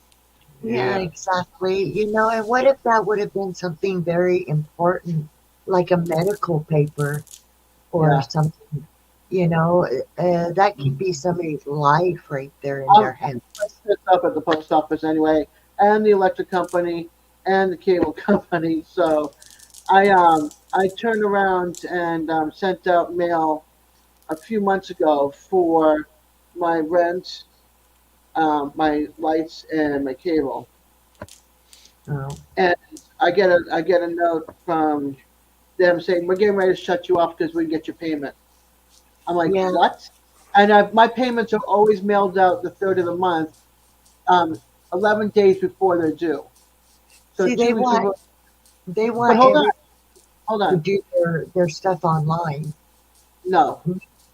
yeah, Yeah, exactly. And what if that would have been something very important, like a medical paper or Yeah, something? That could be somebody's life right there in I'm their hand. this up at the post office anyway, and the electric company and the cable company. So I turned around and sent out mail a few months ago for my rent, my lights, and my cable. Oh, And I get a note from them saying we're getting ready to shut you off because we can get your payment. I'm like, yeah. what? And my payments are always mailed out the third of the month, um, 11 days before they're due. So See, they 2 weeks want before. they But want hold on, everybody hold to on. do their stuff online. No,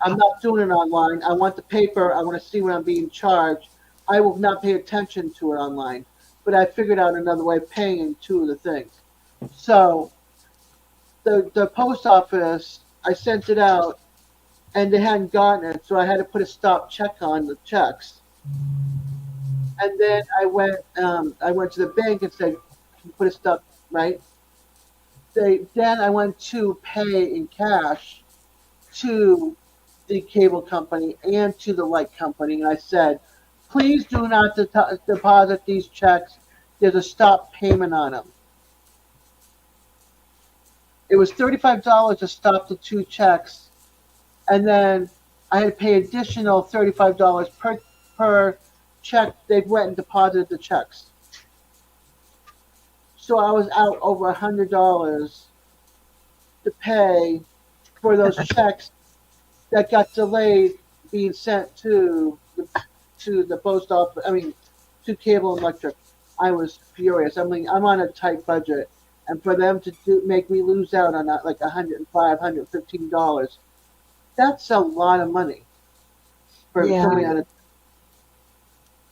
I'm not doing it online. I want the paper. I want to see what I'm being charged. I will not pay attention to it online. But I figured out another way of paying two of the things. So the post office, I sent it out and they hadn't gotten it, so I had to put a stop check on the checks. And then I went to the bank and said, "Can you put a stop?" Right? Then I went to pay in cash to the cable company and to the light company, and I said, "Please do not deposit these checks. There's a stop payment on them." It was $35 to stop the two checks, and then I had to pay additional $35 per check. They went and deposited the checks, so I was out over $100 to pay for those checks that got delayed being sent to the post office. I mean, to cable and electric. I was furious. I mean, I'm on a tight budget, and for them to make me lose out on that, like $115, that's a lot of money for Yeah. somebody on a.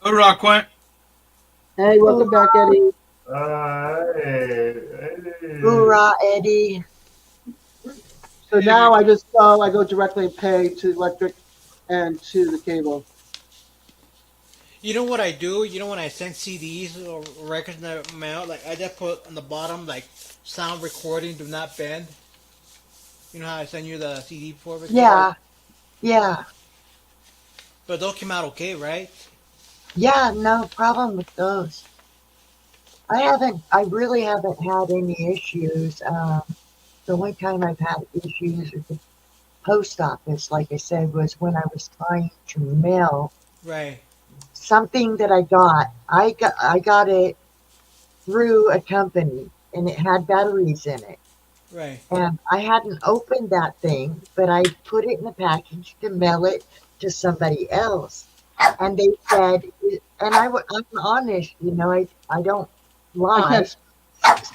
Good rock, Quint. Hey, welcome back, Eddie. hey. Hoorah, Eddie. So now I go directly and pay to electric and to the cable. You know what I do? You know when I send CDs or records in the mail, like I just put on the bottom like sound recording, do not bend. You know how I send you the CD before recording? Yeah, yeah, But those came out okay, right? yeah. No problem with those. I really haven't had any issues. The only time I've had issues with the post office, like I said, was when I was trying to mail Right, something that I got it through a company, and it had batteries in it. right. And I hadn't opened that thing, but I put it in a package to mail it to somebody else. And they said, and I'm honest, I don't I lie. can't.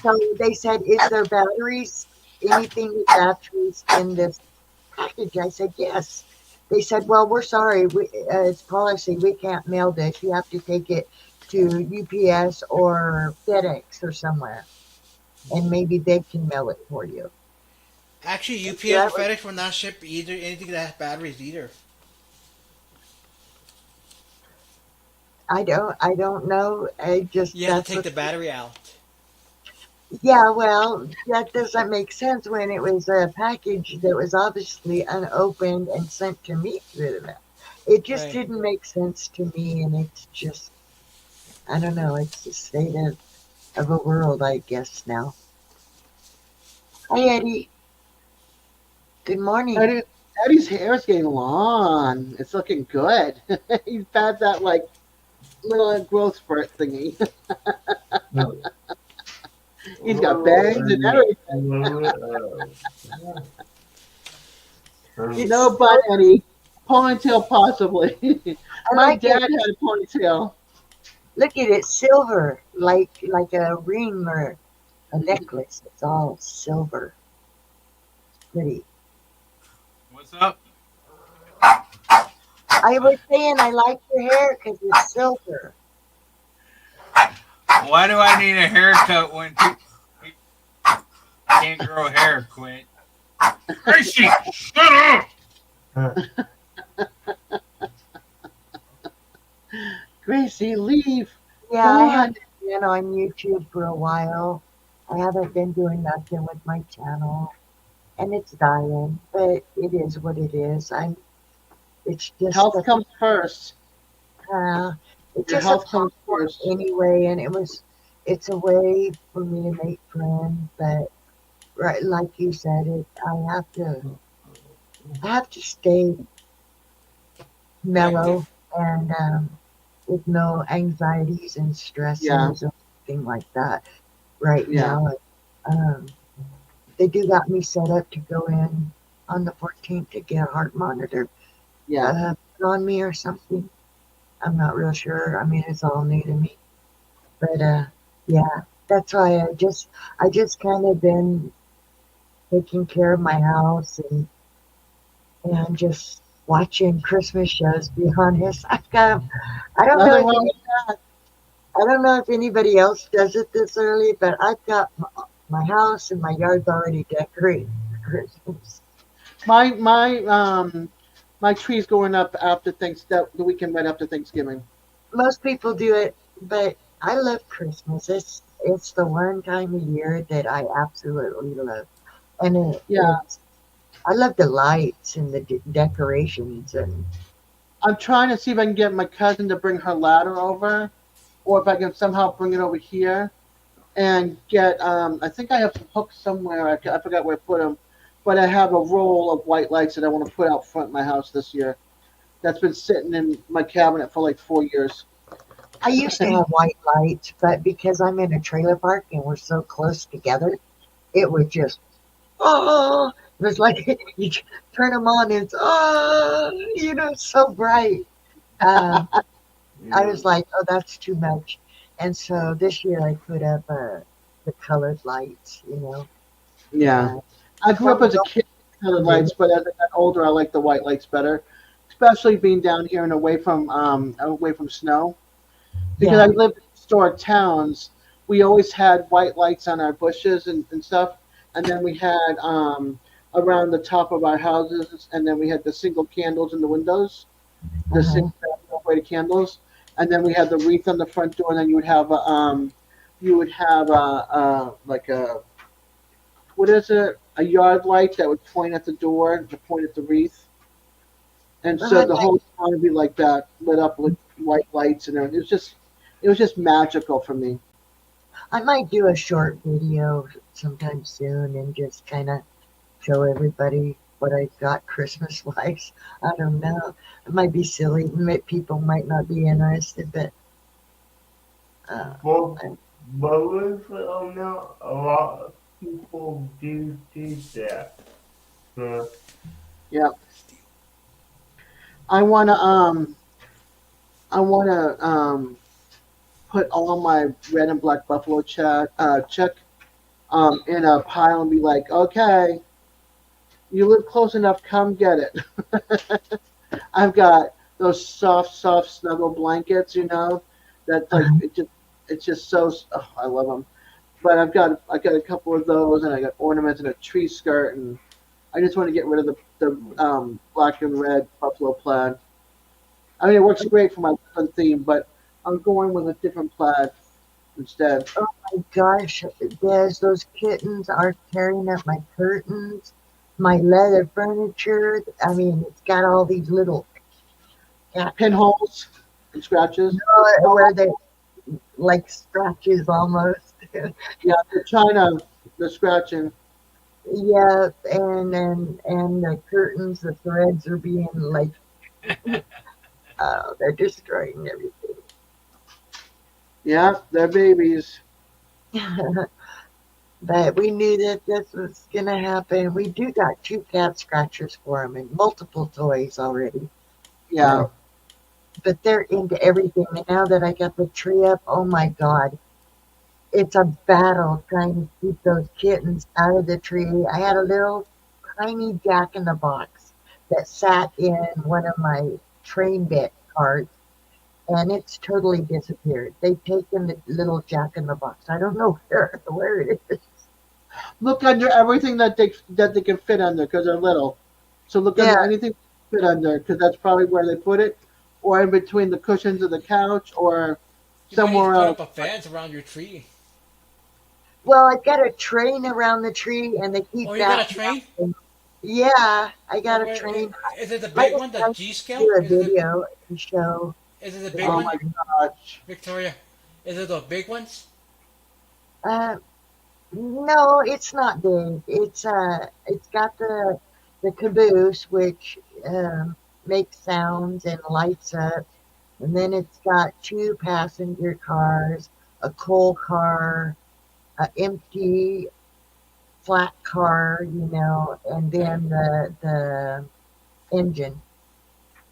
So they said, is there batteries, anything with batteries in this package? I said, yes. They said, well, we're sorry. It's policy. We can't mail this. You have to take it to UPS or FedEx or somewhere, and maybe they can mail it for you. Actually, UPS or That was, FedEx will not ship either anything that has batteries either. I don't know. You have to That's take what. the battery out. Yeah, well, that doesn't make sense when it was a package that was obviously unopened and sent to me through the mail. It just Right. didn't make sense to me, and it's just, I don't know, it's the state of a world, I guess, now. Hi, Eddie. Good morning. Eddie, Eddie's hair is getting long. It's looking good. He's had that like little growth spurt thingy. He's got bangs and everything. It's No so, butt, Eddie. Ponytail possibly. I My like dad it. had a ponytail. Look at it, silver, like a ring or a necklace. It's all silver. Pretty. What's up? I was saying I like your hair because it's silver. Why do I need a haircut when people can't grow hair, Quint? Gracie, shut up! Gracie, leave. Yeah, I God. haven't been on YouTube for a while. I haven't been doing nothing with my channel, and it's dying. But it is what it is. It's just Health comes first. uh, it's Your just a health comes platform first. anyway, and it's a way for me to make friends. But right, like you said, I have to stay mellow and with no anxieties and Yeah, stresses or anything like that right yeah, now. Um, they do got me set up to go in on the 14th to get a heart monitor yeah. put on me or something. I'm not real sure. I mean, it's all new to me, but yeah, that's why I just kind of been taking care of my house and just watching Christmas shows. Be honest, I don't know Nothing if wrong. I don't know if anybody else does it this early, but I've got my house and my yard's already decorated for Christmas. My tree's going up after the weekend right after Thanksgiving. Most people do it, but I love Christmas. It's the one time of year that I absolutely love, and Yeah, I love the lights and the decorations and I'm trying to see if I can get my cousin to bring her ladder over, or if I can somehow bring it over here and get. I think I have some hooks somewhere. I forgot where I put them, but I have a roll of white lights that I want to put out front of my house this year. That's been sitting in my cabinet for like 4 years. I used to have white lights, but because I'm in a trailer park and we're so close together, it would just oh, it was like you turn them on and it's so bright. Um, I was like, oh, that's too much. And so this year I put up the colored lights. Yeah, Uh, I grew up some as a don't kid with colored do lights, but as I got older, I like the white lights better, especially being down here and away from snow. Because I Yeah, lived in historic towns, we always had white lights on our bushes and stuff, and then we had around the top of our houses, and then we had the single candles in the windows. the Uh-huh. 6 weighted candles, and then we had the wreath on the front door, and then you would have like a what is it? A yard light that would point at the door to point at the wreath, and Well, so the whole town would be like that, lit up with white lights and everything. It was just magical for me. I might do a short video sometime soon and just kind of show everybody what I got Christmas wise. I don't know. It might be silly. People might not be interested, but But, I- believe it or not, a lot of people do that. So, Yeah, I wanna I wanna put all my red and black buffalo check in a pile and be like, okay, you live close enough, come get it. I've got those soft snuggle blankets, that like it's just so. Oh, I love them. But I got a couple of those, and I got ornaments and a tree skirt, and I just want to get rid of the black and red buffalo plaid. I mean, it works great for my fun theme, but I'm going with a different plaid instead. oh my gosh, Des, those kittens are tearing up my curtains, my leather furniture. I mean, it's got all these little Pinholes and scratches. where they like scratches almost. Yeah, they're scratching. Yeah, and the curtains, the threads are being like, they're destroying everything. Yeah, they're babies. But we knew that this was gonna happen. We do got 2 cat scratchers for them and multiple toys already. Yeah. But they're into everything. And now that I got the tree up, oh my God, it's a battle trying to keep those kittens out of the tree. I had a little tiny jack in the box that sat in one of my train bit carts, and it's totally disappeared. They've taken the little jack in the box. I don't know where it is. Look under everything that they can fit under because they're little. So look under Yeah, anything they can fit under because that's probably where they put it, or in between the cushions of the couch, or You might need to somewhere put else. up a fence around your tree. well, I've got a train around the tree, and they keep Oh, you got a backing train? up. Yeah, I Oh, got a train. is it the Like big one, the I G scale? do a video and show. Is it the big Oh The, one, my gosh! Victoria? Is it the big ones? uh, no, it's not big. It's got the caboose, which makes sounds and lights up, and then it's got 2 passenger cars, a coal car, a empty flat car, and then the engine,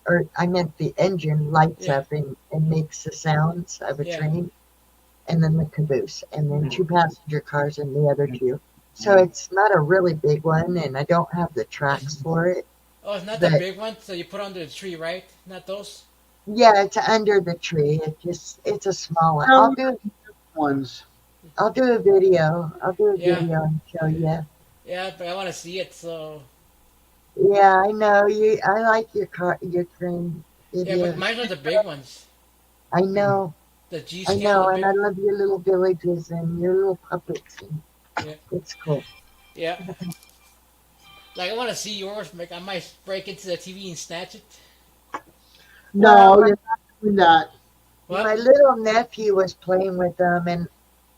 or I meant the engine lights Yeah, up and makes the sounds of a yeah. train, and then the caboose, and then 2 passenger cars and the other two. So it's not a really big one, and I don't have the tracks for it. Oh, it's not the But big one, so you put under the tree, right? Not those. yeah, it's under the tree. It's a small one. Well, ones. I'll do a Yeah, video and show you. yeah, but I want to see it. So Yeah, I know you. I like your train yeah, but videos. mine are the big ones. I know, The G I scale, know, the and big. I love your little villages and your little puppets. And Yeah, it's cool. yeah. Like I want to see yours. Like I might break into the TV and snatch it. Well, No, you're not doing that. my What? little nephew was playing with them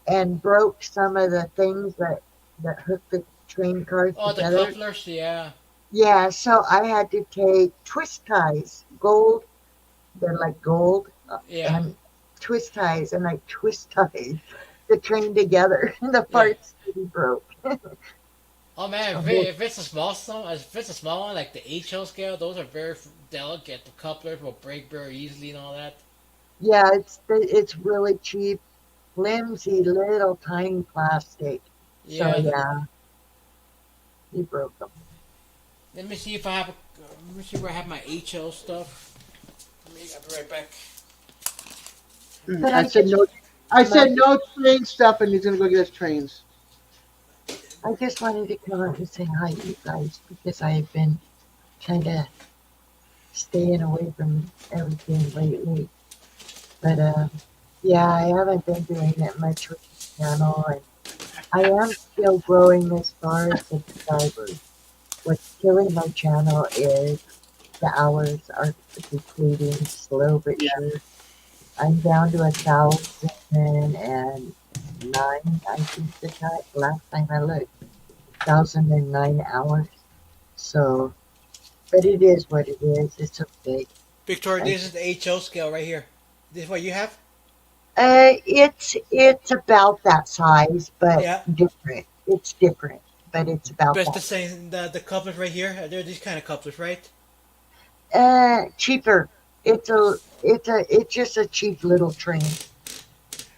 and broke some of the things that hook the train cars Oh, the together. couplers. Yeah, Yeah, so I had to take twist ties, gold. They're like gold, yeah, and twist ties, and I twist ties the train together, and the yeah. parts that he broke. Oh man, if it's a small one, if it's a small one like the HO scale, those are very delicate. The couplers will break very easily and all that. Yeah, it's really cheap, flimsy little tiny plastic. So Yeah. yeah, he broke them. Let me see if I have. Let me see where I have my HO stuff. I'll be right back. But I said no. I said no train stuff, and he's gonna go get his trains. I just wanted to come up and say hi to you guys because I have been kind of staying away from everything lately. But yeah, I haven't been doing that much with the channel, and I am still growing as far as subscribers. What's killing my channel is the hours are depleting slow but Yeah. sure. I'm down to 1,009, I think the last time I looked. 1,009 hours. So, but it is what it is. It's okay. Victoria, I, this is the HO scale right here. This is what you have? it's about that size, but Yeah. different. It's different, but it's about But it's the that. same. The couplers right here. They're these kind of couplers, right? Cheaper. It's just a cheap little train.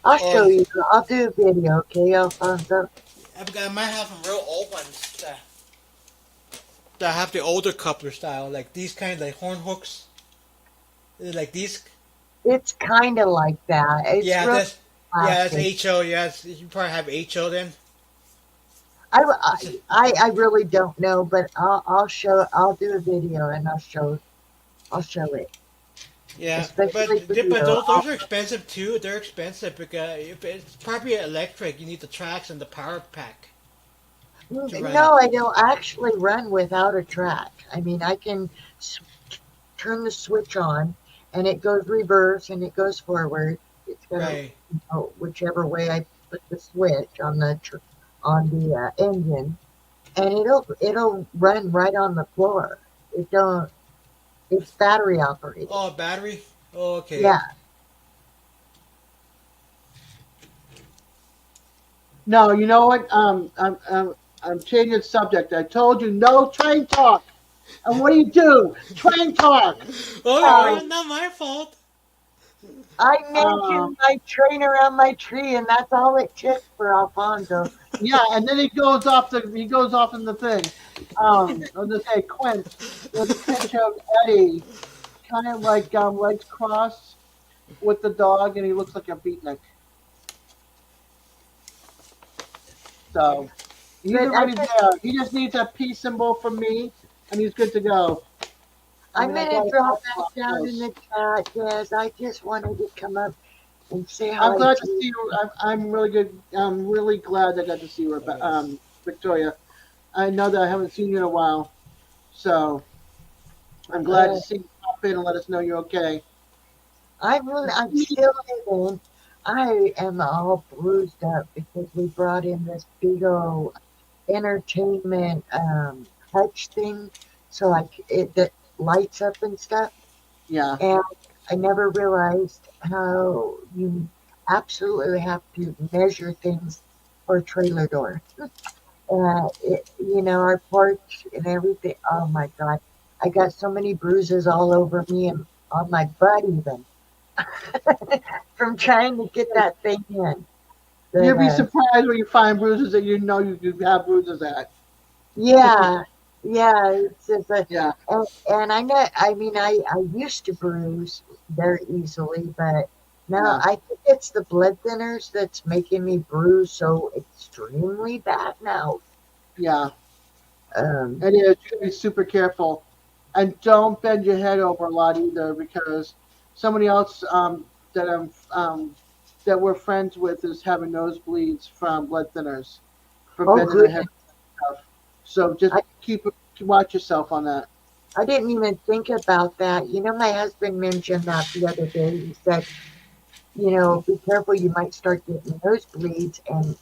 I'll Or show you. I'll do a video, okay, Alfonso? I might have some real old ones that have the older coupler style, like these kind, like horn hooks, like these. It's kind of like that. It's Yeah, real that's classic. HO. Yes, you probably have HO then. I, It's a, I really don't know, but I'll show. I'll do a video and I'll show it, yeah, especially for but you. those are expensive too. They're expensive because if it's probably electric, you need the tracks and the power pack to run it. No, I don't actually run without a track. I mean, I can s- turn the switch on, and it goes reverse and it goes forward. It's gonna, Right. whichever way I put the switch on the engine, and it'll run right on the floor. It don't. It's battery operated. Oh, battery. Oh, okay. Yeah. No, you know what? I'm changing the subject. I told you no train talk. And what do? Train talk. Oh, not my fault. I Um, mentioned my train around my tree, and that's all it took for Alfonso. yeah, and then he goes off in the thing. I was gonna say Quint. There's a picture of Eddie, kind of like legs crossed with the dog, and he looks like a beatnik. So he's But already there. He just needs a peace symbol from me, and he's good to go. I'm I gonna got drop it. that down in the chat, Des. I just wanted to come up and say I'm how I glad to do. see you. I'm really good. I'm really glad I got to see you, Victoria. I know that I haven't seen you in a while, so I'm glad to Uh, see you pop in and let us know you're okay. I'm still living. I am all bruised up because we brought in this big old entertainment hutch thing, so it that lights up and stuff. Yeah, And I never realized how you absolutely have to measure things for a trailer door. Our porch and everything. Oh my God. I got so many bruises all over me and on my butt, even from trying to get that thing in. But, you'll be surprised when you find bruises that you know you have bruises at. yeah, yeah, it's just Yeah, and I know, I mean, I used to bruise very easily, but now yeah, I think it's the blood thinners that's making me bruise so extremely bad now. yeah. Um, It is. You gotta be super careful, and don't bend your head over a lot either, because somebody else that we're friends with is having nosebleeds from blood thinners from oh, bending their good. head and stuff. So just I, watch yourself on that. I didn't even think about that. My husband mentioned that the other day. He said, be careful, you might start getting nosebleeds and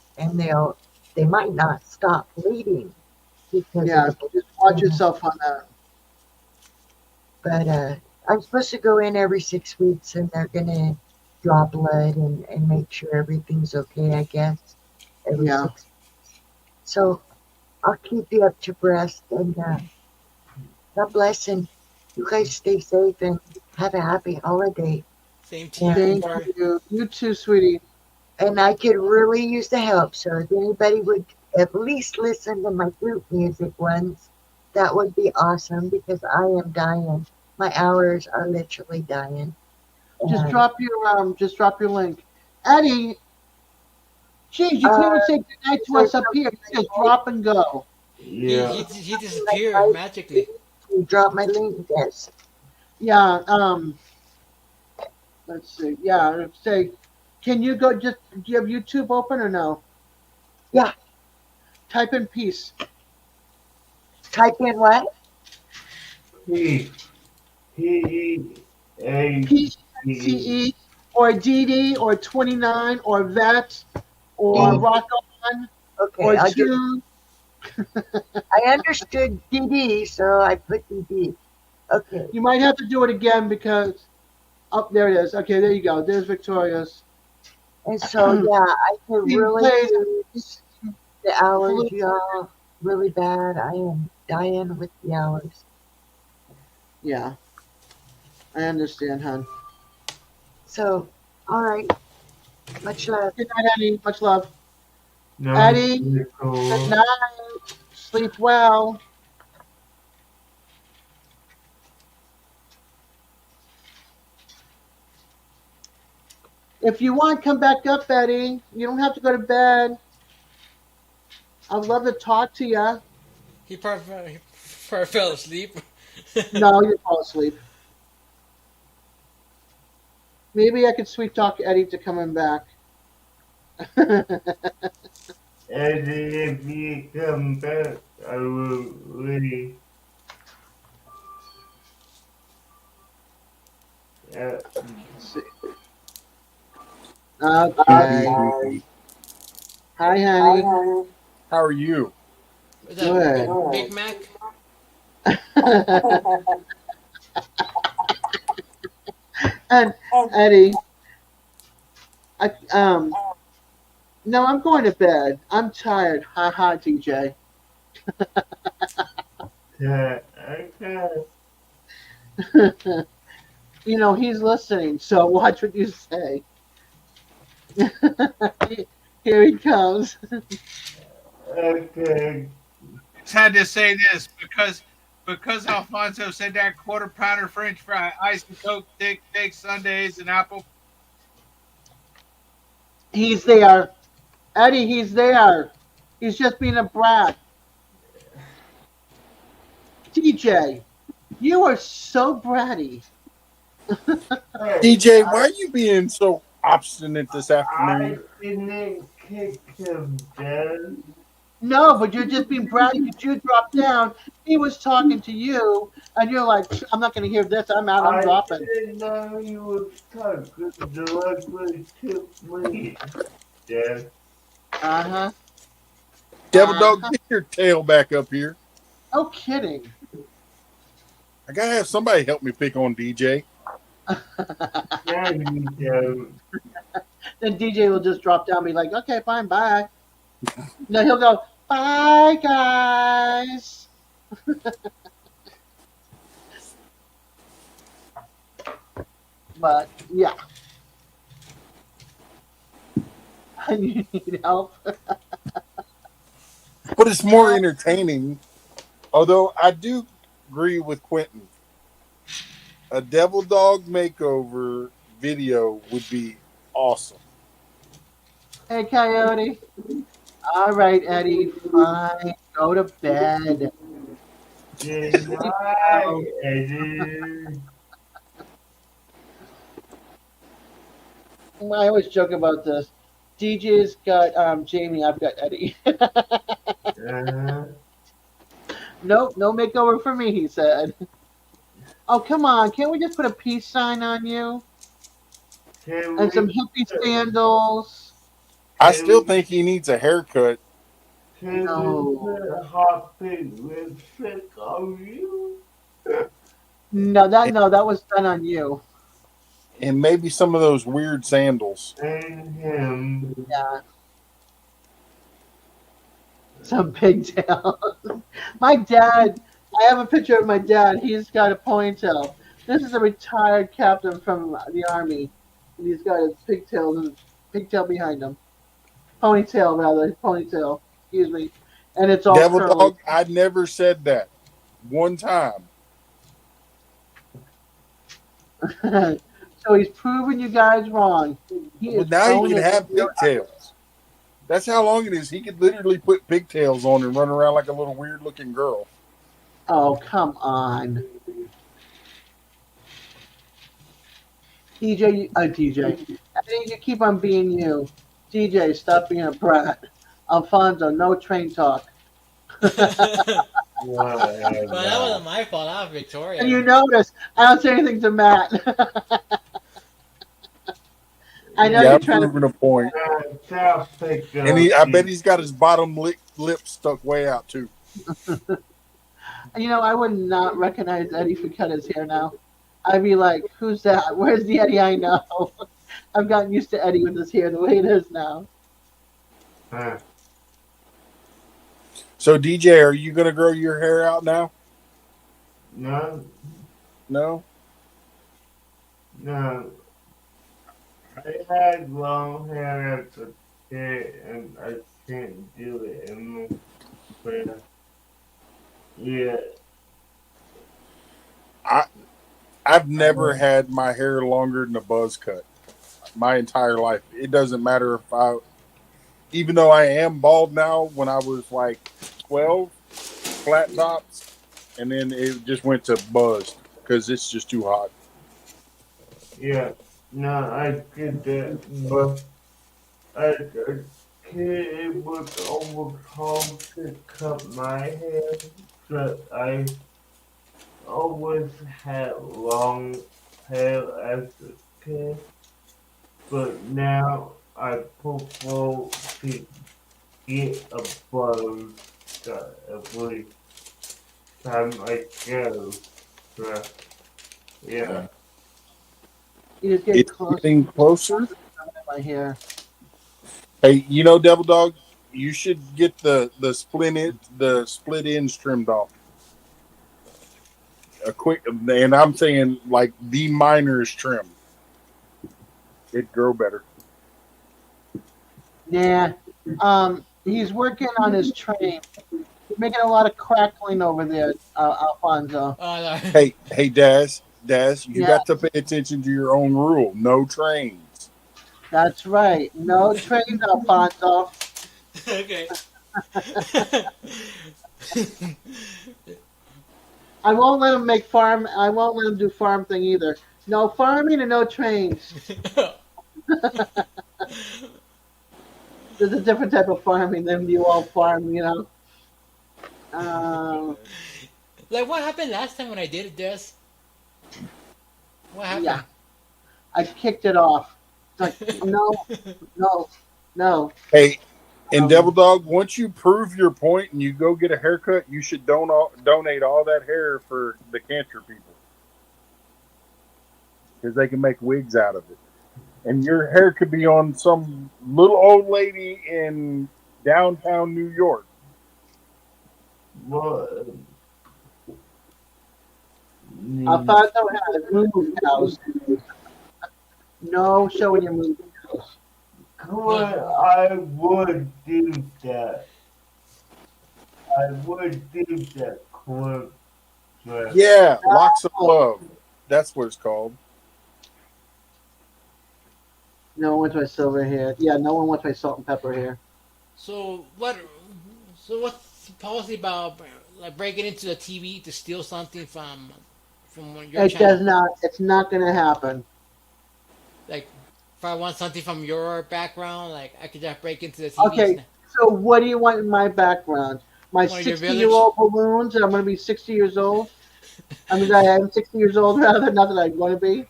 they might not stop bleeding because of Yeah, the just watch bleeding. yourself on that. But I'm supposed to go in every 6 weeks and they're gonna draw blood and make sure everything's okay, I guess. Every Yeah. 6. So I'll keep you up to breast and God bless and you guys stay safe and have a happy holiday. Same to you, Thank Victoria. you. You too, sweetie. And I could really use the help. So if anybody would at least listen to my group music ones, that would be awesome because I am dying. My hours are literally dying. Just And, drop your link. Eddie, geez, you can't even say goodnight to us up here. You just drop and go. He Yeah. he disappeared magically. you drop my link, yes. Yeah. Let's see. Yeah. Say, can you go? Just do you have YouTube open or no? Yeah. Type in peace. Type in what? P P A D. PCE or DD or 29 or vet or D. rock on Okay, or I just two. I understood DD, so I put DD. Okay, You might have to do it again because oh, there it is. Okay, there you go. There's Victoria's. and so yeah, I could He really plays use the flute. hours, y'all, really bad. I am dying with the hours. Yeah, I understand, hon. So, all right, much love. Good night, Eddie. Much love. Nice Eddie, good Nicole. night. Sleep well. If you want, come back up, Eddie. You don't have to go to bed. I'd love to talk to you. He probably fell asleep. No, you fall asleep. Maybe I could sweet talk Eddie to coming back. And if you come back, I will leave. Uh, Okay. Hi, honey. How are you? Is that Good. Big Mac? And Eddie, I no, I'm going to bed. I'm tired. Ha ha, DJ. okay. You know he's listening, so watch what you say. Here he comes. Okay. Just had to say this because Alfonso said that quarter pounder French fry, ice and coke, thick, steak, Sundays, and apple. He's there, Eddie. He's there. He's just being a brat. DJ, you are so bratty. DJ, why are you being so obstinate this I afternoon? didn't kick him down. No, but you're just being bratty because you dropped down. He was talking to you, and you're like, I'm not going to hear this. I'm out. I'm I dropping. didn't know you were talking directly to me. Yeah. Uh huh. Devil dog, get your tail back up here. No kidding. I gotta have somebody help me pick on DJ. Yeah, you don't. Then DJ will just drop down and be like, okay, fine, bye. No, he'll go, bye, guys. But, yeah. You need help. But it's more entertaining. Although I do agree with Quentin. A devil dog makeover video would be awesome. Hey, Coyote. All right, Eddie, fine. Go to bed. Good night, Eddie. I always joke about this. DJ's got Jamie, I've got Eddie. Nope, no makeover for me, he said. Oh, come on. Can't we just put a peace sign on you? And some hippie sandals? I still think he needs a haircut. Can we put a hot pink lipstick on you? No, that was done on you. And maybe some of those weird sandals. And him. Yeah. Some pigtails. My dad, I have a picture of my dad. He's got a ponytail. This is a retired captain from the army. And he's got his pigtail behind him. Ponytail, rather. Ponytail. Excuse me. And it's all Devil curly. dog, I never said that. One time. So he's proven you guys wrong. Well, now he can have pigtails. That's how long it is. He could literally put pigtails on and run around like a little weird looking girl. Oh, come on. TJ. I think you keep on being you. TJ, stop being a brat. Alfonso, no train talk. Well, that wasn't my fault. That was And Victoria. you notice I don't say anything to Matt. I know Yeah, you're I'm trying to. proving a point. And I bet he's got his bottom lip stuck way out too. You know, I would not recognize Eddie if he cut his hair now. I'd be like, who's that? Where's the Eddie I know? I've gotten used to Eddie with his hair the way it is now. So DJ, are you gonna grow your hair out now? No, No. no. I had long hair as a kid, and I can't do it anymore. But, yeah, I've never had my hair longer than a buzz cut my entire life. It doesn't matter even though I am bald now, when I was like 12, flat tops, and then it just went to buzzed because it's just too hot. yeah. No, I get that, but as a kid, it was almost hard to cut my hair, but I always had long hair as a kid. But now I prefer to get a buzz cut every time I go. So, yeah. You just get It's closer. getting closer. My hair. Hey, you know, Devil Dog, you should get the split ends trimmed off. A quick, and I'm saying like the miner's trim. It'd grow better. Yeah. He's working on his train. He's making a lot of crackling over there, Alfonso. Oh, no. Hey, Daz, you Yeah. got to pay attention to your own rule. No trains. That's right. No trains, Alfonso. Okay. I won't let him make farm. I won't let him do farm thing either. No farming and no trains. There's a different type of farming than you all farm, you know. Like, what happened last time when I did it, Des? What happened? Yeah, I kicked it off. It's like no. Hey, and Devil Dog, once you prove your point and you go get a haircut, you should donate all that hair for the cancer people, because they can make wigs out of it. And your hair could be on some little old lady in downtown New York. Well, Alfonso has moo cows. No showing your moo cows. I would do that. I would do that, Clint. But Yeah, Locks of Love. That's what it's called. No one wants my silver hair. Yeah, no one wants my salt and pepper hair. So what's the policy about like breaking into the TV to steal something from your It channel? does not. It's not going to happen. Like, if I want something from your background, like I could just break into the TV. Okay, so what do you want in my background? My One of your 60-year-old balloons, and I'm going to be 60 years old? I mean, I am 60 years old rather, not that I'm going to be.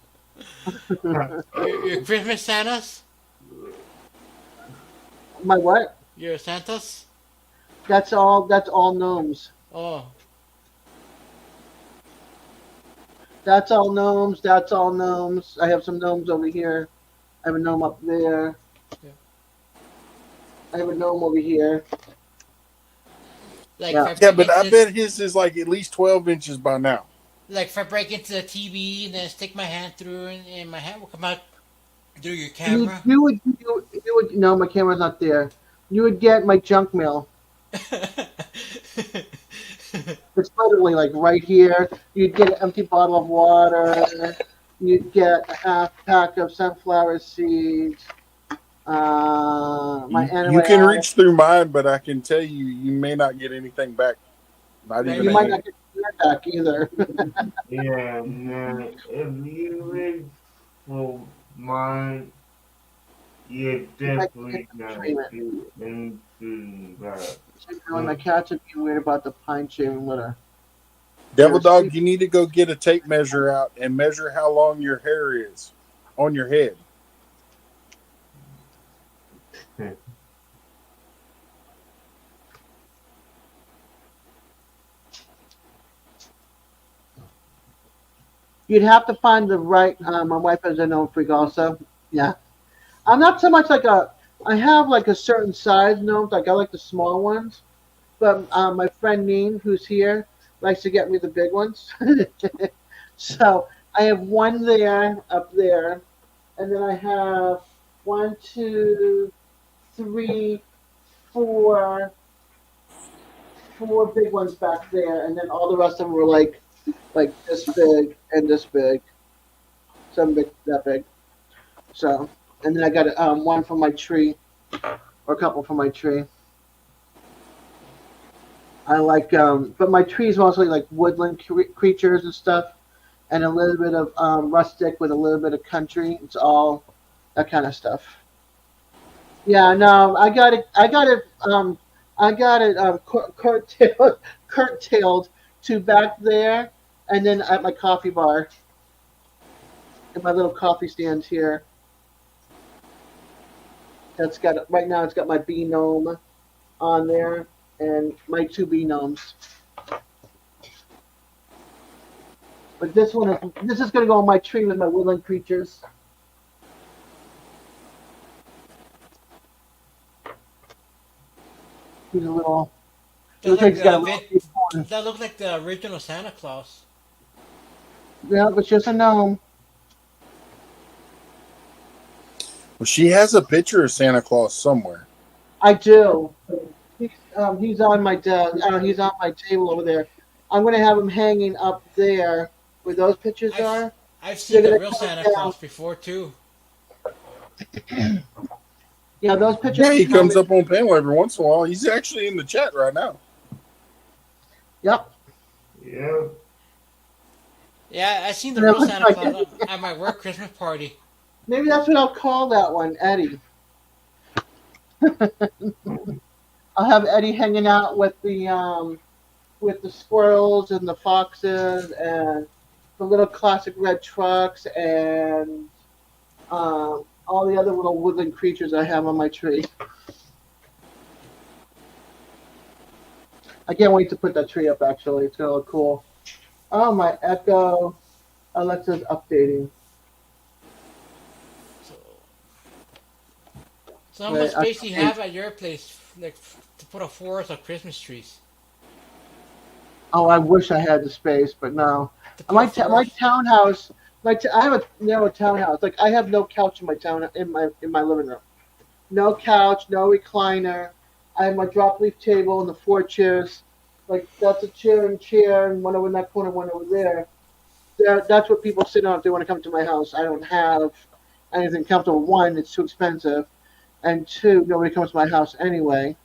Your Christmas Santas? My what? Your Santas? That's all gnomes. Oh. That's all gnomes. I have some gnomes over here. I have a gnome up there. Yeah. I have a gnome over here. Like Yeah, but I bet his is like at least 12 inches by now. Like if I break into the TV and then stick my hand through and my hand will come out through your camera. You would no, my camera's not there. You would get my junk mail. It's literally like right here. You'd get an empty bottle of water. You'd get a half pack of sunflower seeds. You can reach through mine, but I can tell you, you may not get anything back. Not even you might not get your back either. yeah, no. If you reach for mine, you're definitely gonna be into that. My cats are being weird about the pine shaving litter. Devil Dog, you need to go get a tape measure out and measure how long your hair is on your head. You'd have to find the right. My wife has a gnome freak also. Yeah, I'm not so much like a. I have like a certain size gnomes. Like I like the small ones, but my friend Neen, who's here, likes to get me the big ones. So I have one there up there, and then I have 1, 2, 3, 4, 4 big ones back there, and then all the rest of them were like this big and this big, some big that big. So, and then I got one from my tree, or a couple from my tree. I like, but my tree is mostly like woodland creatures and stuff, and a little bit of rustic with a little bit of country. It's all that kind of stuff. Yeah, no, I got it. Curtailed to back there, and then at my coffee bar, and my little coffee stand here. That's got right now. It's got my bee gnome on there, and my 2 bee gnomes. But this is gonna go on my tree with my woodland creatures. He's a little. That looks like the original Santa Claus. Yeah, but just a gnome. Well, she has a picture of Santa Claus somewhere. I do. He's on my he's on my table over there. I'm gonna have him hanging up there where those pictures are. I've seen the real Santa Claus before too. Yeah, those pictures. Yeah, he comes up on panel every once in a while. He's actually in the chat right now. Yep. Yeah. Yeah, I seen the real Santa Claus at my work Christmas party. Maybe that's what I'll call that one, Eddie. I'll have Eddie hanging out with the squirrels and the foxes and the little classic red trucks and all the other little woodland creatures I have on my tree. I can't wait to put that tree up, actually. It's going to look cool. Oh, my Echo Alexa's updating. So how much space do you have at your place, like, to put a forest of Christmas trees? Oh, I wish I had the space, but no. My townhouse, I have a narrow townhouse. Like I have no couch in my living room. No couch, no recliner. I have my drop leaf table and the 4 chairs. Like that's a chair, and one over in that corner, one over there. That's what people sit on if they want to come to my house. I don't have anything comfortable. 1, it's too expensive, and 2, nobody comes to my house anyway.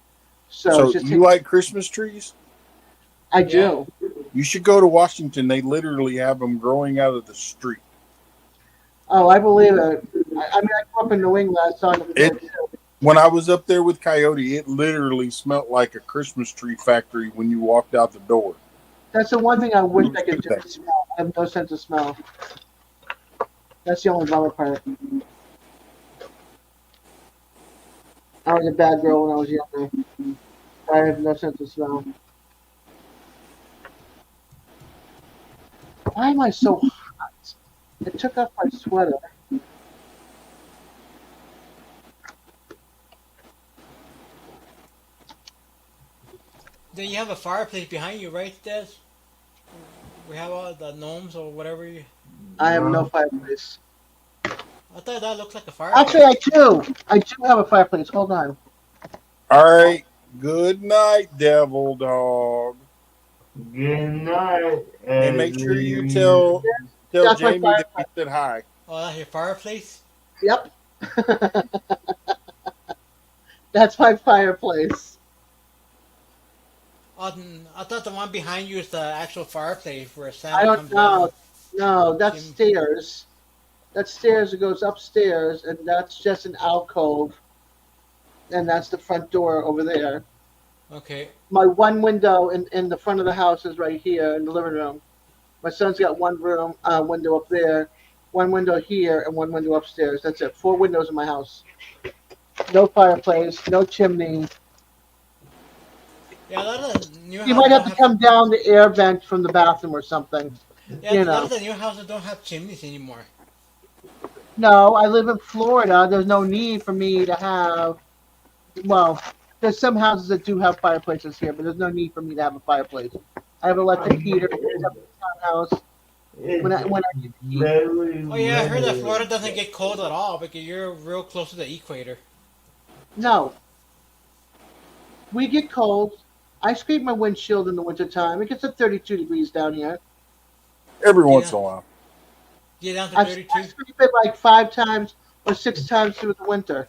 So you like Christmas trees? I do. You should go to Washington. They literally have them growing out of the street. Oh, I believe it. I mean, I grew up in New England. I saw it. When I was up there with Coyote, it literally smelled like a Christmas tree factory when you walked out the door. That's the one thing I wish I could do. Smell. I have no sense of smell. That's the only bummer part. I was a bad girl when I was younger. I have no sense of smell. Why am I so hot? I took off my sweater. Then you have a fireplace behind you, right, Des? We have all the gnomes or whatever you... I have no fireplace. I thought that looked like a fireplace. Actually, I do. I do have a fireplace. Hold on. All right. Good night, Devil Dog. Good night. And make sure you tell Jamie that we said hi. Oh, that's your fireplace? Yep. That's my fireplace. I thought the one behind you is the actual fireplace where Santa I don't comes know. down. No, that's stairs. that stairs that goes upstairs, and that's just an alcove, and that's the front door over there. Okay. My one window in the front of the house is right here in the living room. My son's got one room window up there, one window here, and one window upstairs. That's it. 4 windows in my house. No fireplace, no chimney. Yeah, a lot of the new You houses might have don't to have. come down the air vent from the bathroom or something. Yeah, You a lot know. of the new houses don't have chimneys anymore. No, I live in Florida. There's no need for me to have. Well, there's some houses that do have fireplaces here, but there's no need for me to have a fireplace. I have electric heater in the townhouse. When I need to heat. very, Oh yeah, I heard that very Florida doesn't get cold at all because you're real close to the equator. No, we get cold. I scrape my windshield in the wintertime. It gets up 32 degrees down here. Every once Yeah, in a while. get down to I 32. scrape it like 5 times or 6 times through the winter.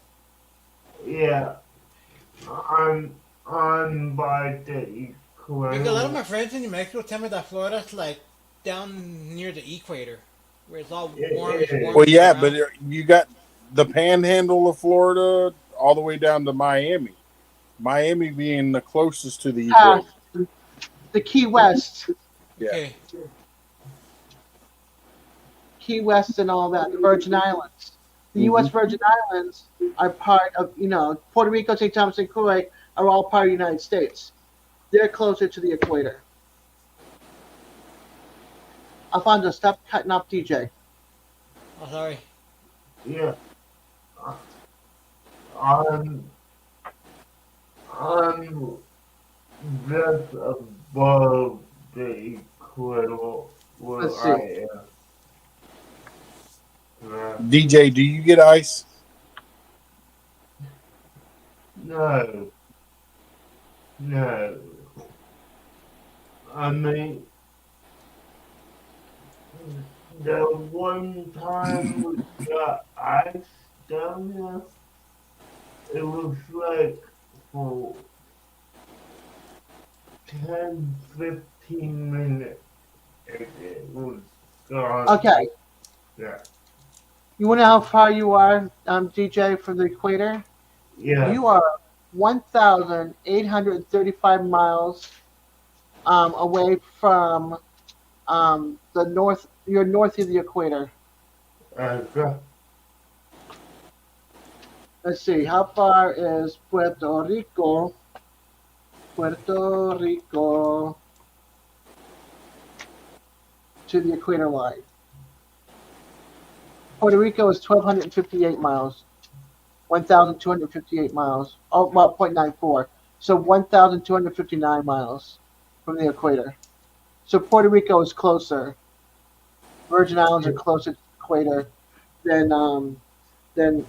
yeah. On by the Because a lot of equator. my friends in New Mexico tell me that Florida's like down near the equator, where it's all warmish, It is. Well, warmish yeah, year but round. you got the panhandle of Florida all the way down to Miami. Miami being the closest to the equator. Past the Key West, Yeah. Okay. Key West and all that, the Virgin Islands. The U.S. Mm-hmm. Virgin Islands are part of, Puerto Rico, St. Thomas, and Croix are all part of the United States. They're closer to the equator. Alfonso, stop cutting off DJ. Oh, sorry. Yeah. On on just above the equator where Let's see. I am. DJ, do you get ice? No, no. I mean, the one time we got ice down here, it was like for 10, 15 minutes. It was gone. Okay. Yeah. You want to know how far you are, DJ, from the equator? Yeah. You are 1,835 miles away from the north. You're north of the equator. Okay. Let's see. How far is Puerto Rico? Puerto Rico to the equator line. Puerto Rico is 1,258 miles. 1,258 miles. Oh, well, 0.94. So 1,259 miles from the equator. So Puerto Rico is closer. Virgin Islands are closer to the equator than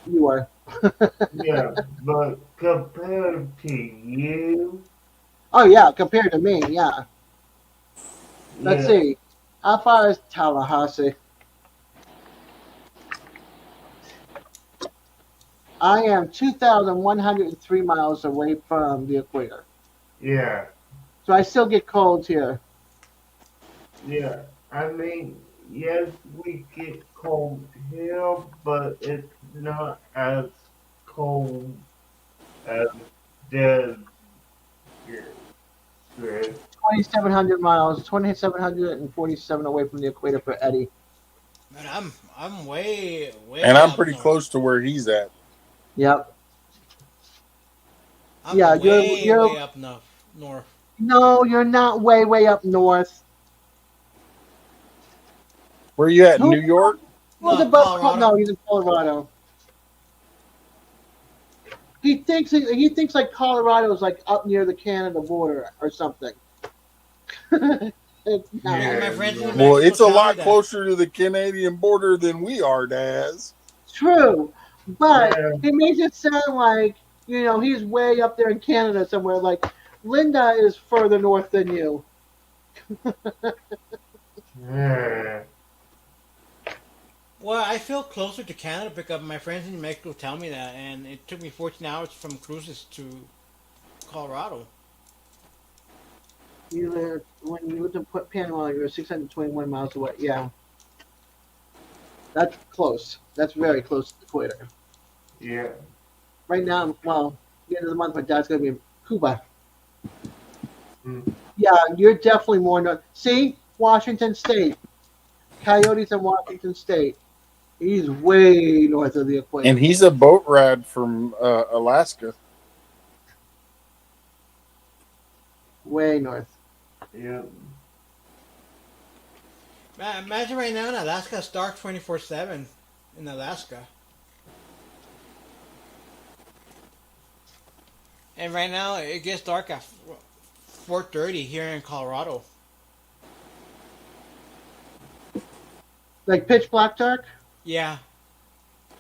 you are. Yeah, but compared to you, Oh yeah, compared to me, yeah. Let's yeah, see. How far is Tallahassee? I am 2,103 miles away from the equator. yeah, So I still get cold here. yeah. I mean, yes, we get cold here, but it's not as cold as dead here. Right? 2,700 miles, 2,747 away from the equator for Eddie. Man, I'm way And I'm up pretty north. close to where he's at. Yep. I'm Yeah, way up north. No, you're not way up north. Where you at? Who New York? was No, above? Colorado. No, he's in Colorado. He thinks like Colorado is like up near the Canada border or something. It's not. Yeah, my Yeah, friends in New yeah. Well, Mexico it's a tell me lot that. closer to the Canadian border than we are, Daz. True, but Yeah. he makes it sound like he's way up there in Canada somewhere. Like Linda is further north than you. Yeah. Well, I feel closer to Canada because my friends in New Mexico tell me that, and it took me 14 hours from Cruces to Colorado. When you lived in Panama, you were 621 miles away. Yeah. That's close. That's very close to the equator. Yeah. Right now, well, the end of the month, my dad's gonna be in Cuba. Mm. Yeah, you're definitely more north. See, Washington State, Coyotes in Washington State. He's way north of the equator. And he's a boat ride from Alaska. Way north. Yeah. Imagine right now in Alaska, it's dark 24/7 in Alaska. And right now, it gets dark at 4:30 here in Colorado. Like pitch black dark. Yeah,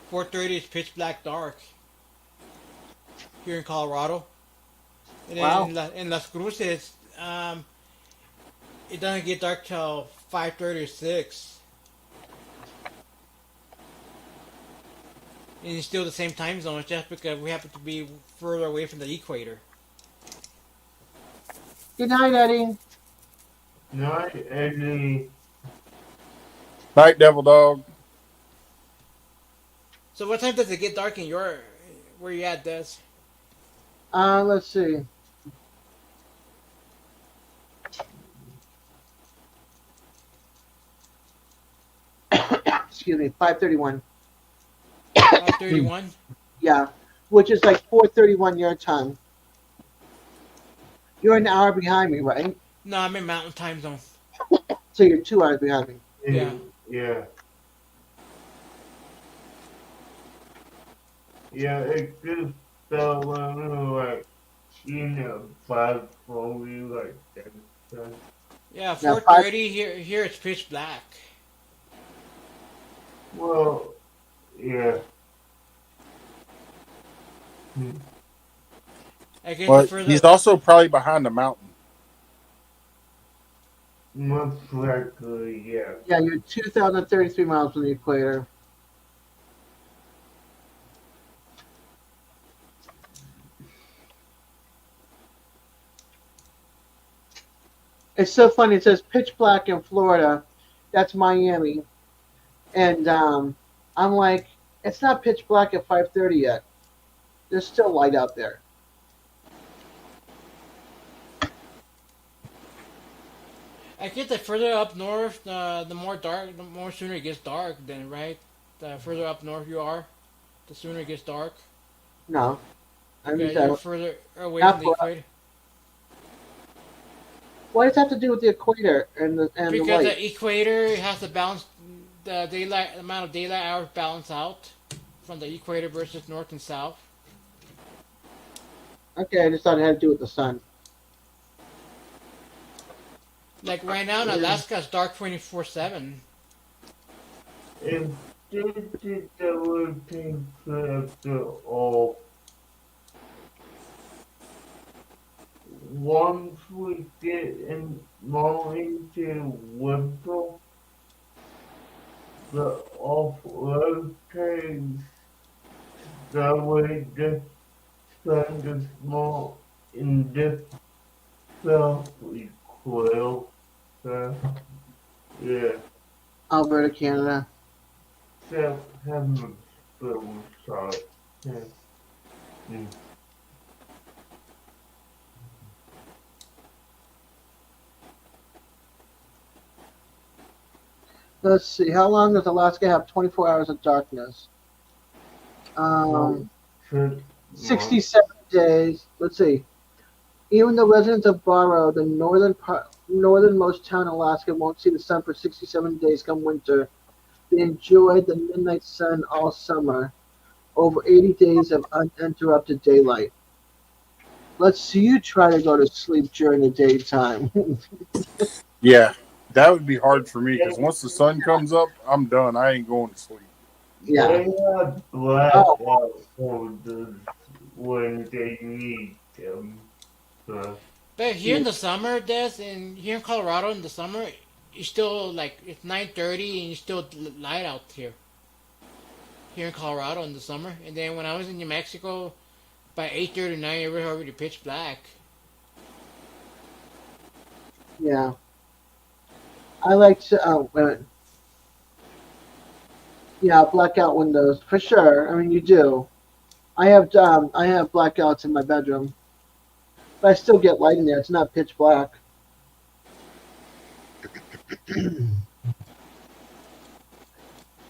4:30 is pitch black dark here in Colorado. And then Wow. in Las Cruces, it doesn't get dark till 5:30 or 6. And it's still the same time zone. It's just because we happen to be further away from the equator. Good night, Eddie. Not any. Night, Devil Dog. So what time does it get dark in your where you at, Des? Let's see. Excuse me, 5:31. 5:31. Yeah, which is like 4:31 your time. You're an hour behind me, right? No, I'm in Mountain Time Zone. So you're 2 hours behind me. Yeah. Yeah. Yeah, it just felt like, fast movie like that. Yeah, Now, 4:30 here it's pitch black. Well, yeah. I guess But the further he's also probably behind the mountain. Most likely, yeah. Yeah, you're 2,033 miles from the equator. It's so funny. It says pitch black in Florida. That's Miami. And I'm like, it's not pitch black at 5:30 yet. There's still light out there. I guess the further up north, the more dark, the more sooner it gets dark. Then right, the further up north you are, the sooner it gets dark. No, I'm Because just you're further away not from the for, equator. what does that have to do with the equator and the Because light? the equator has to balance the daylight amount of daylight hours balance out from the equator versus north and south. Okay, I just thought it had to do with the sun. Like right now in Alaska, it's dark 24/7. If this is everything after all, once we get more into winter, the off-road that way the sun is more in this self-equal. Yeah. Alberta, Canada. Self-hemisphere side. Yeah. Mm. Let's see. How long does Alaska have 24 hours of darkness? 67 days. Let's see. Even the residents of Barrow, the northernmost town in Alaska, won't see the sun for 67 days come winter. They enjoy the midnight sun all summer. Over 80 days of uninterrupted daylight. Let's see you try to go to sleep during the daytime. Yeah, that would be hard for me because once the sun comes up, I'm done. I ain't going to sleep. Yeah. They have blackout folders when they need them. So. But here in the summer, here in Colorado in the summer, it's still like it's 9:30 and it's still light out here. Here in Colorado in the summer, and then when I was in New Mexico, by 8:39 it was already pitch black. Yeah. I like to. Oh, wait a minute. Yeah, blackout windows for sure. I mean, you do. I have blackouts in my bedroom, but I still get light in there. It's not pitch black.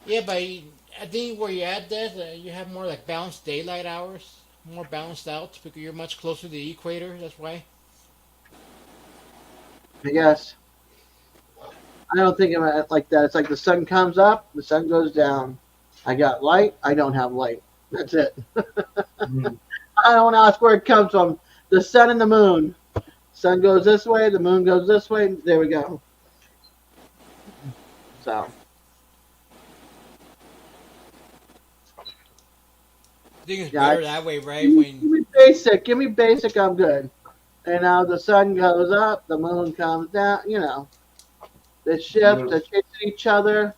Yeah, but I think where you're at, that you have more like balanced daylight hours, more balanced out because you're much closer to the equator. That's why. I guess I don't think of it like that. It's like the sun comes up, the sun goes down. I got light. I don't have light. That's it. Mm. I don't ask where it comes from. The sun and the moon. Sun goes this way. The moon goes this way. There we go. So I think it's yeah, better that way, right? When give me basic. Give me basic. I'm good. And now the sun goes up, the moon comes down. You know, they shift, Well, they're chasing each other,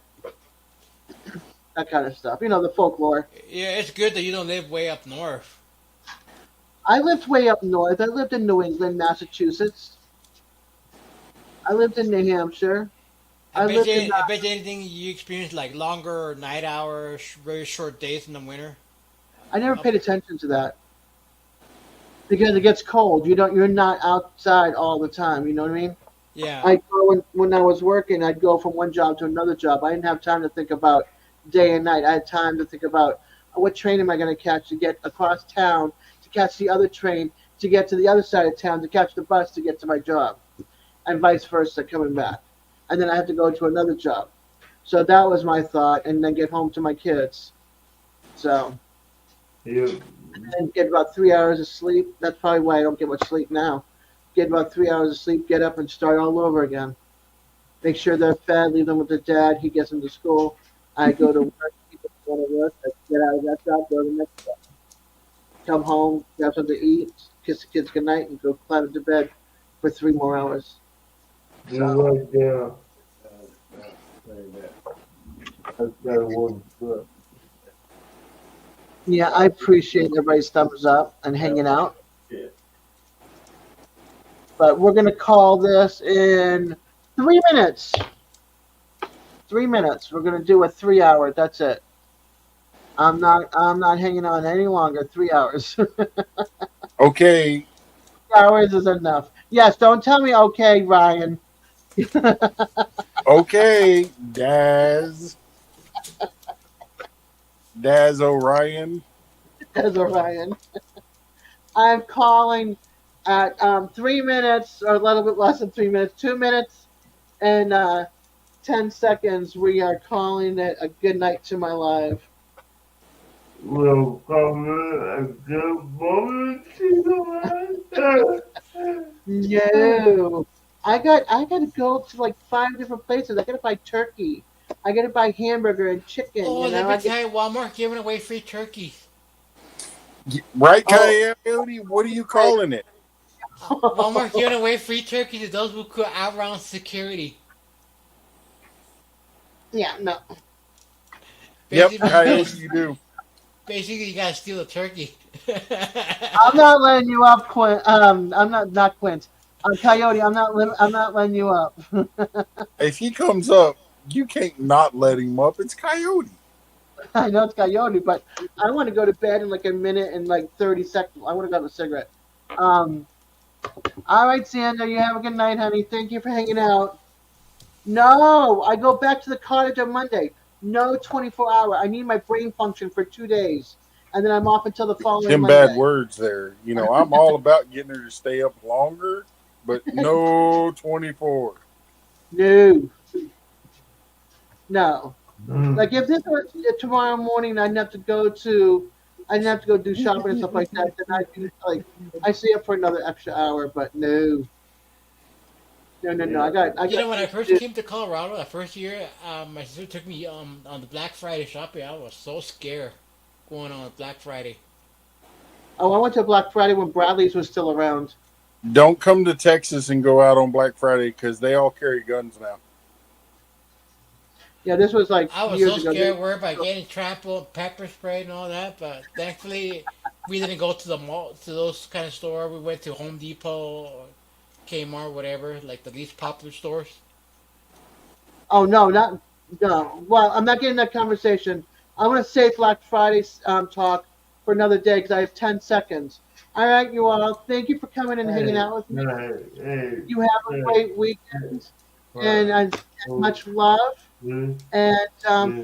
that kind of stuff. You know, the folklore. yeah, it's good that you don't live way up north. I lived way up north. I lived in New England, Massachusetts. I lived in New Hampshire. I lived in. I bet you anything you experience like longer night hours, very short days in the winter. I never Up, paid attention to that because it gets cold. You don't. You're not outside all the time. You know what I mean? yeah, I go when I was working. I'd go from one job to another job. I didn't have time to think about day and night. I had time to think about what train am I going to catch to get across town, to catch the other train, to get to the other side of town, to catch the bus to get to my job, and vice versa coming back. And then I have to go to another job. So that was my thought, and then get home to my kids. So you, and get about 3 hours of sleep. That's probably why I don't get much sleep now. Get about 3 hours of sleep, get up and start all over again. Make sure they're fed, leave them with their dad. He gets them to school. I go to work, people go to work, I get out of that job, go to the next job. Come home, have something to eat, kiss the kids goodnight, and go climb into bed for 3 more hours. you're So right there. Say that. That's that one good. yeah, I appreciate everybody's thumbs up and Yeah. hanging out. Yeah. But we're gonna call this in 3 minutes. 3 minutes. We're gonna do a 3 hour. That's it. I'm not hanging on any longer. 3 hours. Okay, 3 hours is enough. Yes, don't tell me okay, Ryan. okay, Daz Orion. As a Ryan. I'm calling at 3 minutes or a little bit less than 3 minutes. 2 minutes and 10 seconds. We are calling it a good night to my live. We'll come in a good moment to the No. I got to go to like 5 different places. I got to buy turkey. I got to buy hamburger and chicken. oh, You let know. me I get tell you, Walmart giving away free turkeys. Right, oh. Coyote? What are you calling it? Walmart giving away free turkeys to those who could outrun security. Yeah. No. Yep, Basically, Coyote, you do. you gotta steal a turkey. I'm not letting you up, Quint. I'm not Quint. Coyote. I'm not letting you up. If he comes up, you can't not let him up. It's Coyote. I know it's Coyote, but I want to go to bed in like a minute and like 30 seconds. I want to grab a cigarette. Um. All right, Sandra. You have a good night, honey. Thank you for hanging out. No, I go back to the cottage on Monday. No 24 hour. I need my brain function for 2 days, and then I'm off until the following Them bad Monday. words there. You know, I'm all about getting her to stay up longer, but no 24. No, no. Mm. Like if this was tomorrow morning, I didn't have to go do shopping and stuff like that. Then I'd be like, I stay up for another extra hour. But no, no, no, no. Yeah. I You got know, when I things to first do. came to Colorado that first year, my sister took me on the Black Friday shopping. I was so scared going on Black Friday. Oh, I went to Black Friday when Bradley's was still around. Don't come to Texas and go out on Black Friday because they all carry guns now. Yeah, this was like I was years so ago. scared worried about getting trampled, pepper spray and all that, but thankfully we didn't go to the mall to those kind of store. We went to Home Depot, or Kmart, whatever, like the least popular stores. Oh no, not No. Well, I'm not getting that conversation. I'm going to save Black Friday talk for another day because I have 10 seconds. All right, you all. Thank you for coming and hanging out with me. You have a great weekend and much love. And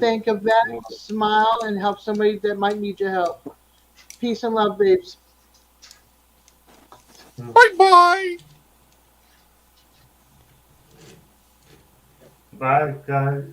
think of that, smile, and help somebody that might need your help. Peace and love, babes. Bye bye. Bye, guys.